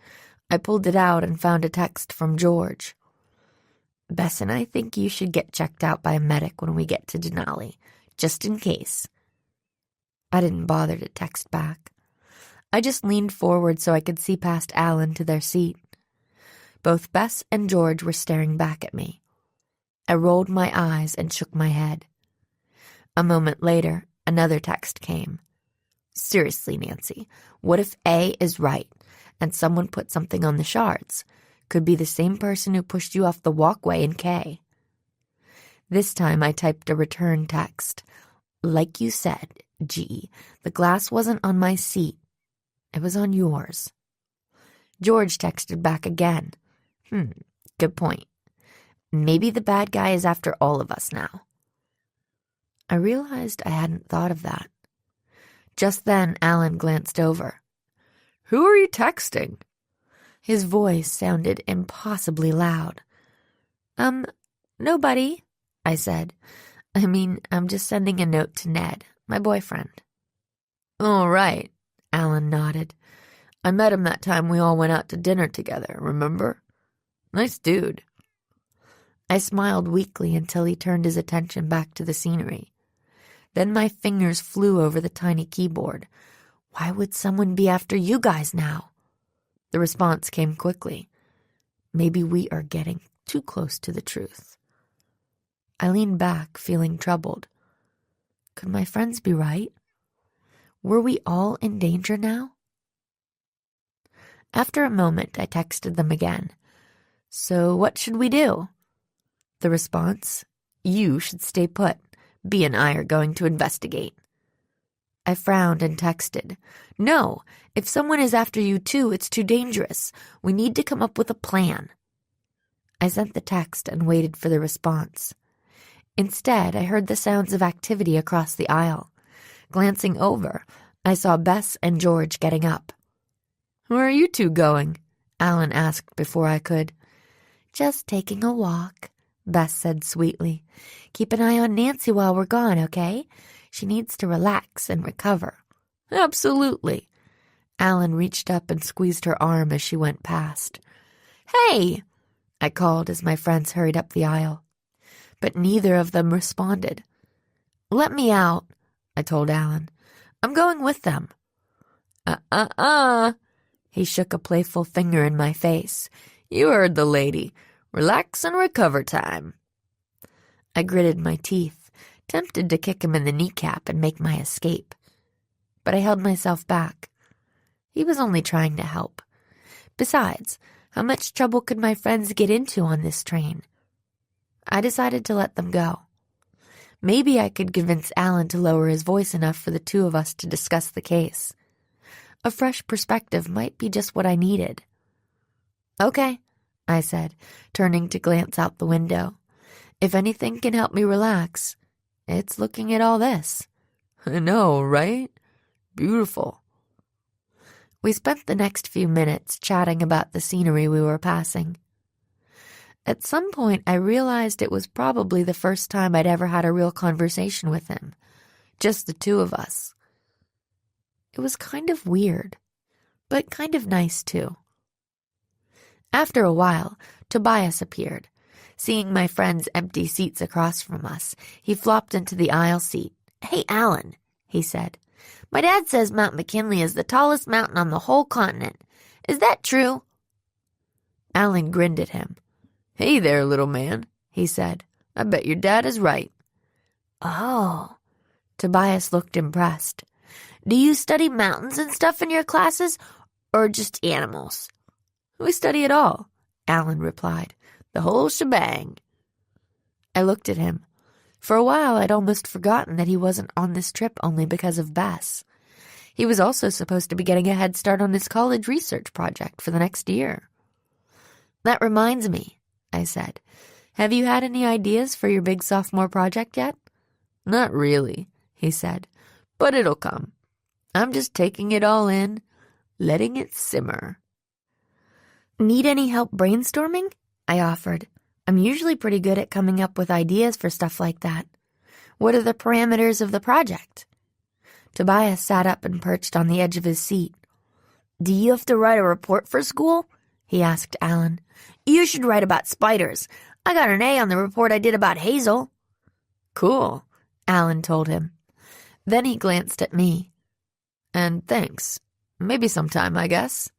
I pulled it out and found a text from George. "Bess and I think you should get checked out by a medic when we get to Denali, just in case." I didn't bother to text back. I just leaned forward so I could see past Alan to their seat. Both Bess and George were staring back at me. I rolled my eyes and shook my head. A moment later, another text came. "Seriously, Nancy, what if A is right and someone put something on the shards? Could be the same person who pushed you off the walkway in K." This time I typed a return text. "Like you said, G, the glass wasn't on my seat. It was on yours." George texted back again. Good point. Maybe the bad guy is after all of us now." I realized I hadn't thought of that. Just then, Alan glanced over. "Who are you texting?" His voice sounded impossibly loud. Nobody," I said. I'm just sending a note to Ned, my boyfriend." "All right," Alan nodded. "I met him that time we all went out to dinner together, remember? Nice dude." I smiled weakly until he turned his attention back to the scenery. Then my fingers flew over the tiny keyboard. "Why would someone be after you guys now?" The response came quickly. "Maybe we are getting too close to the truth." I leaned back, feeling troubled. Could my friends be right? Were we all in danger now? After a moment, I texted them again. "So what should we do?" The response, "You should stay put. B and I are going to investigate." I frowned and texted, "No, if someone is after you too, it's too dangerous. We need to come up with a plan." I sent the text and waited for the response. Instead, I heard the sounds of activity across the aisle. Glancing over, I saw Bess and George getting up. "Where are you two going?" Alan asked before I could. "Just taking a walk," Bess said sweetly. "Keep an eye on Nancy while we're gone, okay? She needs to relax and recover." "Absolutely." Alan reached up and squeezed her arm as she went past. "Hey!" I called as my friends hurried up the aisle. But neither of them responded. "Let me out," I told Alan. "I'm going with them." He shook a playful finger in my face. "You heard the lady. Relax and recover time." I gritted my teeth, tempted to kick him in the kneecap and make my escape. But I held myself back. He was only trying to help. Besides, how much trouble could my friends get into on this train? I decided to let them go. Maybe I could convince Alan to lower his voice enough for the two of us to discuss the case. A fresh perspective might be just what I needed. "Okay," I said, turning to glance out the window. "If anything can help me relax, it's looking at all this." "I know, right? Beautiful." We spent the next few minutes chatting about the scenery we were passing. At some point, I realized it was probably the first time I'd ever had a real conversation with him, just the two of us. It was kind of weird, but kind of nice too. After a while, Tobias appeared. Seeing my friend's empty seats across from us, he flopped into the aisle seat. "Hey, Alan," he said. "My dad says Mount McKinley is the tallest mountain on the whole continent. Is that true?" Alan grinned at him. "Hey there, little man," he said. "I bet your dad is right." "Oh." Tobias looked impressed. "Do you study mountains and stuff in your classes, or just animals?" "We study it all," Alan replied. "The whole shebang." I looked at him. For a while, I'd almost forgotten that he wasn't on this trip only because of Bess. He was also supposed to be getting a head start on his college research project for the next year. "That reminds me," I said. "Have you had any ideas for your big sophomore project yet?" "Not really," he said, "but it'll come. I'm just taking it all in, letting it simmer." "Need any help brainstorming?" I offered. "I'm usually pretty good at coming up with ideas for stuff like that. What are the parameters of the project?" Tobias sat up and perched on the edge of his seat. "Do you have to write a report for school?" he asked Alan. "You should write about spiders. I got an A on the report I did about Hazel." "Cool," Alan told him. Then he glanced at me. "And thanks. Maybe sometime, I guess."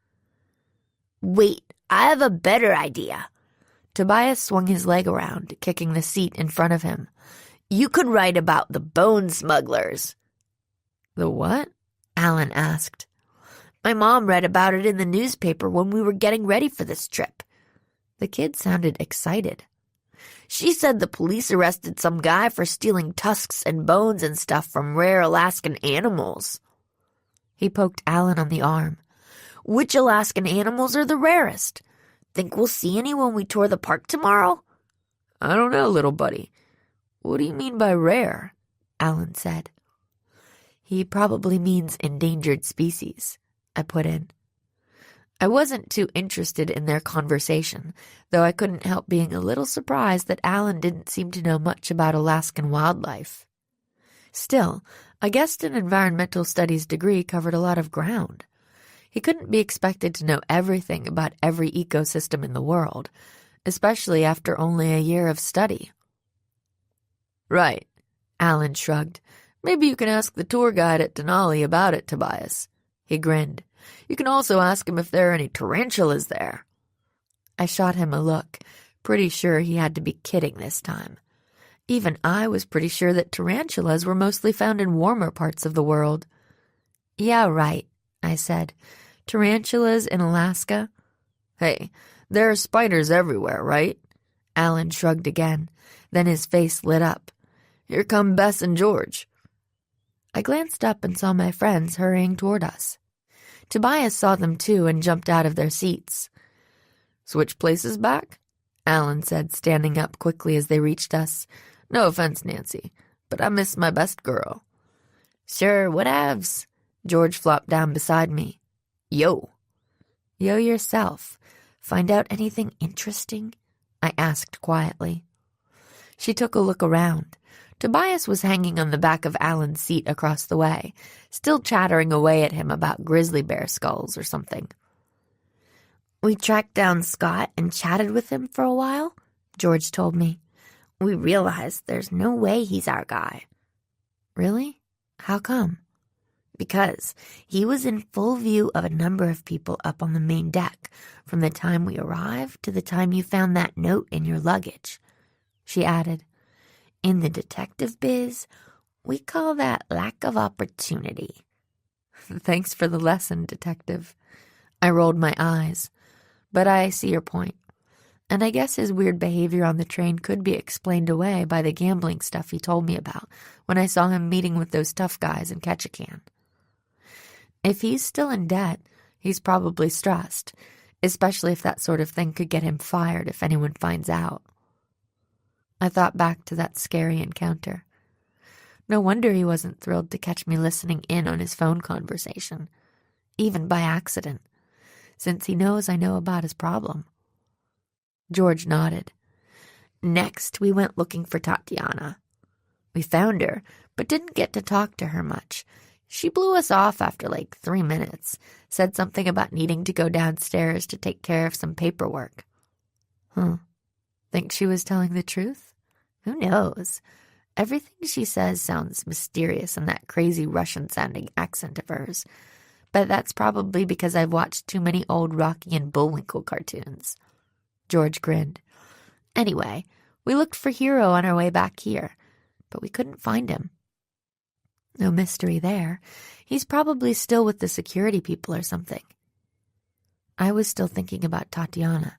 "Wait, I have a better idea." Tobias swung his leg around, kicking the seat in front of him. "You could write about the bone smugglers." "The what?" Alan asked. "My mom read about it in the newspaper when we were getting ready for this trip." The kid sounded excited. "She said the police arrested some guy for stealing tusks and bones and stuff from rare Alaskan animals." He poked Alan on the arm. "Which Alaskan animals are the rarest? Think we'll see any when we tour the park tomorrow?" "I don't know, little buddy. What do you mean by rare?" Alan said. "He probably means endangered species," I put in. I wasn't too interested in their conversation, though I couldn't help being a little surprised that Alan didn't seem to know much about Alaskan wildlife. Still, I guessed an environmental studies degree covered a lot of ground. He couldn't be expected to know everything about every ecosystem in the world, especially after only a year of study. "Right," Alan shrugged. "Maybe you can ask the tour guide at Denali about it, Tobias." He grinned. "You can also ask him if there are any tarantulas there." I shot him a look, pretty sure he had to be kidding this time. Even I was pretty sure that tarantulas were mostly found in warmer parts of the world. "Yeah, right," I said. "Tarantulas in Alaska?" "Hey, there are spiders everywhere, right?" Alan shrugged again. Then his face lit up. "Here come Bess and George." I glanced up and saw my friends hurrying toward us. Tobias saw them too and jumped out of their seats. "Switch places back?" Alan said, standing up quickly as they reached us. "No offense, Nancy, but I miss my best girl." "Sure, whatevs." George flopped down beside me. "Yo." "Yo yourself. Find out anything interesting?" I asked quietly. She took a look around. Tobias was hanging on the back of Alan's seat across the way, still chattering away at him about grizzly bear skulls or something. "We tracked down Scott and chatted with him for a while," George told me. "We realized there's no way he's our guy." "Really? How come?" "Because he was in full view of a number of people up on the main deck from the time we arrived to the time you found that note in your luggage," she added. "In the detective biz, we call that lack of opportunity." "Thanks for the lesson, detective." I rolled my eyes. "But I see your point. And I guess his weird behavior on the train could be explained away by the gambling stuff he told me about when I saw him meeting with those tough guys in Ketchikan. If he's still in debt, he's probably stressed, especially if that sort of thing could get him fired if anyone finds out. I thought back to that scary encounter. No wonder he wasn't thrilled to catch me listening in on his phone conversation, even by accident, since he knows I know about his problem. George nodded. Next, we went looking for Tatiana. We found her, but didn't get to talk to her much. She blew us off after like 3 minutes, said something about needing to go downstairs to take care of some paperwork. Think she was telling the truth? Who knows? Everything she says sounds mysterious in that crazy Russian-sounding accent of hers, but that's probably because I've watched too many old Rocky and Bullwinkle cartoons. George grinned. Anyway, we looked for Hero on our way back here, but we couldn't find him. No mystery there. He's probably still with the security people or something. I was still thinking about Tatiana.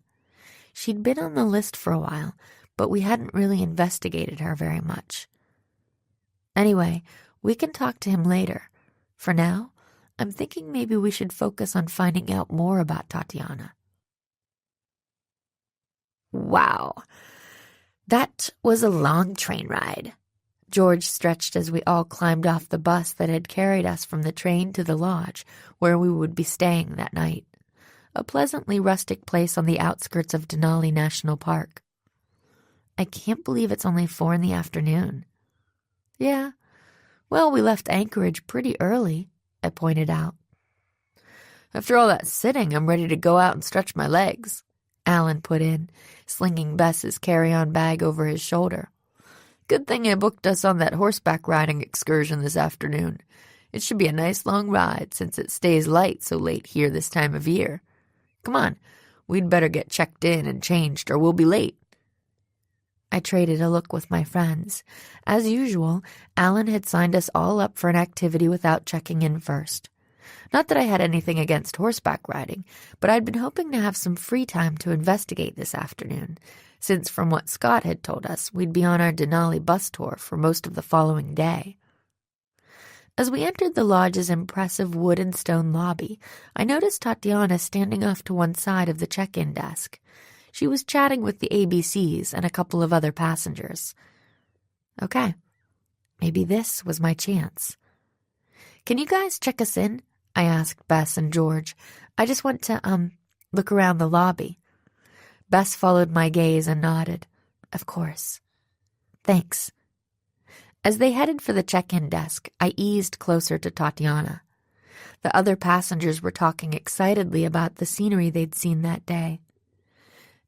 She'd been on the list for a while, but we hadn't really investigated her very much. Anyway, we can talk to him later. For now, I'm thinking maybe we should focus on finding out more about Tatiana. Wow, that was a long train ride. George stretched as we all climbed off the bus that had carried us from the train to the lodge where we would be staying that night, a pleasantly rustic place on the outskirts of Denali National Park. I can't believe it's only 4 p.m. Yeah, well, we left Anchorage pretty early, I pointed out. After all that sitting, I'm ready to go out and stretch my legs, Alan put in, slinging Bess's carry-on bag over his shoulder. Good thing I booked us on that horseback riding excursion this afternoon. It should be a nice long ride since it stays light so late here this time of year. Come on, we'd better get checked in and changed or we'll be late. I traded a look with my friends. As usual, Alan had signed us all up for an activity without checking in first. Not that I had anything against horseback riding, but I'd been hoping to have some free time to investigate this afternoon, since from what Scott had told us, we'd be on our Denali bus tour for most of the following day. As we entered the lodge's impressive wood and stone lobby, I noticed Tatiana standing off to one side of the check-in desk. She was chatting with the ABCs and a couple of other passengers. Okay, maybe this was my chance. Can you guys check us in? I asked Bess and George. I just want to, look around the lobby. Bess followed my gaze and nodded. Of course. Thanks. As they headed for the check-in desk, I eased closer to Tatiana. The other passengers were talking excitedly about the scenery they'd seen that day.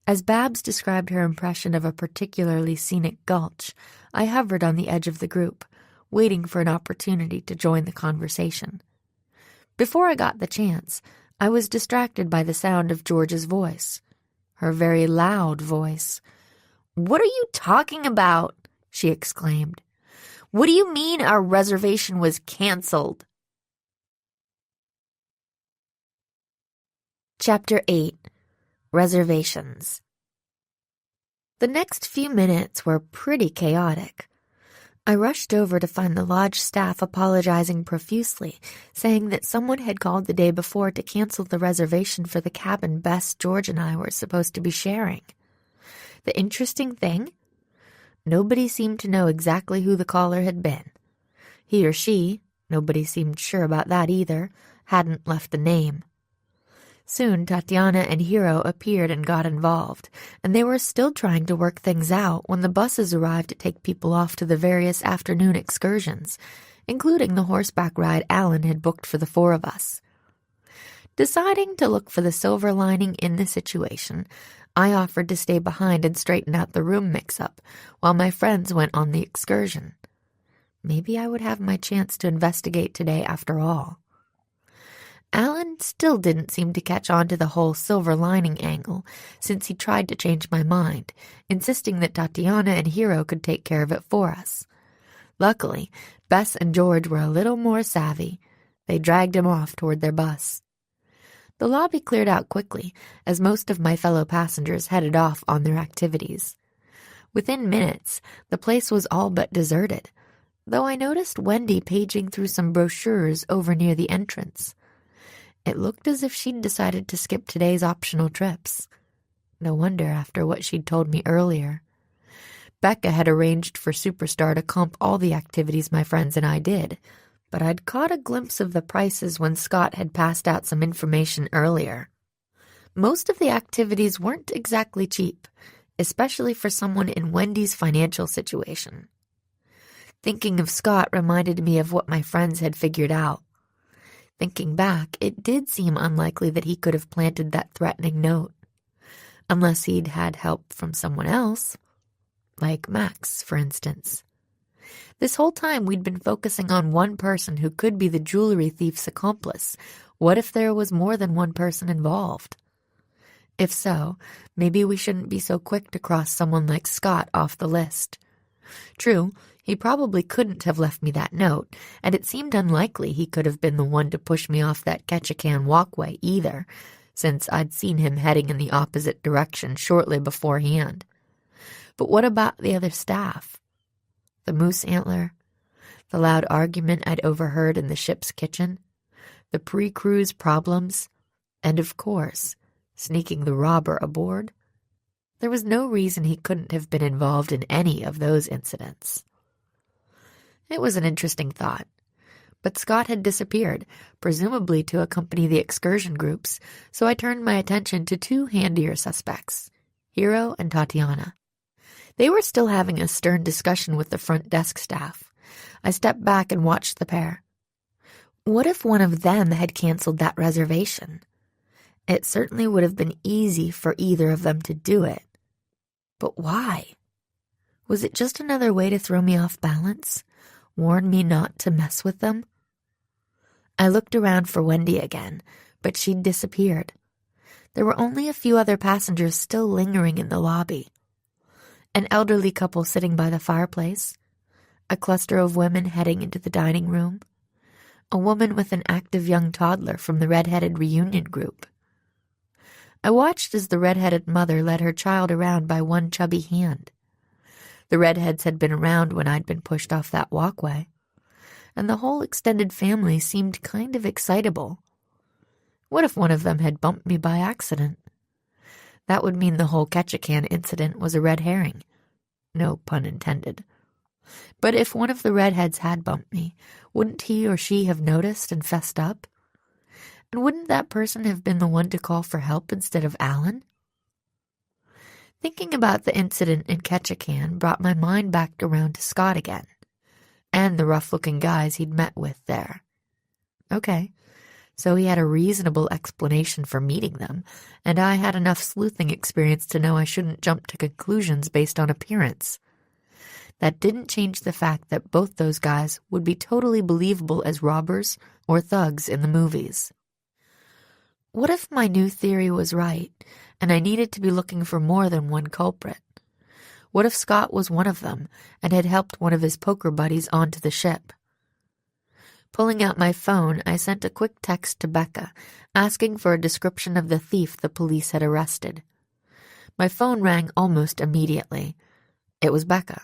As Babs described her impression of a particularly scenic gulch, I hovered on the edge of the group, waiting for an opportunity to join the conversation. Before I got the chance, I was distracted by the sound of George's voice. Her very loud voice. "What are you talking about?" she exclaimed. "What do you mean our reservation was canceled?" Chapter 8. Reservations. The next few minutes were pretty chaotic. I rushed over to find the lodge staff apologizing profusely, saying that someone had called the day before to cancel the reservation for the cabin Bess, George, and I were supposed to be sharing. The interesting thing? Nobody seemed to know exactly who the caller had been. He or she, nobody seemed sure about that either, hadn't left a name. Soon Tatiana and Hero appeared and got involved, and they were still trying to work things out when the buses arrived to take people off to the various afternoon excursions, including the horseback ride Alan had booked for the 4 of us. Deciding to look for the silver lining in the situation, I offered to stay behind and straighten out the room mix-up while my friends went on the excursion. Maybe I would have my chance to investigate today after all. Alan still didn't seem to catch on to the whole silver lining angle, since he tried to change my mind, insisting that Tatiana and Hero could take care of it for us. Luckily, Bess and George were a little more savvy. They dragged him off toward their bus. The lobby cleared out quickly as most of my fellow passengers headed off on their activities. Within minutes, the place was all but deserted, though I noticed Wendy paging through some brochures over near the entrance. It looked as if she'd decided to skip today's optional trips. No wonder after what she'd told me earlier. Becca had arranged for Superstar to comp all the activities my friends and I did, but I'd caught a glimpse of the prices when Scott had passed out some information earlier. Most of the activities weren't exactly cheap, especially for someone in Wendy's financial situation. Thinking of Scott reminded me of what my friends had figured out. Thinking back, it did seem unlikely that he could have planted that threatening note. Unless he'd had help from someone else. Like Max, for instance. This whole time we'd been focusing on one person who could be the jewelry thief's accomplice. What if there was more than one person involved? If so, maybe we shouldn't be so quick to cross someone like Scott off the list. True, he probably couldn't have left me that note, and it seemed unlikely he could have been the one to push me off that Ketchikan walkway either, since I'd seen him heading in the opposite direction shortly beforehand. But what about the other staff? The moose antler, the loud argument I'd overheard in the ship's kitchen, the pre-cruise problems, and of course, sneaking the robber aboard? There was no reason he couldn't have been involved in any of those incidents. It was an interesting thought. But Scott had disappeared, presumably to accompany the excursion groups, so I turned my attention to two handier suspects, Hiro and Tatiana. They were still having a stern discussion with the front desk staff. I stepped back and watched the pair. What if one of them had canceled that reservation? It certainly would have been easy for either of them to do it. But why? Was it just another way to throw me off balance? Warn me not to mess with them? I looked around for Wendy again, but she'd disappeared. There were only a few other passengers still lingering in the lobby. An elderly couple sitting by the fireplace, a cluster of women heading into the dining room, a woman with an active young toddler from the red-headed reunion group. I watched as the red-headed mother led her child around by one chubby hand. The redheads had been around when I'd been pushed off that walkway, and the whole extended family seemed kind of excitable. What if one of them had bumped me by accident? That would mean the whole Ketchikan incident was a red herring. No pun intended. But if one of the redheads had bumped me, wouldn't he or she have noticed and fessed up? And wouldn't that person have been the one to call for help instead of Alan? Thinking about the incident in Ketchikan brought my mind back around to Scott again, and the rough-looking guys he'd met with there. Okay, so he had a reasonable explanation for meeting them, and I had enough sleuthing experience to know I shouldn't jump to conclusions based on appearance. That didn't change the fact that both those guys would be totally believable as robbers or thugs in the movies. What if my new theory was right, and I needed to be looking for more than one culprit? What if Scott was one of them and had helped one of his poker buddies onto the ship? Pulling out my phone, I sent a quick text to Becca, asking for a description of the thief the police had arrested. My phone rang almost immediately. It was Becca.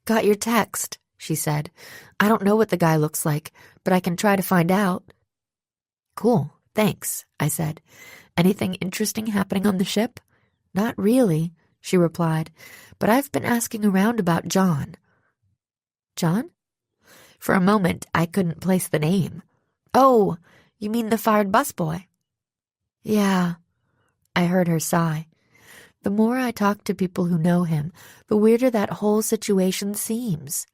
"Got your text," she said. "I don't know what the guy looks like, but I can try to find out." "Cool, thanks," I said. "Anything interesting happening on the ship?" "Not really," she replied, "but I've been asking around about John." "John?" For a moment, I couldn't place the name. "Oh, you mean the fired busboy?" "Yeah," I heard her sigh. The more I talk to people who know him, the weirder that whole situation seems.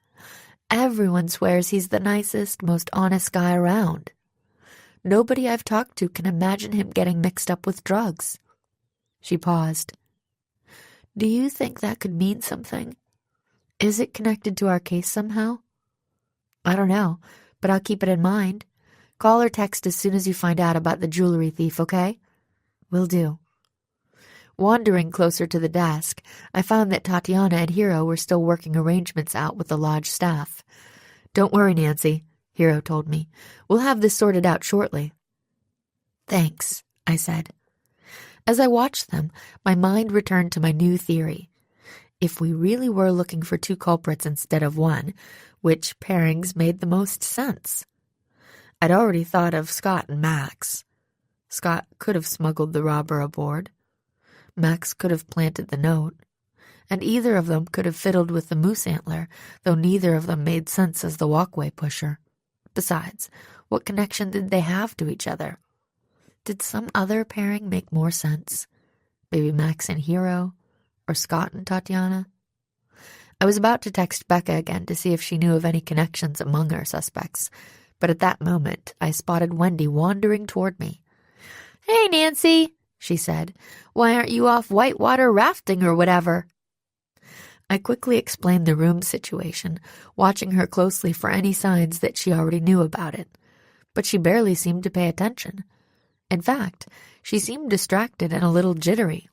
Everyone swears he's the nicest, most honest guy around. Nobody I've talked to can imagine him getting mixed up with drugs. She paused. "Do you think that could mean something? Is it connected to our case somehow?" "I don't know, but I'll keep it in mind. Call or text as soon as you find out about the jewelry thief, okay?" "Will do." Wandering closer to the desk, I found that Tatiana and Hiro were still working arrangements out with the lodge staff. "Don't worry, Nancy," Hiro told me. "We'll have this sorted out shortly." "Thanks," I said. As I watched them, my mind returned to my new theory. If we really were looking for two culprits instead of one, which pairings made the most sense? I'd already thought of Scott and Max. Scott could have smuggled the robber aboard. Max could have planted the note. And either of them could have fiddled with the moose antler, though neither of them made sense as the walkway pusher. Besides, what connection did they have to each other? Did some other pairing make more sense? Maybe Max and Hero, or Scott and Tatiana? I was about to text Becca again to see if she knew of any connections among our suspects, but at that moment I spotted Wendy wandering toward me. "Hey, Nancy," she said. "Why aren't you off whitewater rafting or whatever?" I quickly explained the room situation, watching her closely for any signs that she already knew about it. But she barely seemed to pay attention. In fact, she seemed distracted and a little jittery.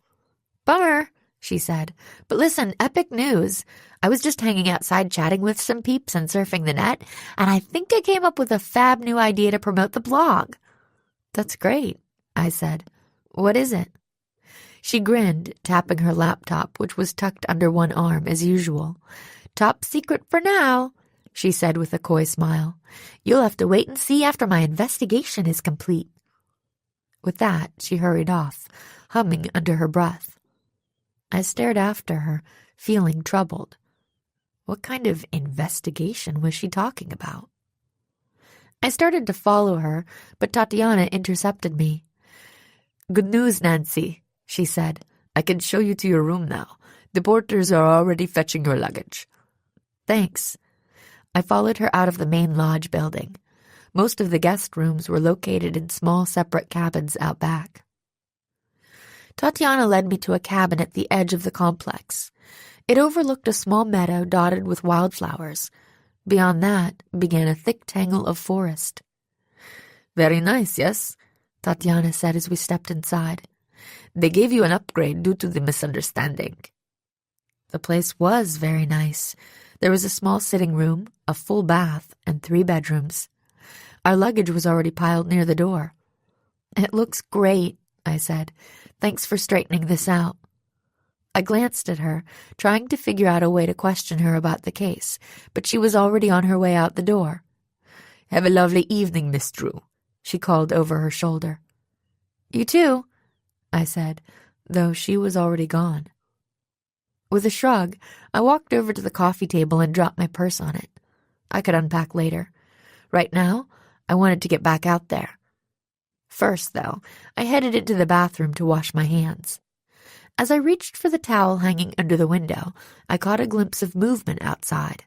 "Bummer," she said. "But listen, epic news. I was just hanging outside chatting with some peeps and surfing the net, and I think I came up with a fab new idea to promote the blog." "That's great," I said. "What is it?" She grinned, tapping her laptop, which was tucked under one arm as usual. "Top secret for now," she said with a coy smile. "You'll have to wait and see after my investigation is complete." With that, she hurried off, humming under her breath. I stared after her, feeling troubled. What kind of investigation was she talking about? I started to follow her, but Tatiana intercepted me. "Good news, Nancy," she said. "I can show you to your room now. The porters are already fetching your luggage." "Thanks." I followed her out of the main lodge building. Most of the guest rooms were located in small separate cabins out back. Tatiana led me to a cabin at the edge of the complex. It overlooked a small meadow dotted with wildflowers. Beyond that began a thick tangle of forest. "Very nice, yes?" Tatiana said as we stepped inside. "They gave you an upgrade due to the misunderstanding." The place was very nice. There was a small sitting room, a full bath, and 3 bedrooms. Our luggage was already piled near the door. "It looks great," I said. "Thanks for straightening this out." I glanced at her, trying to figure out a way to question her about the case, but she was already on her way out the door. "Have a lovely evening, Miss Drew," she called over her shoulder. "You too," I said, though she was already gone. With a shrug, I walked over to the coffee table and dropped my purse on it. I could unpack later. Right now, I wanted to get back out there. First, though, I headed into the bathroom to wash my hands. As I reached for the towel hanging under the window, I caught a glimpse of movement outside.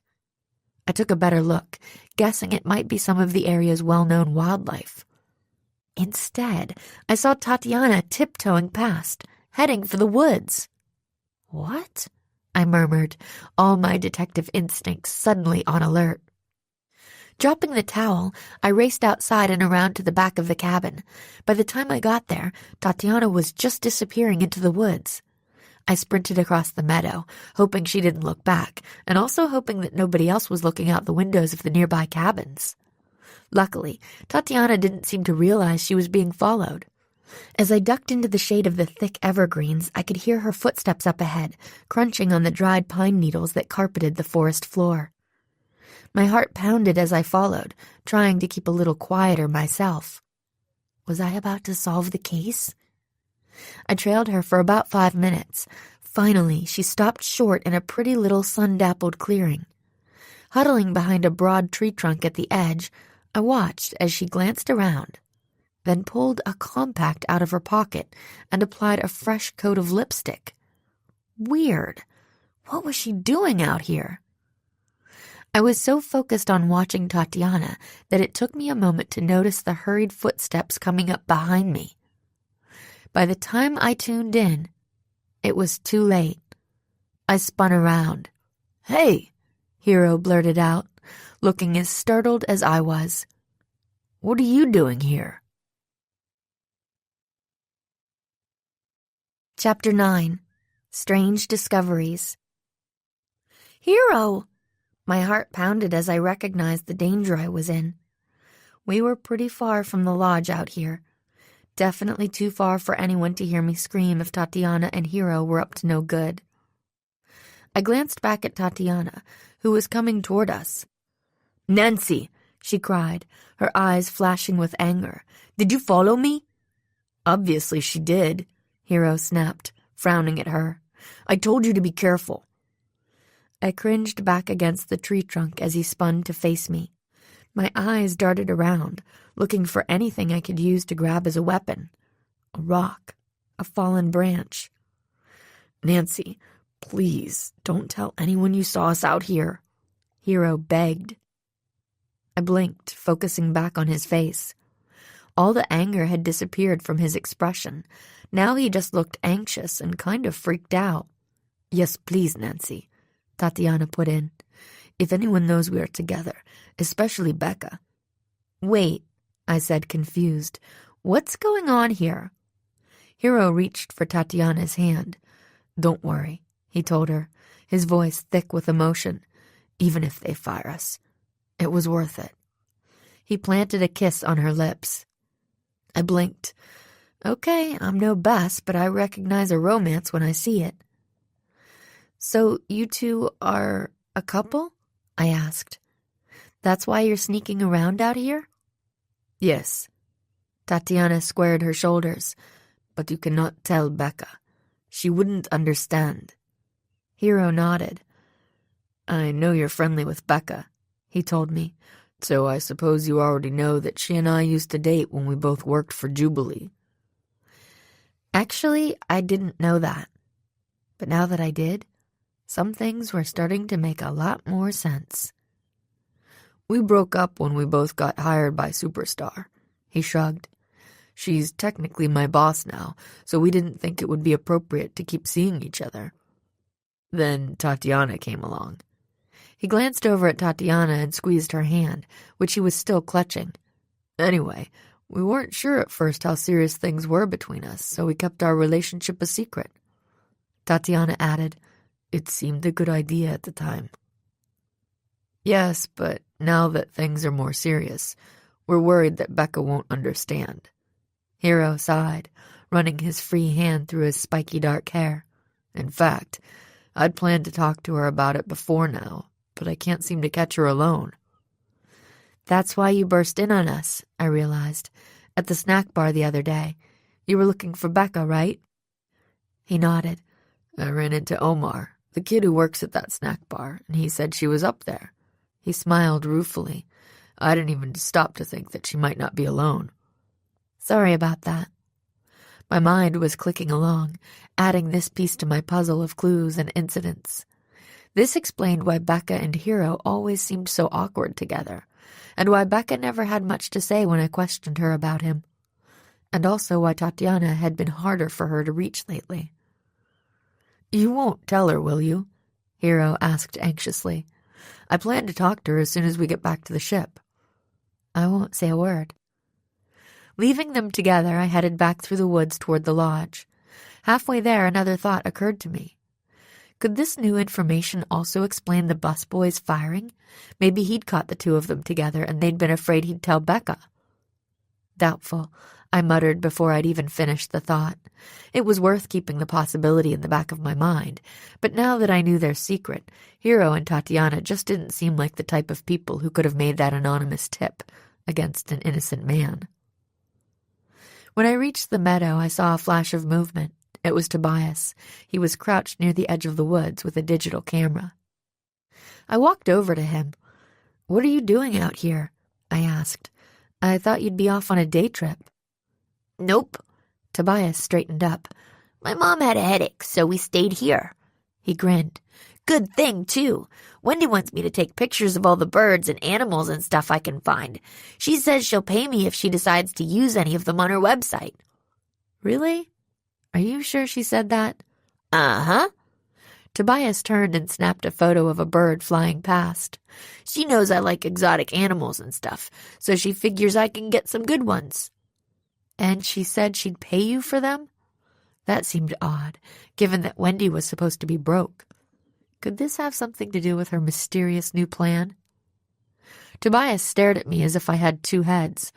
I took a better look, guessing it might be some of the area's well-known wildlife. Instead, I saw Tatiana tiptoeing past, heading for the woods. "What?" I murmured, all my detective instincts suddenly on alert. Dropping the towel, I raced outside and around to the back of the cabin. By the time I got there, Tatiana was just disappearing into the woods. I sprinted across the meadow, hoping she didn't look back, and also hoping that nobody else was looking out the windows of the nearby cabins. Luckily, Tatiana didn't seem to realize she was being followed. As I ducked into the shade of the thick evergreens, I could hear her footsteps up ahead, crunching on the dried pine needles that carpeted the forest floor. My heart pounded as I followed, trying to keep a little quieter myself. Was I about to solve the case? I trailed her for about 5 minutes. Finally, she stopped short in a pretty little sun-dappled clearing. Huddling behind a broad tree trunk at the edge, I watched as she glanced around, then pulled a compact out of her pocket and applied a fresh coat of lipstick. Weird. What was she doing out here? I was so focused on watching Tatiana that it took me a moment to notice the hurried footsteps coming up behind me. By the time I tuned in, it was too late. I spun around. "Hey!" Hero blurted out, looking as startled as I was. "What are you doing here?" Chapter 9. Strange Discoveries. "Hero!" My heart pounded as I recognized the danger I was in. We were pretty far from the lodge out here. Definitely too far for anyone to hear me scream if Tatiana and Hero were up to no good. I glanced back at Tatiana, who was coming toward us. "Nancy," she cried, her eyes flashing with anger. "Did you follow me?" "Obviously she did," Hero snapped, frowning at her. "I told you to be careful." I cringed back against the tree trunk as he spun to face me. My eyes darted around, looking for anything I could use to grab as a weapon. A rock, a fallen branch. "Nancy, please don't tell anyone you saw us out here," Hero begged. I blinked, focusing back on his face. All the anger had disappeared from his expression. Now he just looked anxious and kind of freaked out. "Yes, please, Nancy," Tatiana put in. "If anyone knows we are together, especially Becca." "Wait," I said, confused. "What's going on here?" Hero reached for Tatiana's hand. "Don't worry," he told her, his voice thick with emotion. "Even if they fire us, it was worth it." He planted a kiss on her lips. I blinked. Okay, I'm no Bess, but I recognize a romance when I see it. "So you two are a couple?" I asked. "That's why you're sneaking around out here?" "Yes." Tatiana squared her shoulders. "But you cannot tell Becca. She wouldn't understand." Hero nodded. "I know you're friendly with Becca," he told me, "so I suppose you already know that she and I used to date when we both worked for Jubilee." Actually, I didn't know that. But now that I did, some things were starting to make a lot more sense. "We broke up when we both got hired by Superstar," he shrugged. "She's technically my boss now, so we didn't think it would be appropriate to keep seeing each other. Then Tatiana came along." He glanced over at Tatiana and squeezed her hand, which he was still clutching. "Anyway, we weren't sure at first how serious things were between us, so we kept our relationship a secret." Tatiana added, "It seemed a good idea at the time." "Yes, but now that things are more serious, we're worried that Becca won't understand." Hero sighed, running his free hand through his spiky dark hair. "In fact, I'd planned to talk to her about it before now, but I can't seem to catch her alone." "That's why you burst in on us," I realized, "at the snack bar the other day. You were looking for Becca, right?" He nodded. "I ran into Omar, the kid who works at that snack bar, and he said she was up there." He smiled ruefully. "I didn't even stop to think that she might not be alone." "Sorry about that." My mind was clicking along, adding this piece to my puzzle of clues and incidents. This explained why Becca and Hero always seemed so awkward together, and why Becca never had much to say when I questioned her about him, and also why Tatiana had been harder for her to reach lately. "You won't tell her, will you?" Hero asked anxiously. "I plan to talk to her as soon as we get back to the ship." "I won't say a word." Leaving them together, I headed back through the woods toward the lodge. Halfway there, another thought occurred to me. Could this new information also explain the busboy's firing? Maybe he'd caught the two of them together and they'd been afraid he'd tell Becca. Doubtful, I muttered before I'd even finished the thought. It was worth keeping the possibility in the back of my mind, but now that I knew their secret, Hero and Tatiana just didn't seem like the type of people who could have made that anonymous tip against an innocent man. When I reached the meadow, I saw a flash of movement. It was Tobias. He was crouched near the edge of the woods with a digital camera. I walked over to him. "What are you doing out here?" I asked. "I thought you'd be off on a day trip." "Nope." Tobias straightened up. "My mom had a headache, so we stayed here." He grinned. "Good thing, too. Wendy wants me to take pictures of all the birds and animals and stuff I can find. She says she'll pay me if she decides to use any of them on her website." "Really? Are you sure she said that?" "Uh-huh." Tobias turned and snapped a photo of a bird flying past. "She knows I like exotic animals and stuff, so she figures I can get some good ones." "And she said she'd pay you for them?" That seemed odd, given that Wendy was supposed to be broke. Could this have something to do with her mysterious new plan? Tobias stared at me as if I had two heads.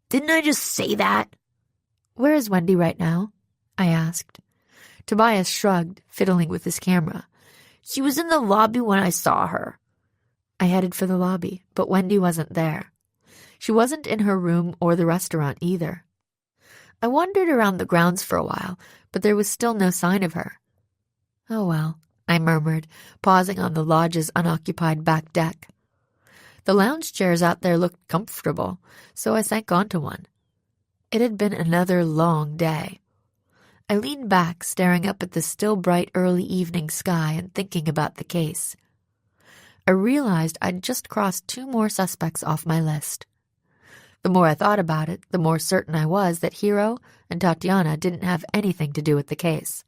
"Didn't I just say that?" "Where is Wendy right now?" I asked. Tobias shrugged, fiddling with his camera. "She was in the lobby when I saw her." I headed for the lobby, but Wendy wasn't there. She wasn't in her room or the restaurant either. I wandered around the grounds for a while, but there was still no sign of her. "Oh well," I murmured, pausing on the lodge's unoccupied back deck. The lounge chairs out there looked comfortable, so I sank onto one. It had been another long day. I leaned back, staring up at the still bright early evening sky and thinking about the case. I realized I'd just crossed 2 more suspects off my list. The more I thought about it, the more certain I was that Hiro and Tatiana didn't have anything to do with the case.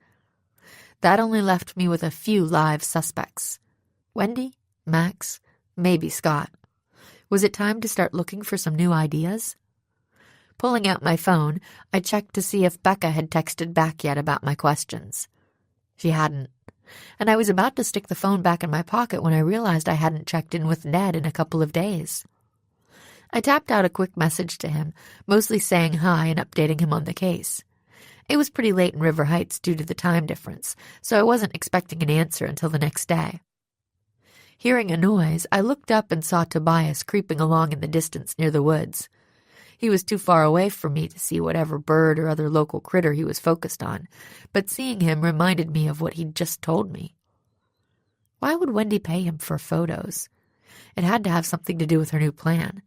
That only left me with a few live suspects. Wendy, Max, maybe Scott. Was it time to start looking for some new ideas? Pulling out my phone, I checked to see if Becca had texted back yet about my questions. She hadn't, and I was about to stick the phone back in my pocket when I realized I hadn't checked in with Ned in a couple of days. I tapped out a quick message to him, mostly saying hi and updating him on the case. It was pretty late in River Heights due to the time difference, so I wasn't expecting an answer until the next day. Hearing a noise, I looked up and saw Tobias creeping along in the distance near the woods. He was too far away for me to see whatever bird or other local critter he was focused on, but seeing him reminded me of what he'd just told me. Why would Wendy pay him for photos? It had to have something to do with her new plan.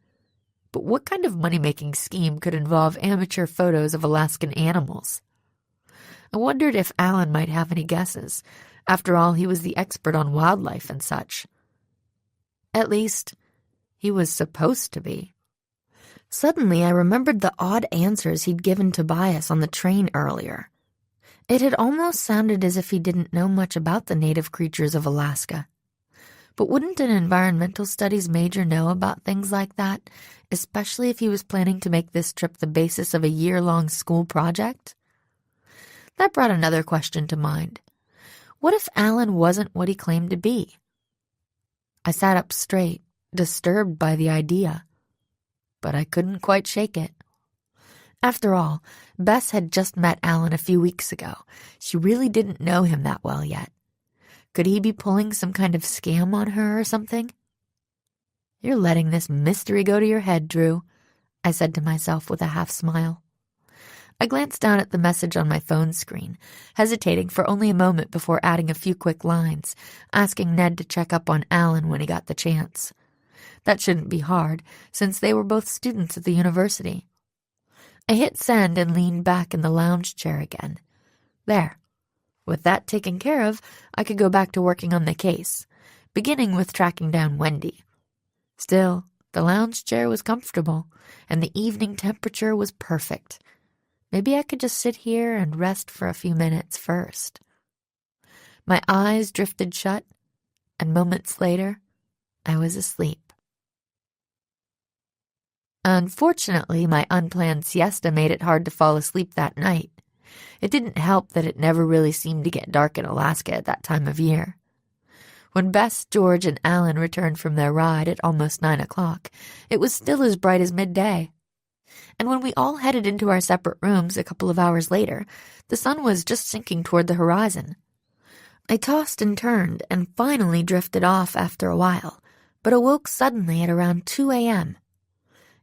But what kind of money-making scheme could involve amateur photos of Alaskan animals? I wondered if Alan might have any guesses. After all, he was the expert on wildlife and such. At least, he was supposed to be. Suddenly, I remembered the odd answers he'd given Tobias on the train earlier. It had almost sounded as if he didn't know much about the native creatures of Alaska. But wouldn't an environmental studies major know about things like that, especially if he was planning to make this trip the basis of a year-long school project? That brought another question to mind. What if Alan wasn't what he claimed to be? I sat up straight, disturbed by the idea. But I couldn't quite shake it. After all, Bess had just met Alan a few weeks ago. She really didn't know him that well yet. Could he be pulling some kind of scam on her or something? "You're letting this mystery go to your head, Drew," I said to myself with a half-smile. I glanced down at the message on my phone screen, hesitating for only a moment before adding a few quick lines, asking Ned to check up on Alan when he got the chance. That shouldn't be hard, since they were both students at the university. I hit send and leaned back in the lounge chair again. There. With that taken care of, I could go back to working on the case, beginning with tracking down Wendy. Still, the lounge chair was comfortable, and the evening temperature was perfect. Maybe I could just sit here and rest for a few minutes first. My eyes drifted shut, and moments later, I was asleep. Unfortunately, my unplanned siesta made it hard to fall asleep that night. It didn't help that it never really seemed to get dark in Alaska at that time of year. When Bess, George, and Alan returned from their ride at almost 9 o'clock, it was still as bright as midday. And when we all headed into our separate rooms a couple of hours later, the sun was just sinking toward the horizon. I tossed and turned and finally drifted off after a while, but awoke suddenly at around 2 a.m.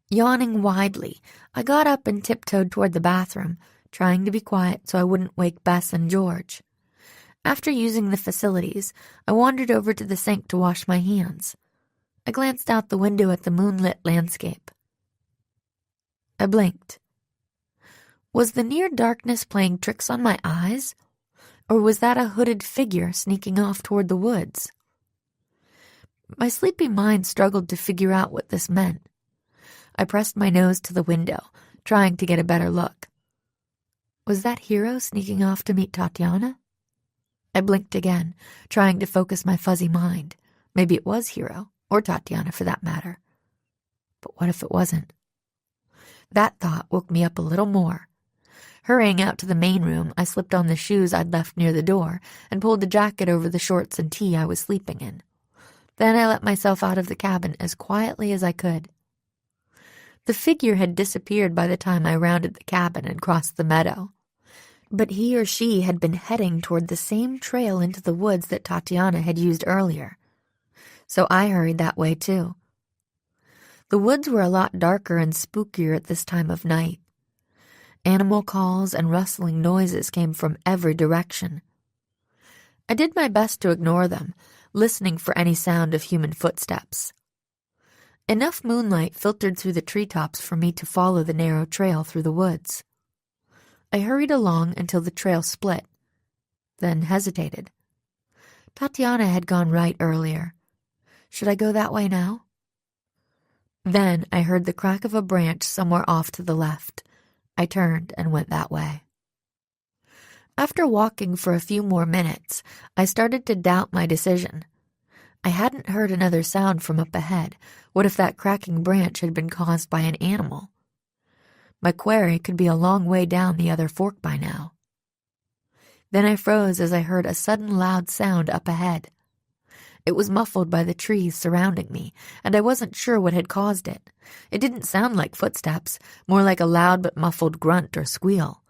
Yawning widely, I got up and tiptoed toward the bathroom, trying to be quiet so I wouldn't wake Bess and George. After using the facilities, I wandered over to the sink to wash my hands. I glanced out the window at the moonlit landscape. I blinked. Was the near darkness playing tricks on my eyes? Or was that a hooded figure sneaking off toward the woods? My sleepy mind struggled to figure out what this meant. I pressed my nose to the window, trying to get a better look. Was that Hiro sneaking off to meet Tatiana? I blinked again, trying to focus my fuzzy mind. Maybe it was Hiro, or Tatiana for that matter. But what if it wasn't? That thought woke me up a little more. Hurrying out to the main room, I slipped on the shoes I'd left near the door and pulled the jacket over the shorts and tee I was sleeping in. Then I let myself out of the cabin as quietly as I could. The figure had disappeared by the time I rounded the cabin and crossed the meadow. But he or she had been heading toward the same trail into the woods that Tatiana had used earlier. So I hurried that way too. The woods were a lot darker and spookier at this time of night. Animal calls and rustling noises came from every direction. I did my best to ignore them, listening for any sound of human footsteps. Enough moonlight filtered through the treetops for me to follow the narrow trail through the woods. I hurried along until the trail split, then hesitated. Tatiana had gone right earlier. Should I go that way now? Then I heard the crack of a branch somewhere off to the left. I turned and went that way. After walking for a few more minutes, I started to doubt my decision. I hadn't heard another sound from up ahead. What if that cracking branch had been caused by an animal? My quarry could be a long way down the other fork by now. Then I froze as I heard a sudden loud sound up ahead. It was muffled by the trees surrounding me, and I wasn't sure what had caused it. It didn't sound like footsteps, more like a loud but muffled grunt or squeal.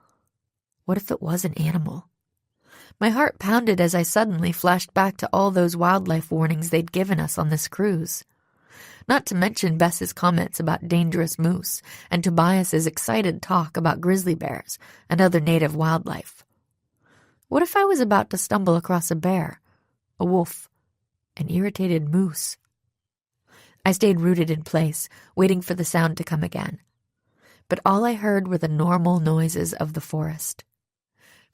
What if it was an animal? My heart pounded as I suddenly flashed back to all those wildlife warnings they'd given us on this cruise. Not to mention Bess's comments about dangerous moose and Tobias's excited talk about grizzly bears and other native wildlife. What if I was about to stumble across a bear, a wolf, an irritated moose? I stayed rooted in place, waiting for the sound to come again. But all I heard were the normal noises of the forest.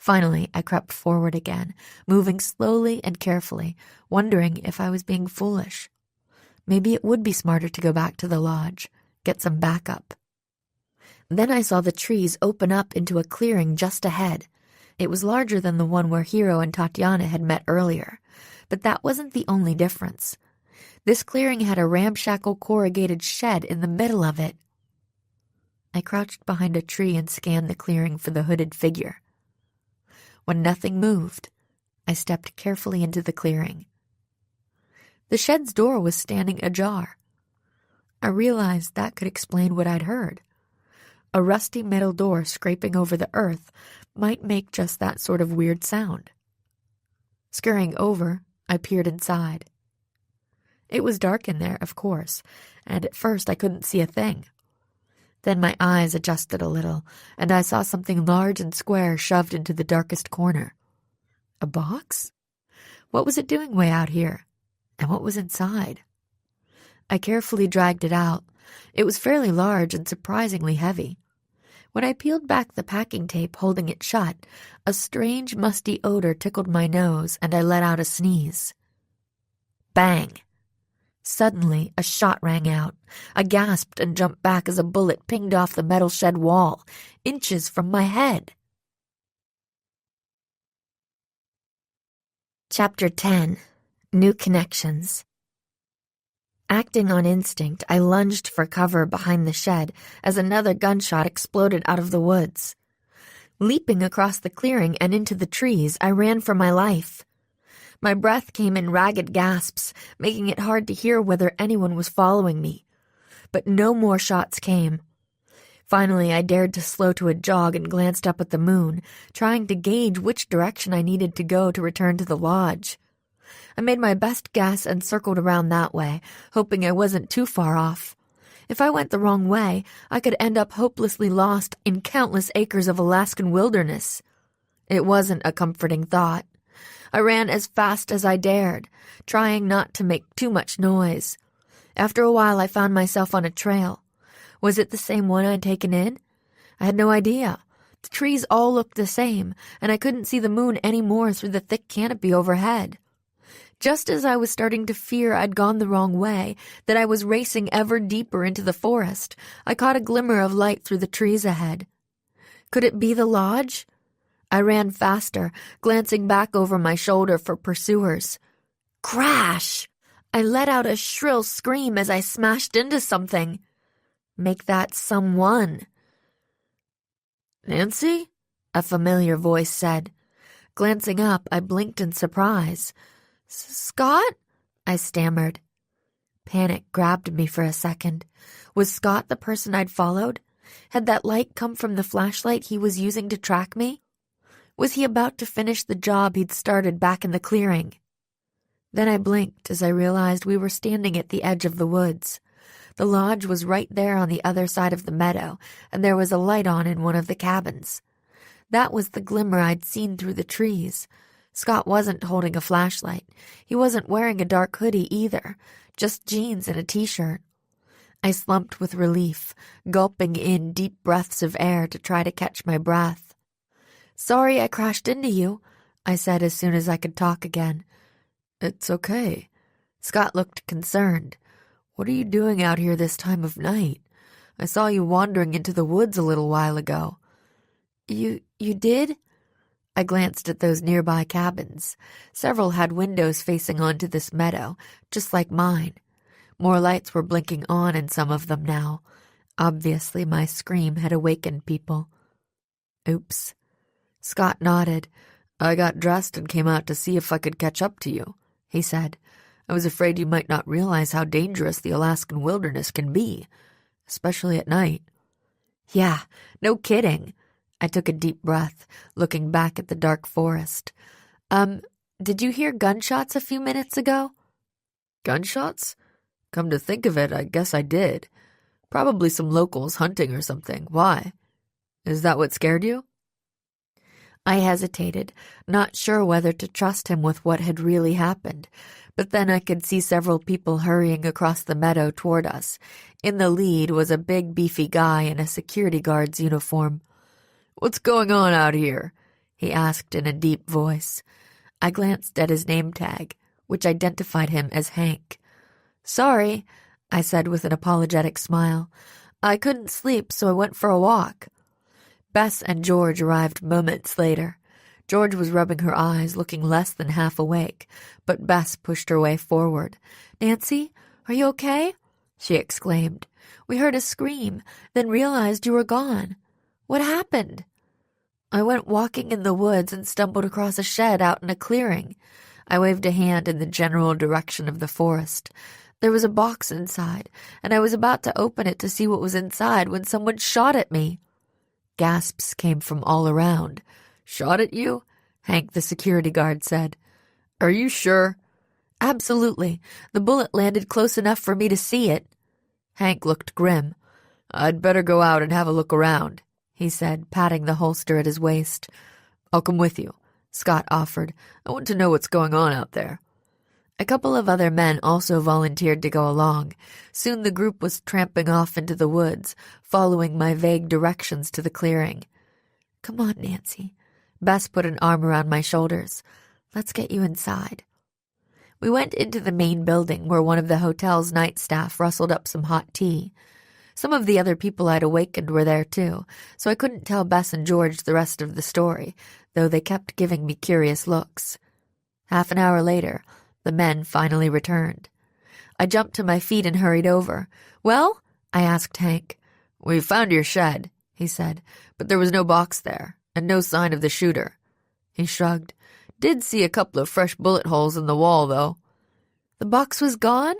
Finally, I crept forward again, moving slowly and carefully, wondering if I was being foolish. Maybe it would be smarter to go back to the lodge, get some backup. Then I saw the trees open up into a clearing just ahead. It was larger than the one where Hiro and Tatiana had met earlier, but that wasn't the only difference. This clearing had a ramshackle corrugated shed in the middle of it. I crouched behind a tree and scanned the clearing for the hooded figure. When nothing moved, I stepped carefully into the clearing. The shed's door was standing ajar. I realized that could explain what I'd heard. A rusty metal door scraping over the earth might make just that sort of weird sound. Scurrying over, I peered inside. It was dark in there, of course, and at first I couldn't see a thing. Then my eyes adjusted a little, and I saw something large and square shoved into the darkest corner. A box? What was it doing way out here? And what was inside? I carefully dragged it out. It was fairly large and surprisingly heavy. When I peeled back the packing tape holding it shut, a strange, musty odor tickled my nose, and I let out a sneeze. Bang! Suddenly, a shot rang out. I gasped and jumped back as a bullet pinged off the metal shed wall, inches from my head. Chapter 10. New Connections. Acting on instinct, I lunged for cover behind the shed as another gunshot exploded out of the woods. Leaping across the clearing and into the trees, I ran for my life. My breath came in ragged gasps, making it hard to hear whether anyone was following me. But no more shots came. Finally, I dared to slow to a jog and glanced up at the moon, trying to gauge which direction I needed to go to return to the lodge. I made my best guess and circled around that way, hoping I wasn't too far off. If I went the wrong way, I could end up hopelessly lost in countless acres of Alaskan wilderness. It wasn't a comforting thought. I ran as fast as I dared, trying not to make too much noise. After a while, I found myself on a trail. Was it the same one I'd taken in? I had no idea. The trees all looked the same, and I couldn't see the moon any more through the thick canopy overhead. Just as I was starting to fear I'd gone the wrong way, that I was racing ever deeper into the forest, I caught a glimmer of light through the trees ahead. Could it be the lodge? I ran faster, glancing back over my shoulder for pursuers. Crash! I let out a shrill scream as I smashed into something. Make that someone. Nancy? A familiar voice said. Glancing up, I blinked in surprise. Scott? I stammered. Panic grabbed me for a second. Was Scott the person I'd followed? Had that light come from the flashlight he was using to track me? Was he about to finish the job he'd started back in the clearing? Then I blinked as I realized we were standing at the edge of the woods. The lodge was right there on the other side of the meadow, and there was a light on in one of the cabins. That was the glimmer I'd seen through the trees. Scott wasn't holding a flashlight. He wasn't wearing a dark hoodie either, just jeans and a t-shirt. I slumped with relief, gulping in deep breaths of air to try to catch my breath. "Sorry I crashed into you," I said as soon as I could talk again. "It's okay." Scott looked concerned. "What are you doing out here this time of night? I saw you wandering into the woods a little while ago." You did?" I glanced at those nearby cabins. Several had windows facing onto this meadow, just like mine. More lights were blinking on in some of them now. Obviously, my scream had awakened people. "Oops." Scott nodded. "I got dressed and came out to see if I could catch up to you," he said. "I was afraid you might not realize how dangerous the Alaskan wilderness can be, especially at night." "Yeah, no kidding." I took a deep breath, looking back at the dark forest. Did you hear gunshots a few minutes ago?" "Gunshots? Come to think of it, I guess I did. Probably some locals hunting or something. Why? Is that what scared you?" I hesitated, not sure whether to trust him with what had really happened, but then I could see several people hurrying across the meadow toward us. In the lead was a big, beefy guy in a security guard's uniform. "What's going on out here?" he asked in a deep voice. I glanced at his name tag, which identified him as Hank. "Sorry," I said with an apologetic smile. "I couldn't sleep, so I went for a walk." Bess and George arrived moments later. George was rubbing her eyes, looking less than half awake, but Bess pushed her way forward. "Nancy, are you okay?" she exclaimed. "We heard a scream, then realized you were gone. What happened?" "I went walking in the woods and stumbled across a shed out in a clearing." I waved a hand in the general direction of the forest. "There was a box inside, and I was about to open it to see what was inside when someone shot at me." Gasps came from all around. "Shot at you?" Hank the security guard said. "Are you sure?" "Absolutely. The bullet landed close enough for me to see it." Hank looked grim. "I'd better go out and have a look around," he said, patting the holster at his waist. "I'll come with you," Scott offered. "I want to know what's going on out there." A couple of other men also volunteered to go along. Soon the group was tramping off into the woods, following my vague directions to the clearing. "Come on, Nancy." Bess put an arm around my shoulders. "Let's get you inside." We went into the main building where one of the hotel's night staff rustled up some hot tea. Some of the other people I'd awakened were there too, so I couldn't tell Bess and George the rest of the story, though they kept giving me curious looks. Half an hour later, the men finally returned. I jumped to my feet and hurried over. "Well?" I asked Hank. "We found your shed," he said, "but there was no box there, and no sign of the shooter." He shrugged. "Did see a couple of fresh bullet holes in the wall, though." "The box was gone?"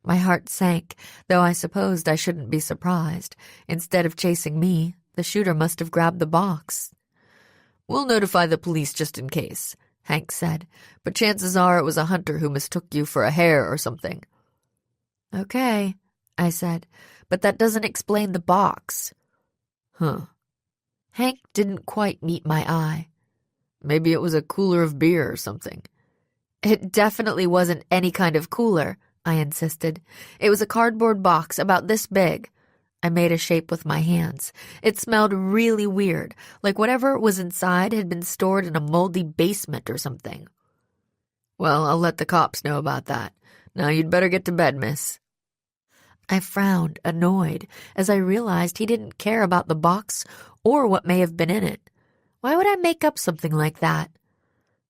My heart sank, though I supposed I shouldn't be surprised. Instead of chasing me, the shooter must have grabbed the box. "We'll notify the police just in case," Hank said, "but chances are it was a hunter who mistook you for a hare or something." "Okay," I said, "but that doesn't explain the box." "Huh." Hank didn't quite meet my eye. "Maybe it was a cooler of beer or something." "It definitely wasn't any kind of cooler," I insisted. "It was a cardboard box about this big." I made a shape with my hands. It smelled really weird, like whatever was inside had been stored in a moldy basement or something. "Well, I'll let the cops know about that. Now you'd better get to bed, miss." I frowned, annoyed, as I realized he didn't care about the box or what may have been in it. Why would I make up something like that?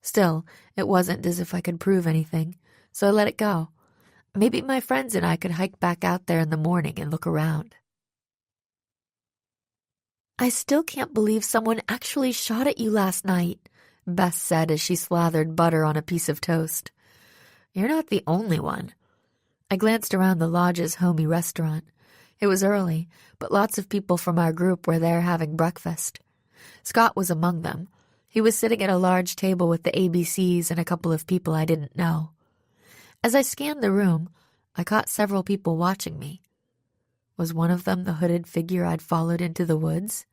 Still, it wasn't as if I could prove anything, so I let it go. Maybe my friends and I could hike back out there in the morning and look around. "I still can't believe someone actually shot at you last night," Bess said as she slathered butter on a piece of toast. "You're not the only one." I glanced around the lodge's homey restaurant. It was early, but lots of people from our group were there having breakfast. Scott was among them. He was sitting at a large table with the ABCs and a couple of people I didn't know. As I scanned the room, I caught several people watching me. Was one of them the hooded figure I'd followed into the woods?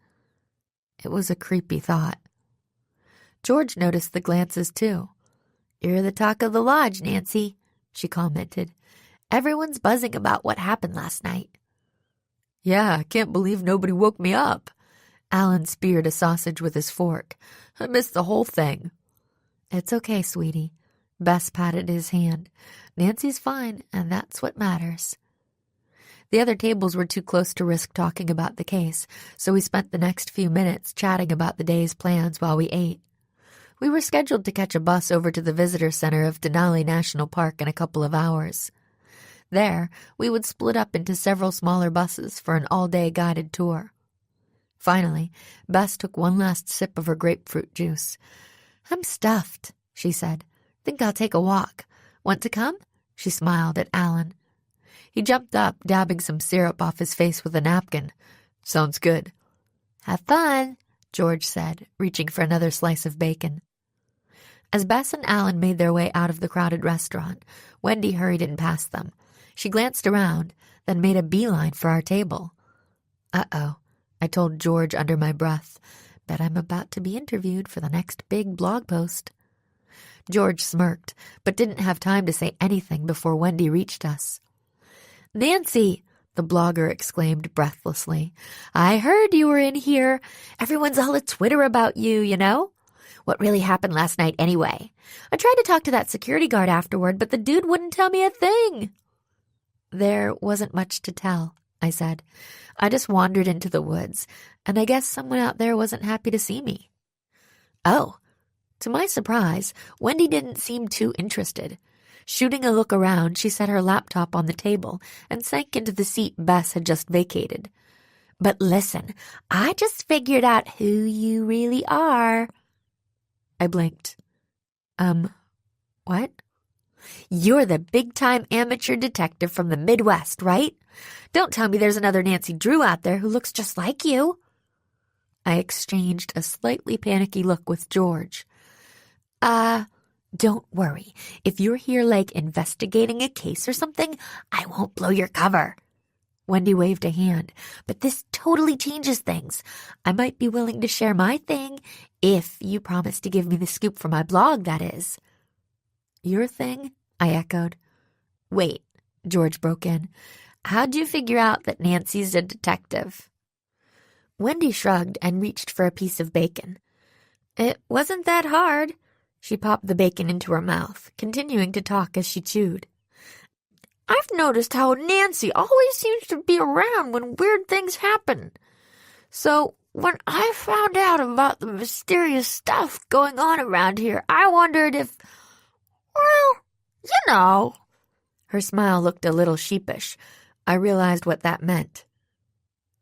It was a creepy thought. George noticed the glances, too. "You're the talk of the lodge, Nancy," she commented. "Everyone's buzzing about what happened last night." "Yeah, I can't believe nobody woke me up." Alan speared a sausage with his fork. "I missed the whole thing." "It's okay, sweetie." Bess patted his hand. "Nancy's fine, and that's what matters." The other tables were too close to risk talking about the case, so we spent the next few minutes chatting about the day's plans while we ate. We were scheduled to catch a bus over to the visitor center of Denali National Park in a couple of hours. There, we would split up into several smaller buses for an all-day guided tour. Finally, Bess took one last sip of her grapefruit juice. "I'm stuffed," she said. "Think I'll take a walk. Want to come?" She smiled at Alan. He jumped up, dabbing some syrup off his face with a napkin. "Sounds good." "Have fun," George said, reaching for another slice of bacon. As Bess and Alan made their way out of the crowded restaurant, Wendy hurried in past them. She glanced around, then made a beeline for our table. "Uh-oh," I told George under my breath. "Bet I'm about to be interviewed for the next big blog post." George smirked, but didn't have time to say anything before Wendy reached us. "Nancy," the blogger exclaimed breathlessly, "I heard you were in here. Everyone's all a Twitter about you, you know? What really happened last night anyway? I tried to talk to that security guard afterward, but the dude wouldn't tell me a thing." "There wasn't much to tell," I said. "I just wandered into the woods, and I guess someone out there wasn't happy to see me." "Oh." To my surprise, Wendy didn't seem too interested. Shooting a look around, she set her laptop on the table and sank into the seat Bess had just vacated. "But listen, I just figured out who you really are." I blinked. What? "You're the big-time amateur detective from the Midwest, right? Don't tell me there's another Nancy Drew out there who looks just like you." I exchanged a slightly panicky look with George. Don't worry. If you're here, like, investigating a case or something, I won't blow your cover." Wendy waved a hand. "But this totally changes things. I might be willing to share my thing, if you promise to give me the scoop for my blog, that is." "Your thing?" I echoed. "Wait," George broke in. "How'd you figure out that Nancy's a detective?" Wendy shrugged and reached for a piece of bacon. "It wasn't that hard." She popped the bacon into her mouth, continuing to talk as she chewed. "I've noticed how Nancy always seems to be around when weird things happen. So when I found out about the mysterious stuff going on around here, I wondered if, well, you know." Her smile looked a little sheepish. I realized what that meant.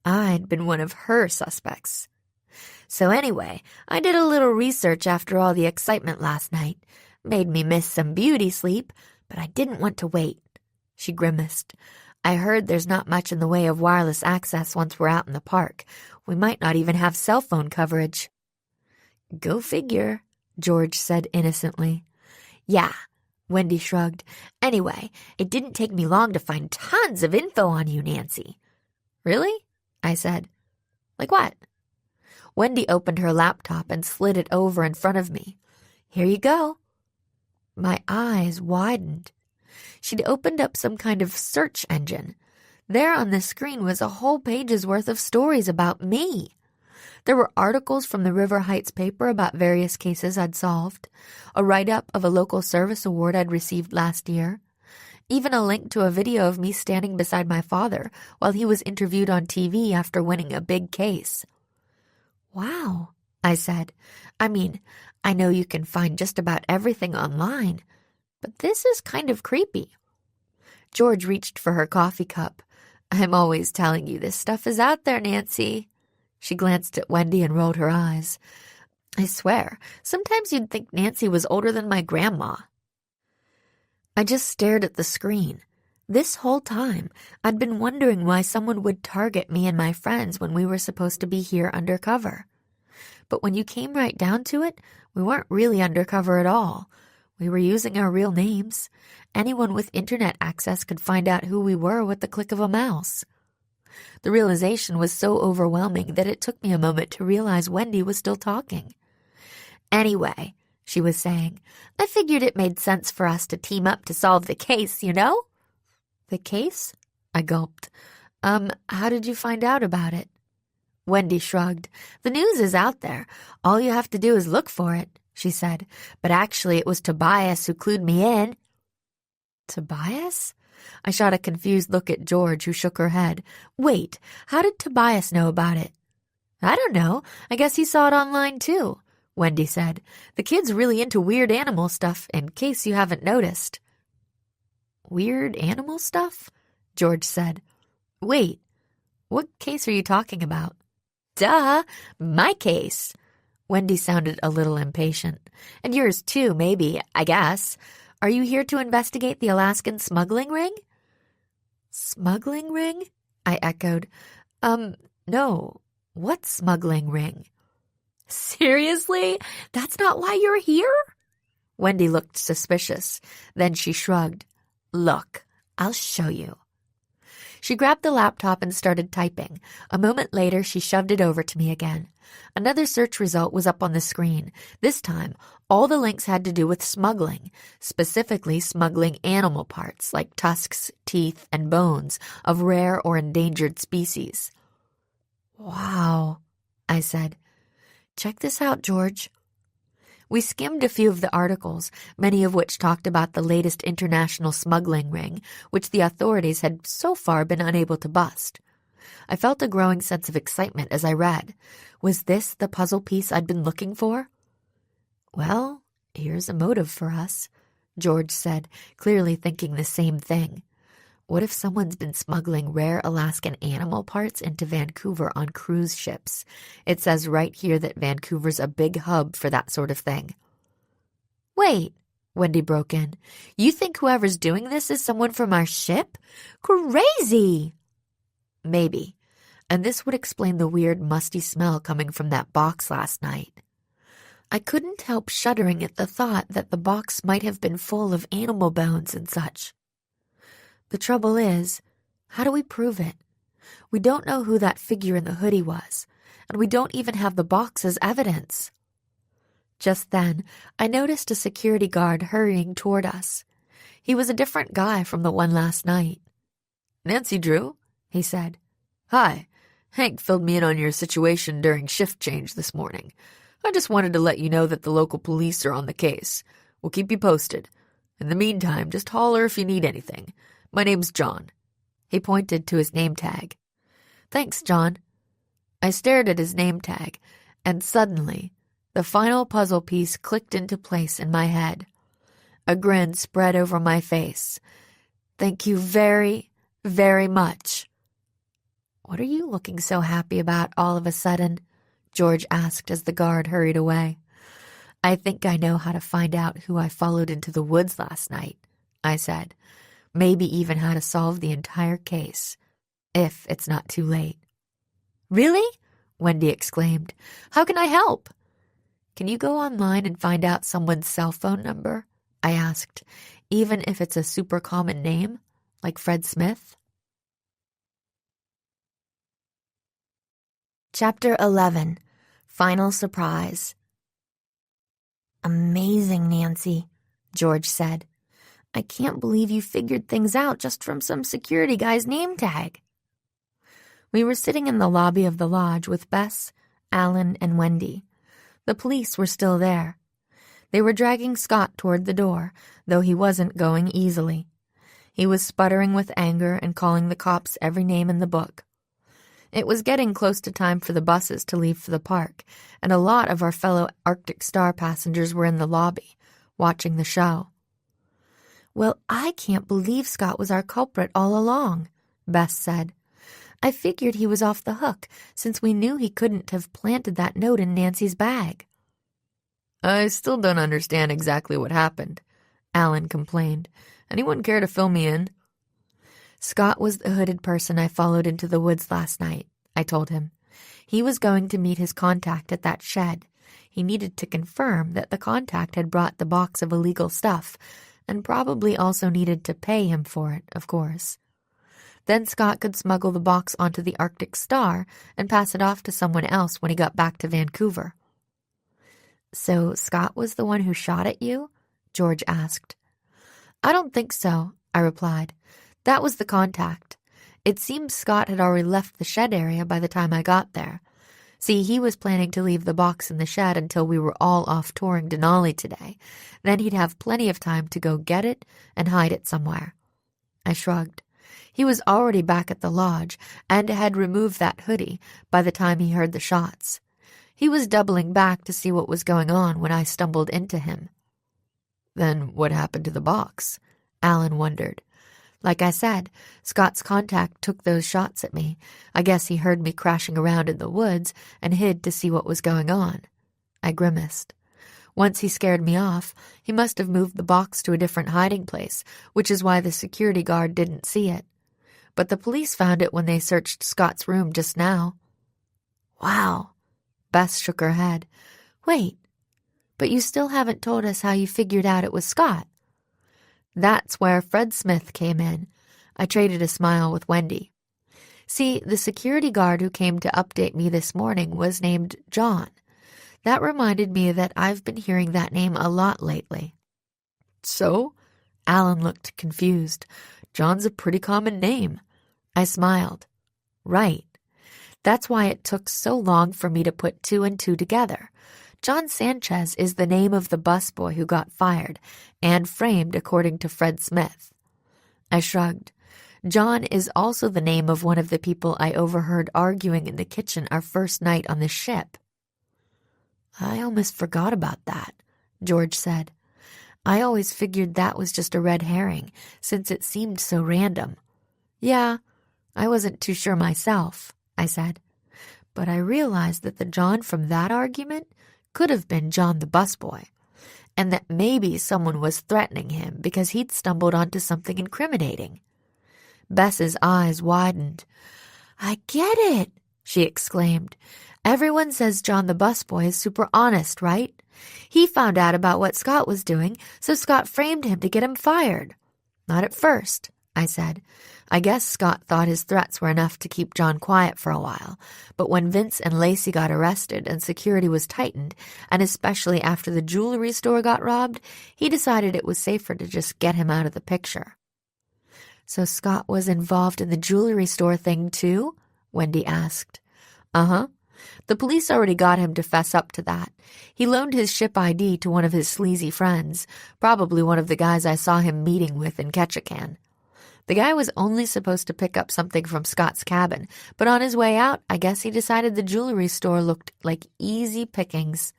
I'd been one of her suspects. "So anyway, I did a little research after all the excitement last night. Made me miss some beauty sleep, but I didn't want to wait." She grimaced. "I heard there's not much in the way of wireless access once we're out in the park. We might not even have cell phone coverage." "Go figure," George said innocently. "Yeah," Wendy shrugged. "Anyway, it didn't take me long to find tons of info on you, Nancy." "Really?" I said. "Like what?" Wendy opened her laptop and slid it over in front of me. "Here you go." My eyes widened. She'd opened up some kind of search engine. There on the screen was a whole page's worth of stories about me. There were articles from the River Heights paper about various cases I'd solved, a write-up of a local service award I'd received last year, even a link to a video of me standing beside my father while he was interviewed on TV after winning a big case. "Wow," I said. "I mean, I know you can find just about everything online, but this is kind of creepy." George reached for her coffee cup. "I'm always telling you this stuff is out there, Nancy." She glanced at Wendy and rolled her eyes. "I swear, sometimes you'd think Nancy was older than my grandma." I just stared at the screen. This whole time, I'd been wondering why someone would target me and my friends when we were supposed to be here undercover. But when you came right down to it, we weren't really undercover at all. We were using our real names. Anyone with internet access could find out who we were with the click of a mouse. The realization was so overwhelming that it took me a moment to realize Wendy was still talking. Anyway, she was saying, I figured it made sense for us to team up to solve the case, you know? The case? I gulped. How did you find out about it? Wendy shrugged. The news is out there. All you have to do is look for it, she said. But actually it was Tobias who clued me in. Tobias? I shot a confused look at George, who shook her head. Wait, how did Tobias know about it? I don't know. I guess he saw it online too, Wendy said. The kid's really into weird animal stuff, in case you haven't noticed. Weird animal stuff? George said. Wait, what case are you talking about? Duh, my case. Wendy sounded a little impatient. And yours too, maybe, I guess. Are you here to investigate the Alaskan smuggling ring? Smuggling ring? I echoed. No. What smuggling ring? Seriously? That's not why you're here? Wendy looked suspicious. Then she shrugged. Look, I'll show you. She grabbed the laptop and started typing. A moment later, she shoved it over to me again. Another search result was up on the screen. This time, all the links had to do with smuggling, specifically smuggling animal parts like tusks, teeth, and bones of rare or endangered species. Wow, I said. Check this out, George. We skimmed a few of the articles, many of which talked about the latest international smuggling ring, which the authorities had so far been unable to bust. I felt a growing sense of excitement as I read. Was this the puzzle piece I'd been looking for? Well, here's a motive for us, George said, clearly thinking the same thing. What if someone's been smuggling rare Alaskan animal parts into Vancouver on cruise ships? It says right here that Vancouver's a big hub for that sort of thing. Wait, Wendy broke in. You think whoever's doing this is someone from our ship? Crazy! Maybe. And this would explain the weird musty smell coming from that box last night. I couldn't help shuddering at the thought that the box might have been full of animal bones and such. The trouble is, how do we prove it? We don't know who that figure in the hoodie was, and we don't even have the box as evidence. Just then, I noticed a security guard hurrying toward us. He was a different guy from the one last night. Nancy Drew, he said. Hi, Hank filled me in on your situation during shift change this morning. I just wanted to let you know that the local police are on the case. We'll keep you posted. In the meantime, just holler if you need anything. My name's John. He pointed to his name tag. Thanks, John. I stared at his name tag, and suddenly, the final puzzle piece clicked into place in my head. A grin spread over my face. Thank you very, very much. What are you looking so happy about all of a sudden? George asked as the guard hurried away. I think I know how to find out who I followed into the woods last night, I said. Maybe even how to solve the entire case, if it's not too late. Really? Wendy exclaimed. How can I help? Can you go online and find out someone's cell phone number? I asked, even if it's a super common name, like Fred Smith? Chapter 11. Final Surprise. Amazing, Nancy, George said. I can't believe you figured things out just from some security guy's name tag. We were sitting in the lobby of the lodge with Bess, Alan, and Wendy. The police were still there. They were dragging Scott toward the door, though he wasn't going easily. He was sputtering with anger and calling the cops every name in the book. It was getting close to time for the buses to leave for the park, and a lot of our fellow Arctic Star passengers were in the lobby, watching the show. Well, I can't believe Scott was our culprit all along, Bess said. I figured he was off the hook, since we knew he couldn't have planted that note in Nancy's bag. I still don't understand exactly what happened, Alan complained. Anyone care to fill me in? Scott was the hooded person I followed into the woods last night, I told him. He was going to meet his contact at that shed. He needed to confirm that the contact had brought the box of illegal stuff, and probably also needed to pay him for it, of course. Then Scott could smuggle the box onto the Arctic Star and pass it off to someone else when he got back to Vancouver. So Scott was the one who shot at you? George asked. I don't think so, I replied. That was the contact. It seems Scott had already left the shed area by the time I got there. See, he was planning to leave the box in the shed until we were all off touring Denali today. Then he'd have plenty of time to go get it and hide it somewhere. I shrugged. He was already back at the lodge and had removed that hoodie by the time he heard the shots. He was doubling back to see what was going on when I stumbled into him. Then what happened to the box? Alan wondered. Like I said, Scott's contact took those shots at me. I guess he heard me crashing around in the woods and hid to see what was going on. I grimaced. Once he scared me off, he must have moved the box to a different hiding place, which is why the security guard didn't see it. But the police found it when they searched Scott's room just now. Wow. Bess shook her head. Wait, but you still haven't told us how you figured out it was Scott. That's where Fred Smith came in. I traded a smile with Wendy. See, the security guard who came to update me this morning was named John. That reminded me that I've been hearing that name a lot lately. So? Alan looked confused. John's a pretty common name. I smiled. Right. That's why it took so long for me to put two and two together. John Sanchez is the name of the busboy who got fired and framed according to Fred Smith. I shrugged. John is also the name of one of the people I overheard arguing in the kitchen our first night on the ship. I almost forgot about that, George said. I always figured that was just a red herring, since it seemed so random. Yeah, I wasn't too sure myself, I said. But I realized that the John from that argument could have been John the busboy, and that maybe someone was threatening him because he'd stumbled onto something incriminating. Bess's eyes widened. I get it, she exclaimed. Everyone says John the busboy is super honest, right? He found out about what Scott was doing, so Scott framed him to get him fired. Not at first, I said. I guess Scott thought his threats were enough to keep John quiet for a while, but when Vince and Lacey got arrested and security was tightened, and especially after the jewelry store got robbed, he decided it was safer to just get him out of the picture. So Scott was involved in the jewelry store thing too? Wendy asked. Uh-huh. The police already got him to fess up to that. He loaned his ship ID to one of his sleazy friends, probably one of the guys I saw him meeting with in Ketchikan. The guy was only supposed to pick up something from Scott's cabin, but on his way out, I guess he decided the jewelry store looked like easy pickings.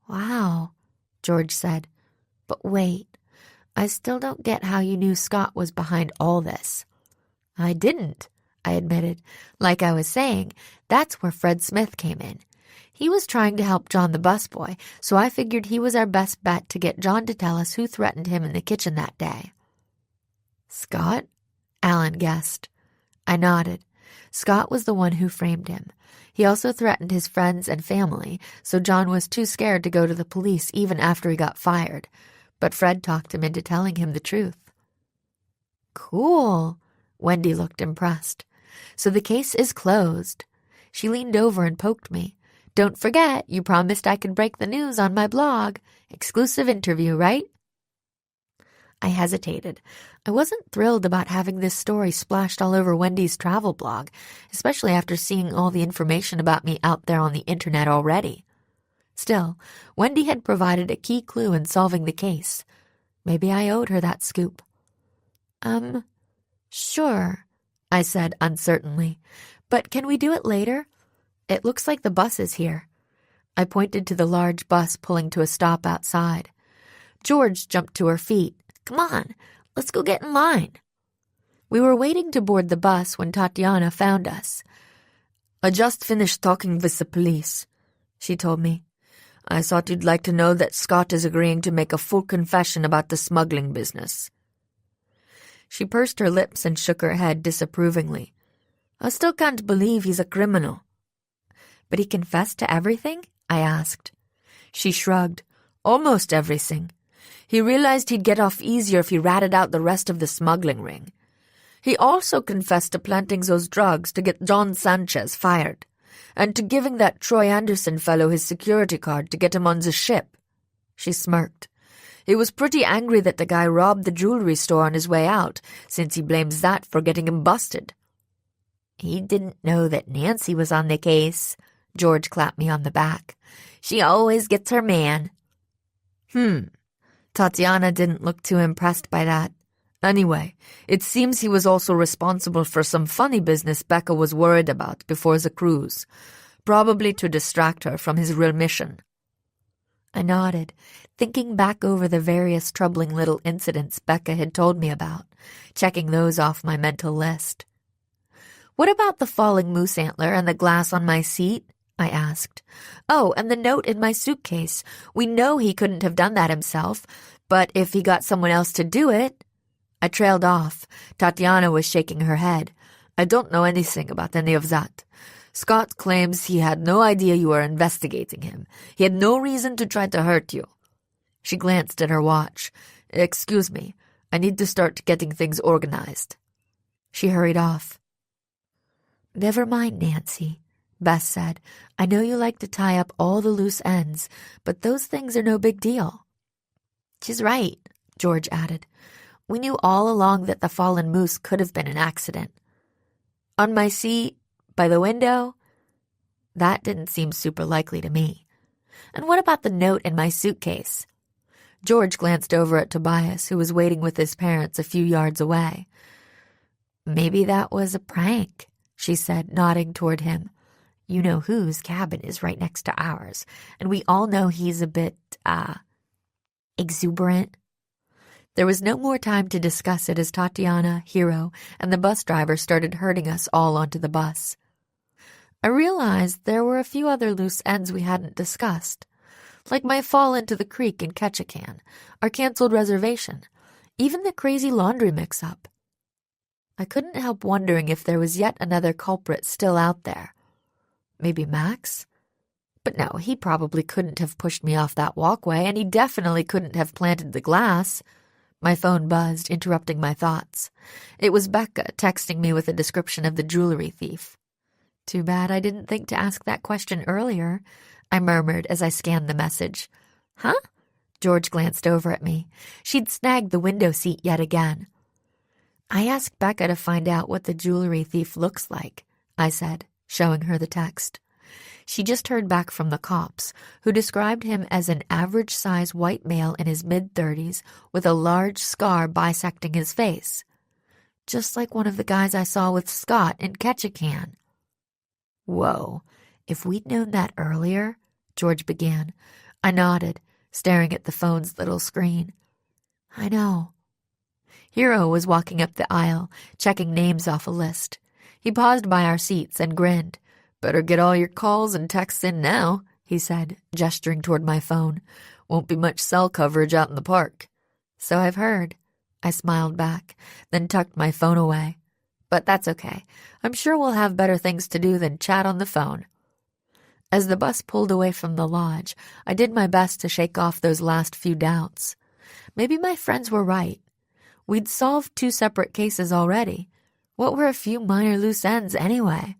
Wow, George said. But wait, I still don't get how you knew Scott was behind all this. I didn't, I admitted. Like I was saying, that's where Fred Smith came in. He was trying to help John the busboy, so I figured he was our best bet to get John to tell us who threatened him in the kitchen that day. Scott? Alan guessed. I nodded. Scott was the one who framed him. He also threatened his friends and family, so John was too scared to go to the police even after he got fired. But Fred talked him into telling him the truth. Cool. Wendy looked impressed. So the case is closed. She leaned over and poked me. Don't forget, you promised I could break the news on my blog. Exclusive interview, right? I hesitated. I wasn't thrilled about having this story splashed all over Wendy's travel blog, especially after seeing all the information about me out there on the internet already. Still, Wendy had provided a key clue in solving the case. Maybe I owed her that scoop. Sure, I said uncertainly. But can we do it later? It looks like the bus is here. I pointed to the large bus pulling to a stop outside. George jumped to her feet. Come on, let's go get in line. We were waiting to board the bus when Tatiana found us. I just finished talking with the police, she told me. I thought you'd like to know that Scott is agreeing to make a full confession about the smuggling business. She pursed her lips and shook her head disapprovingly. I still can't believe he's a criminal. But he confessed to everything? I asked. She shrugged. Almost everything. He realized he'd get off easier if he ratted out the rest of the smuggling ring. He also confessed to planting those drugs to get John Sanchez fired, and to giving that Troy Anderson fellow his security card to get him on the ship. She smirked. He was pretty angry that the guy robbed the jewelry store on his way out, since he blames that for getting him busted. He didn't know that Nancy was on the case. George clapped me on the back. She always gets her man. Tatiana didn't look too impressed by that. Anyway, it seems he was also responsible for some funny business Becca was worried about before the cruise, probably to distract her from his real mission. I nodded, thinking back over the various troubling little incidents Becca had told me about, checking those off my mental list. What about the falling moose antler and the glass on my seat? I asked. Oh, and the note in my suitcase. We know he couldn't have done that himself, but if he got someone else to do it... I trailed off. Tatiana was shaking her head. I don't know anything about any of that. Scott claims he had no idea you were investigating him. He had no reason to try to hurt you. She glanced at her watch. Excuse me, I need to start getting things organized. She hurried off. Never mind, Nancy, Bess said. I know you like to tie up all the loose ends, but those things are no big deal. She's right, George added. We knew all along that the fallen moose could have been an accident. On my seat, by the window, that didn't seem super likely to me. And what about the note in my suitcase? George glanced over at Tobias, who was waiting with his parents a few yards away. Maybe that was a prank, she said, nodding toward him. You know whose cabin is right next to ours, and we all know he's a bit, exuberant. There was no more time to discuss it as Tatiana, Hero, and the bus driver started herding us all onto the bus. I realized there were a few other loose ends we hadn't discussed, like my fall into the creek in Ketchikan, our canceled reservation, even the crazy laundry mix-up. I couldn't help wondering if there was yet another culprit still out there. Maybe Max? But no, he probably couldn't have pushed me off that walkway, and he definitely couldn't have planted the glass. My phone buzzed, interrupting my thoughts. It was Becca texting me with a description of the jewelry thief. Too bad I didn't think to ask that question earlier, I murmured as I scanned the message. Huh? George glanced over at me. She'd snagged the window seat yet again. I asked Becca to find out what the jewelry thief looks like, I said, showing her the text. She just heard back from the cops, who described him as an average-size white male in his mid-30s with a large scar bisecting his face. Just like one of the guys I saw with Scott in Ketchikan. Whoa, if we'd known that earlier, George began. I nodded, staring at the phone's little screen. I know. Hero was walking up the aisle, checking names off a list. He paused by our seats and grinned. Better get all your calls and texts in now, he said, gesturing toward my phone. Won't be much cell coverage out in the park. So I've heard. I smiled back, then tucked my phone away. But that's okay. I'm sure we'll have better things to do than chat on the phone. As the bus pulled away from the lodge, I did my best to shake off those last few doubts. Maybe my friends were right. We'd solved 2 separate cases already. What were a few minor loose ends anyway?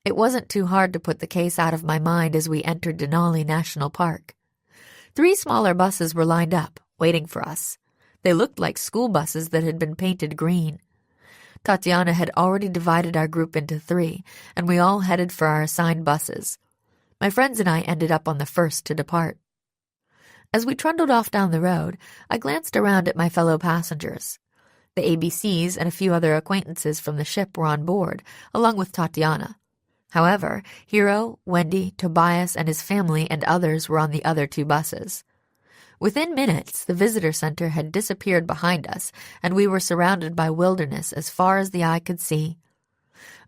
It wasn't too hard to put the case out of my mind as we entered Denali National Park. 3 smaller buses were lined up, waiting for us. They looked like school buses that had been painted green. Tatiana had already divided our group into 3, and we all headed for our assigned buses. My friends and I ended up on the first to depart. As we trundled off down the road, I glanced around at my fellow passengers. The ABCs and a few other acquaintances from the ship were on board, along with Tatiana. However, Hero, Wendy, Tobias, and his family and others were on the other 2 buses. Within minutes, the visitor center had disappeared behind us, and we were surrounded by wilderness as far as the eye could see.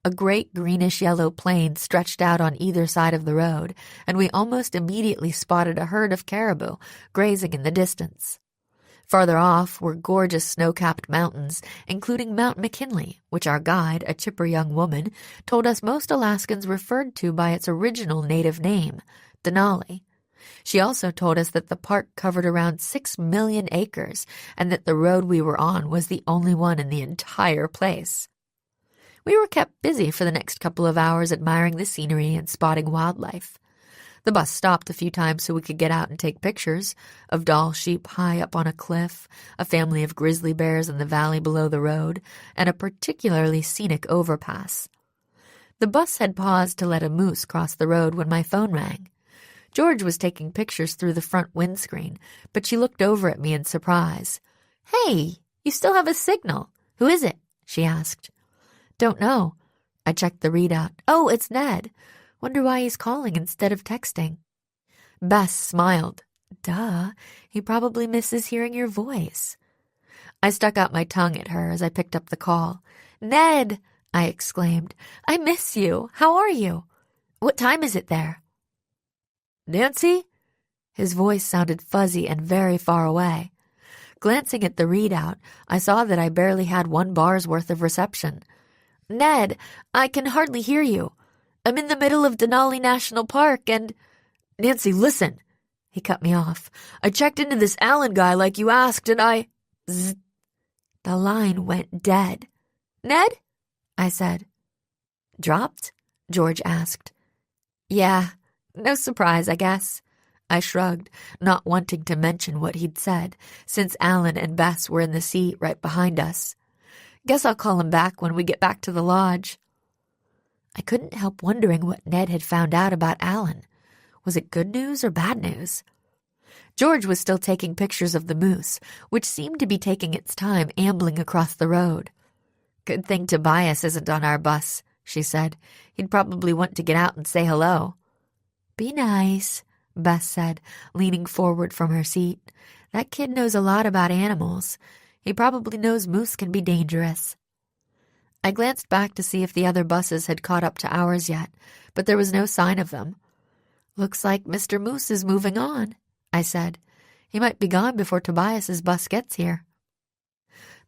A great greenish-yellow plain stretched out on either side of the road, and we almost immediately spotted a herd of caribou grazing in the distance. Farther off were gorgeous snow-capped mountains, including Mount McKinley, which our guide, a chipper young woman, told us most Alaskans referred to by its original native name, Denali. She also told us that the park covered around 6 million acres and that the road we were on was the only one in the entire place. We were kept busy for the next couple of hours admiring the scenery and spotting wildlife. The bus stopped a few times so we could get out and take pictures of Dall sheep high up on a cliff, a family of grizzly bears in the valley below the road, and a particularly scenic overpass. The bus had paused to let a moose cross the road when my phone rang. George was taking pictures through the front windscreen, but she looked over at me in surprise. "Hey, you still have a signal. Who is it?" she asked. "Don't know." I checked the readout. "Oh, it's Ned. Wonder why he's calling instead of texting." Bess smiled. "Duh, he probably misses hearing your voice." I stuck out my tongue at her as I picked up the call. "Ned," I exclaimed, "I miss you. How are you? What time is it there?" "Nancy?" His voice sounded fuzzy and very far away. Glancing at the readout, I saw that I barely had 1 bar's worth of reception. "Ned, I can hardly hear you. I'm in the middle of Denali National Park and—" "Nancy, listen!" He cut me off. "I checked into this Allen guy like you asked and I—" Zzz. The line went dead. "Ned?" I said. "Dropped?" George asked. "Yeah, no surprise, I guess." I shrugged, not wanting to mention what he'd said, since Allen and Bess were in the seat right behind us. "Guess I'll call him back when we get back to the lodge." I couldn't help wondering what Ned had found out about Allen. Was it good news or bad news? George was still taking pictures of the moose, which seemed to be taking its time ambling across the road. "Good thing Tobias isn't on our bus," she said. "He'd probably want to get out and say hello." "Be nice," Bess said, leaning forward from her seat. "That kid knows a lot about animals. He probably knows moose can be dangerous." I glanced back to see if the other buses had caught up to ours yet, but there was no sign of them. "Looks like Mr. Moose is moving on," I said. "He might be gone before Tobias's bus gets here."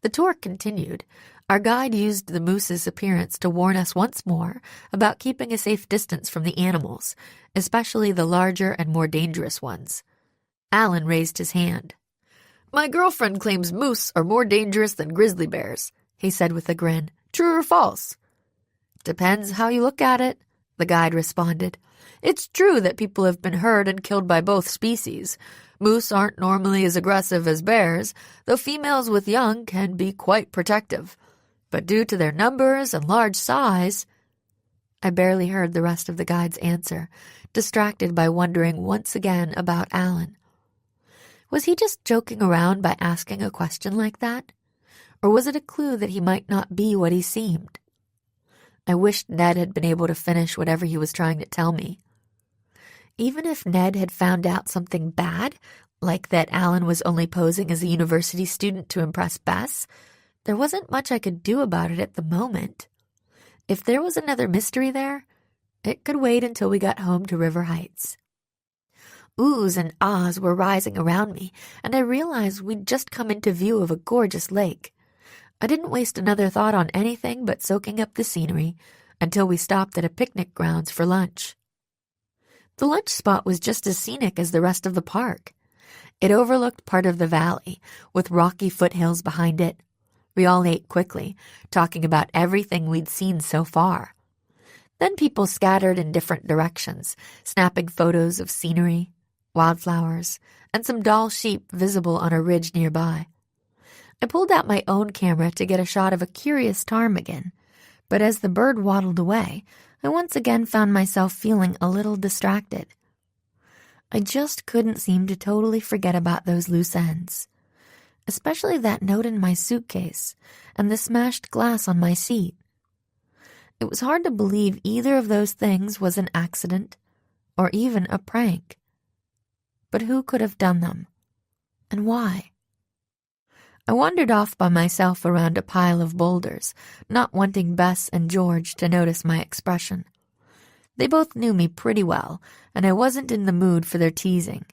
The tour continued. Our guide used the moose's appearance to warn us once more about keeping a safe distance from the animals, especially the larger and more dangerous ones. Allen raised his hand. "My girlfriend claims moose are more dangerous than grizzly bears," he said with a grin. "True or false?" "Depends how you look at it," the guide responded. "It's true that people have been hurt and killed by both species. Moose aren't normally as aggressive as bears, though females with young can be quite protective. But due to their numbers and large size—" I barely heard the rest of the guide's answer, distracted by wondering once again about Allen. Was he just joking around by asking a question like that? Or was it a clue that he might not be what he seemed? I wished Ned had been able to finish whatever he was trying to tell me. Even if Ned had found out something bad, like that Allen was only posing as a university student to impress Bess, there wasn't much I could do about it at the moment. If there was another mystery there, it could wait until we got home to River Heights. Oohs and ahs were rising around me, and I realized we'd just come into view of a gorgeous lake. I didn't waste another thought on anything but soaking up the scenery until we stopped at a picnic grounds for lunch. The lunch spot was just as scenic as the rest of the park. It overlooked part of the valley, with rocky foothills behind it. We all ate quickly, talking about everything we'd seen so far. Then people scattered in different directions, snapping photos of scenery, wildflowers, and some Dall sheep visible on a ridge nearby. I pulled out my own camera to get a shot of a curious ptarmigan, but as the bird waddled away, I once again found myself feeling a little distracted. I just couldn't seem to totally forget about those loose ends, especially that note in my suitcase and the smashed glass on my seat. It was hard to believe either of those things was an accident or even a prank. But who could have done them? And why? I wandered off by myself around a pile of boulders, not wanting Bess and George to notice my expression. They both knew me pretty well, and I wasn't in the mood for their teasing.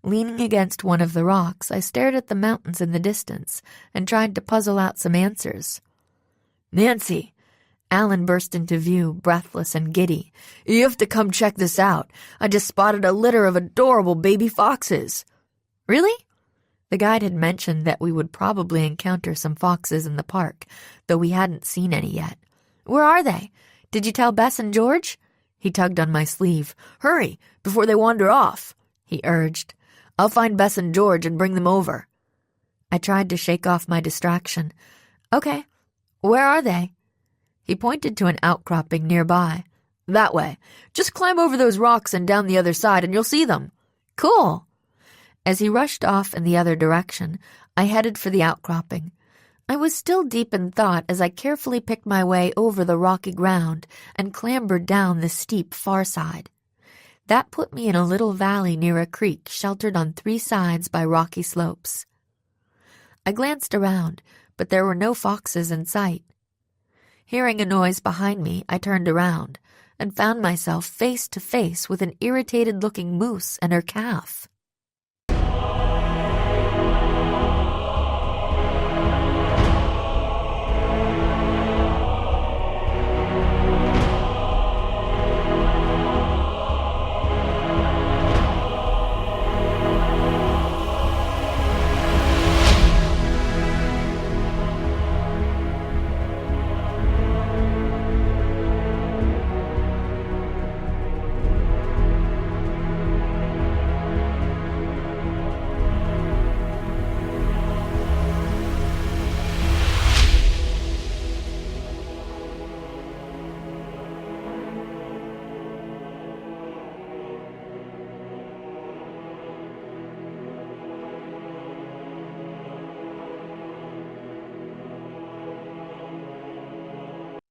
Leaning against one of the rocks, I stared at the mountains in the distance and tried to puzzle out some answers. "Nancy!" Alan burst into view, breathless and giddy. "You have to come check this out. I just spotted a litter of adorable baby foxes." "Really?" The guide had mentioned that we would probably encounter some foxes in the park, though we hadn't seen any yet. "Where are they? Did you tell Bess and George?" He tugged on my sleeve. "Hurry, before they wander off," he urged. "I'll find Bess and George and bring them over." I tried to shake off my distraction. "Okay, where are they?" He pointed to an outcropping nearby. "That way. Just climb over those rocks and down the other side and you'll see them." "Cool." As he rushed off in the other direction, I headed for the outcropping. I was still deep in thought as I carefully picked my way over the rocky ground and clambered down the steep far side. That put me in a little valley near a creek sheltered on 3 sides by rocky slopes. I glanced around, but there were no foxes in sight. Hearing a noise behind me, I turned around and found myself face to face with an irritated-looking moose and her calf.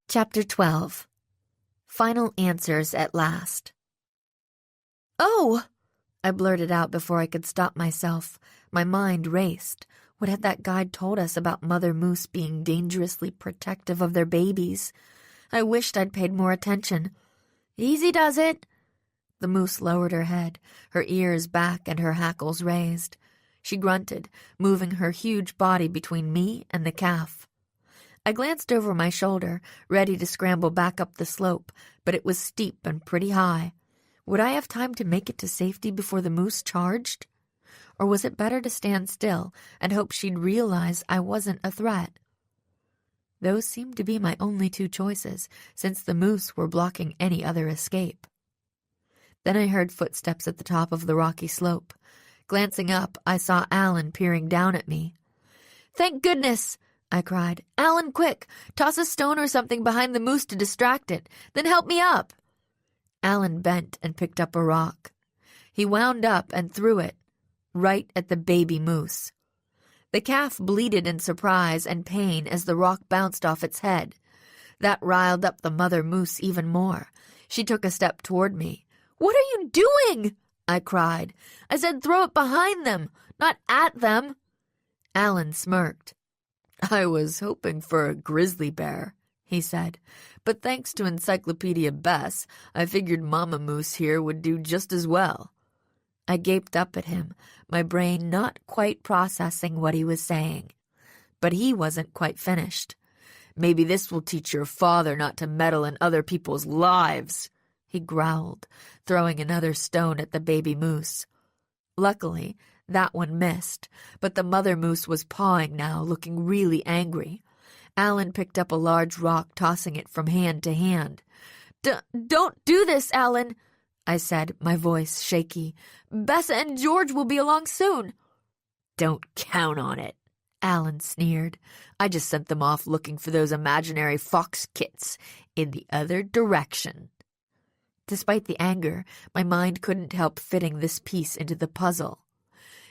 Chapter 12. Final Answers at Last. "Oh!" I blurted out before I could stop myself. My mind raced. What had that guide told us about Mother Moose being dangerously protective of their babies? I wished I'd paid more attention. "Easy does it." The moose lowered her head, her ears back and her hackles raised. She grunted, moving her huge body between me and the calf. I glanced over my shoulder, ready to scramble back up the slope, but it was steep and pretty high. Would I have time to make it to safety before the moose charged? Or was it better to stand still and hope she'd realize I wasn't a threat? Those seemed to be my only 2 choices, since the moose were blocking any other escape. Then I heard footsteps at the top of the rocky slope. Glancing up, I saw Alan peering down at me. "Thank goodness!" I cried. "Alan, quick! Toss a stone or something behind the moose to distract it. Then help me up!" Alan bent and picked up a rock. He wound up and threw it, right at the baby moose. The calf bleated in surprise and pain as the rock bounced off its head. That riled up the mother moose even more. She took a step toward me. "What are you doing?" I cried. "I said throw it behind them, not at them." Alan smirked. "I was hoping for a grizzly bear," he said, "but thanks to Encyclopedia Bess, I figured Mama Moose here would do just as well." I gaped up at him, my brain not quite processing what he was saying. But he wasn't quite finished. "Maybe this will teach your father not to meddle in other people's lives," he growled, throwing another stone at the baby moose. Luckily, that one missed, but the mother moose was pawing now, looking really angry. Alan picked up a large rock, tossing it from hand to hand. Don't do this, Alan," I said, my voice shaky. "Bess and George will be along soon." "Don't count on it," Alan sneered. "I just sent them off looking for those imaginary fox kits in the other direction." Despite the anger, my mind couldn't help fitting this piece into the puzzle.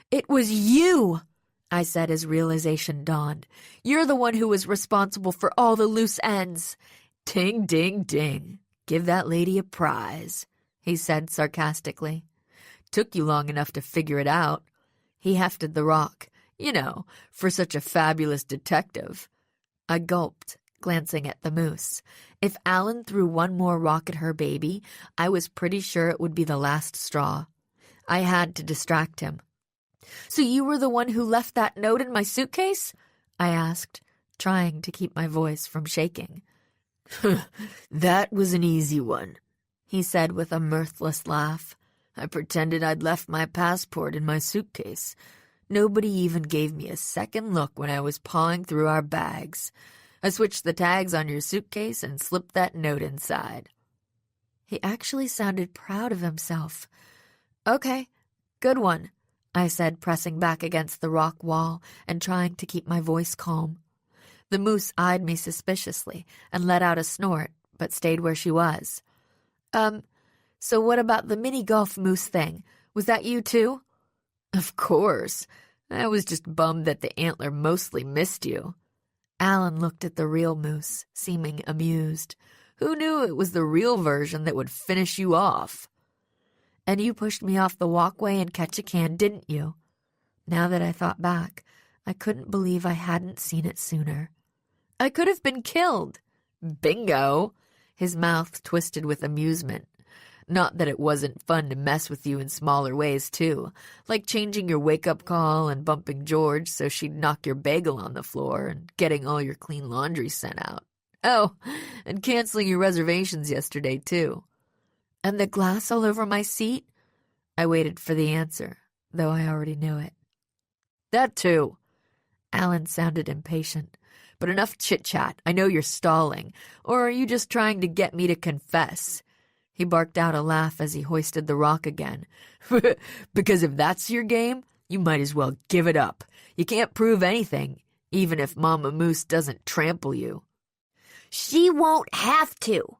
"It was you," I said as realization dawned. "You're the one who was responsible for all the loose ends." "Ding, ding, ding. Give that lady a prize," he said sarcastically. "Took you long enough to figure it out." He hefted the rock. "You know, for such a fabulous detective." I gulped, glancing at the moose. If Alan threw one more rock at her baby, I was pretty sure it would be the last straw. I had to distract him. "So you were the one who left that note in my suitcase?" I asked, trying to keep my voice from shaking. "That was an easy one," he said with a mirthless laugh. "I pretended I'd left my passport in my suitcase. Nobody even gave me a second look when I was pawing through our bags. I switched the tags on your suitcase and slipped that note inside." He actually sounded proud of himself. "Okay, good one," I said, pressing back against the rock wall and trying to keep my voice calm. The moose eyed me suspiciously and let out a snort, but stayed where she was. So what about the mini-golf moose thing? Was that you too?" "Of course. I was just bummed that the antler mostly missed you." Alan looked at the real moose, seeming amused. "Who knew it was the real version that would finish you off?" "And you pushed me off the walkway and catch a can, didn't you?" Now that I thought back, I couldn't believe I hadn't seen it sooner. "I could have been killed." "Bingo!" His mouth twisted with amusement. "Not that it wasn't fun to mess with you in smaller ways, too, like changing your wake-up call and bumping George so she'd knock your bagel on the floor and getting all your clean laundry sent out. Oh, and canceling your reservations yesterday, too." "And the glass all over my seat?" I waited for the answer, though I already knew it. "That, too." Alan sounded impatient. "But enough chit-chat. I know you're stalling. Or are you just trying to get me to confess?" He barked out a laugh as he hoisted the rock again. "Because if that's your game, you might as well give it up. You can't prove anything, even if Mama Moose doesn't trample you." "She won't have to."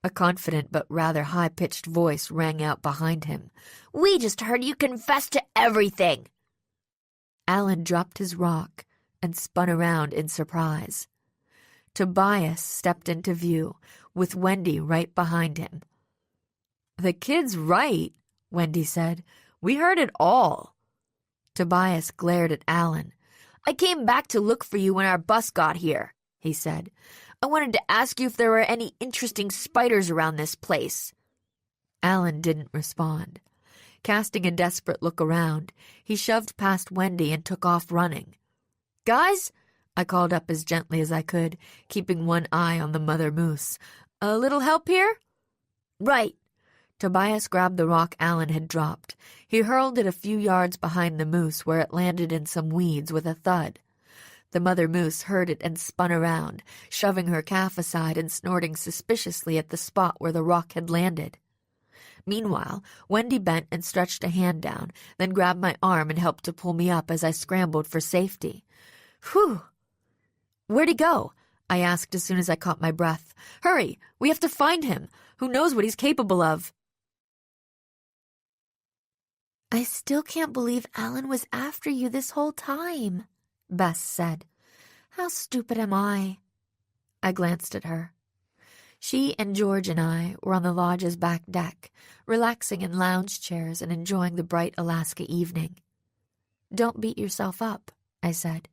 A confident but rather high-pitched voice rang out behind him. "We just heard you confess to everything." Alan dropped his rock and spun around in surprise. Tobias stepped into view, with Wendy right behind him. "The kid's right," Wendy said. "We heard it all." Tobias glared at Alan. "I came back to look for you when our bus got here," he said. "I wanted to ask you if there were any interesting spiders around this place." Alan didn't respond. Casting a desperate look around, he shoved past Wendy and took off running. "Guys," I called up as gently as I could, keeping one eye on the mother moose. "A little help here?" "Right." Tobias grabbed the rock Alan had dropped. He hurled it a few yards behind the moose where it landed in some weeds with a thud. The mother moose heard it and spun around, shoving her calf aside and snorting suspiciously at the spot where the rock had landed. Meanwhile, Wendy bent and stretched a hand down, then grabbed my arm and helped to pull me up as I scrambled for safety. "Whew!" "Where'd he go?" I asked as soon as I caught my breath. "Hurry! We have to find him! Who knows what he's capable of?" "I still can't believe Alan was after you this whole time," Bess said. "How stupid am I?" I glanced at her. She and George and I were on the lodge's back deck, relaxing in lounge chairs and enjoying the bright Alaska evening. "Don't beat yourself up," I said.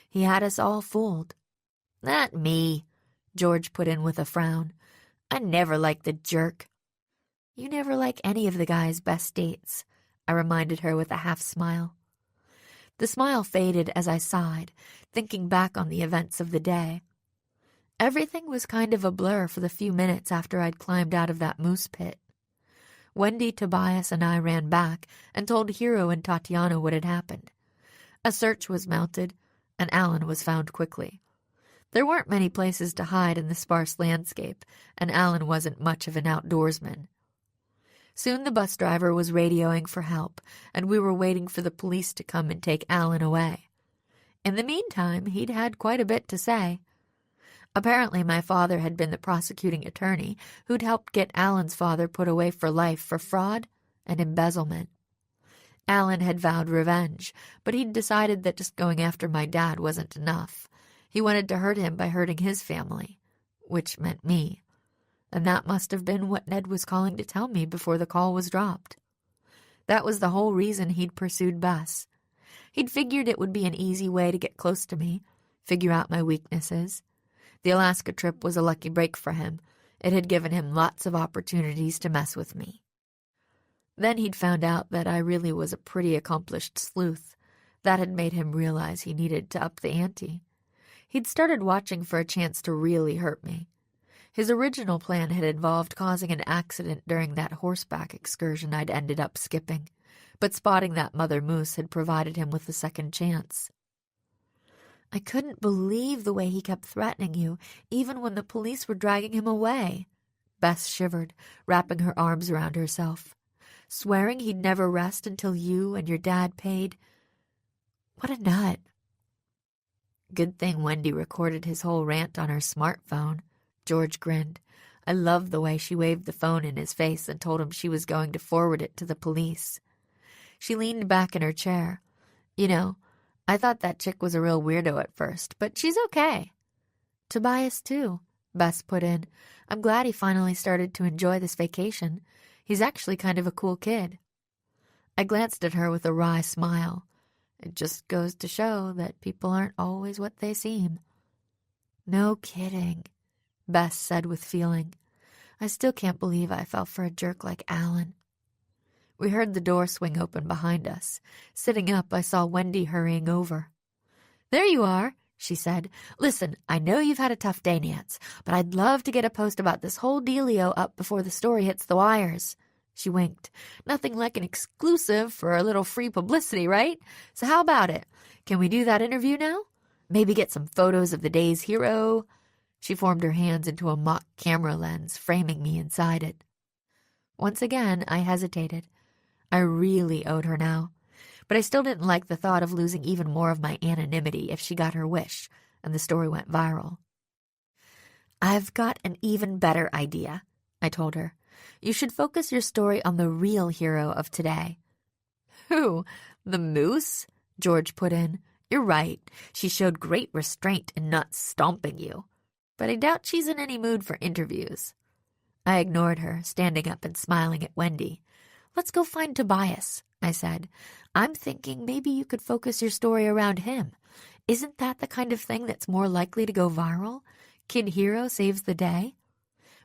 "He had us all fooled." "Not me," George put in with a frown. "I never liked the jerk." "You never like any of the guys Bess dates," I reminded her with a half-smile. The smile faded as I sighed, thinking back on the events of the day. Everything was kind of a blur for the few minutes after I'd climbed out of that moose pit. Wendy, Tobias, and I ran back and told Hiro and Tatiana what had happened. A search was mounted, and Alan was found quickly. There weren't many places to hide in the sparse landscape, and Alan wasn't much of an outdoorsman. Soon the bus driver was radioing for help, and we were waiting for the police to come and take Alan away. In the meantime, he'd had quite a bit to say. Apparently my father had been the prosecuting attorney who'd helped get Alan's father put away for life for fraud and embezzlement. Alan had vowed revenge, but he'd decided that just going after my dad wasn't enough. He wanted to hurt him by hurting his family, which meant me. And that must have been what Ned was calling to tell me before the call was dropped. That was the whole reason he'd pursued Bess. He'd figured it would be an easy way to get close to me, figure out my weaknesses. The Alaska trip was a lucky break for him. It had given him lots of opportunities to mess with me. Then he'd found out that I really was a pretty accomplished sleuth. That had made him realize he needed to up the ante. He'd started watching for a chance to really hurt me. His original plan had involved causing an accident during that horseback excursion I'd ended up skipping, but spotting that mother moose had provided him with a second chance. I couldn't believe the way he kept threatening you, even when the police were dragging him away. Bess shivered, wrapping her arms around herself. Swearing he'd never rest until you and your dad paid. What a nut. Good thing Wendy recorded his whole rant on her smartphone. George grinned. I loved the way she waved the phone in his face and told him she was going to forward it to the police. She leaned back in her chair. You know, I thought that chick was a real weirdo at first, but she's okay. Tobias, too, Bess put in. I'm glad he finally started to enjoy this vacation. He's actually kind of a cool kid. I glanced at her with a wry smile. It just goes to show that people aren't always what they seem. No kidding, Bess said with feeling. I still can't believe I fell for a jerk like Alan. We heard the door swing open behind us. Sitting up, I saw Wendy hurrying over. There you are, she said. Listen, I know you've had a tough day, Nance, but I'd love to get a post about this whole dealio up before the story hits the wires. She winked. Nothing like an exclusive for a little free publicity, right? So how about it? Can we do that interview now? Maybe get some photos of the day's hero? She formed her hands into a mock camera lens, framing me inside it. Once again, I hesitated. I really owed her now, but I still didn't like the thought of losing even more of my anonymity if she got her wish and the story went viral. I've got an even better idea, I told her. You should focus your story on the real hero of today. Who? The moose? George put in. You're right. She showed great restraint in not stomping you. But I doubt she's in any mood for interviews. I ignored her, standing up and smiling at Wendy. Let's go find Tobias, I said. I'm thinking maybe you could focus your story around him. Isn't that the kind of thing that's more likely to go viral? Kid hero saves the day?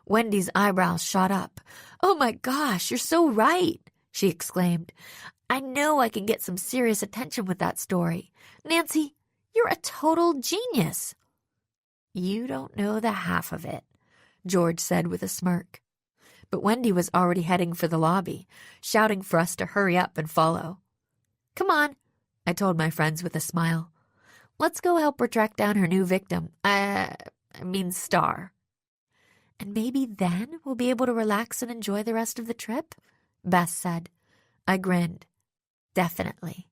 Wendy's eyebrows shot up. Oh my gosh, you're so right, she exclaimed. I know I can get some serious attention with that story. Nancy, you're a total genius. You don't know the half of it, George said with a smirk. But Wendy was already heading for the lobby, shouting for us to hurry up and follow. Come on, I told my friends with a smile. Let's go help her track down her new victim. Star. And maybe then we'll be able to relax and enjoy the rest of the trip, Bess said. I grinned. Definitely.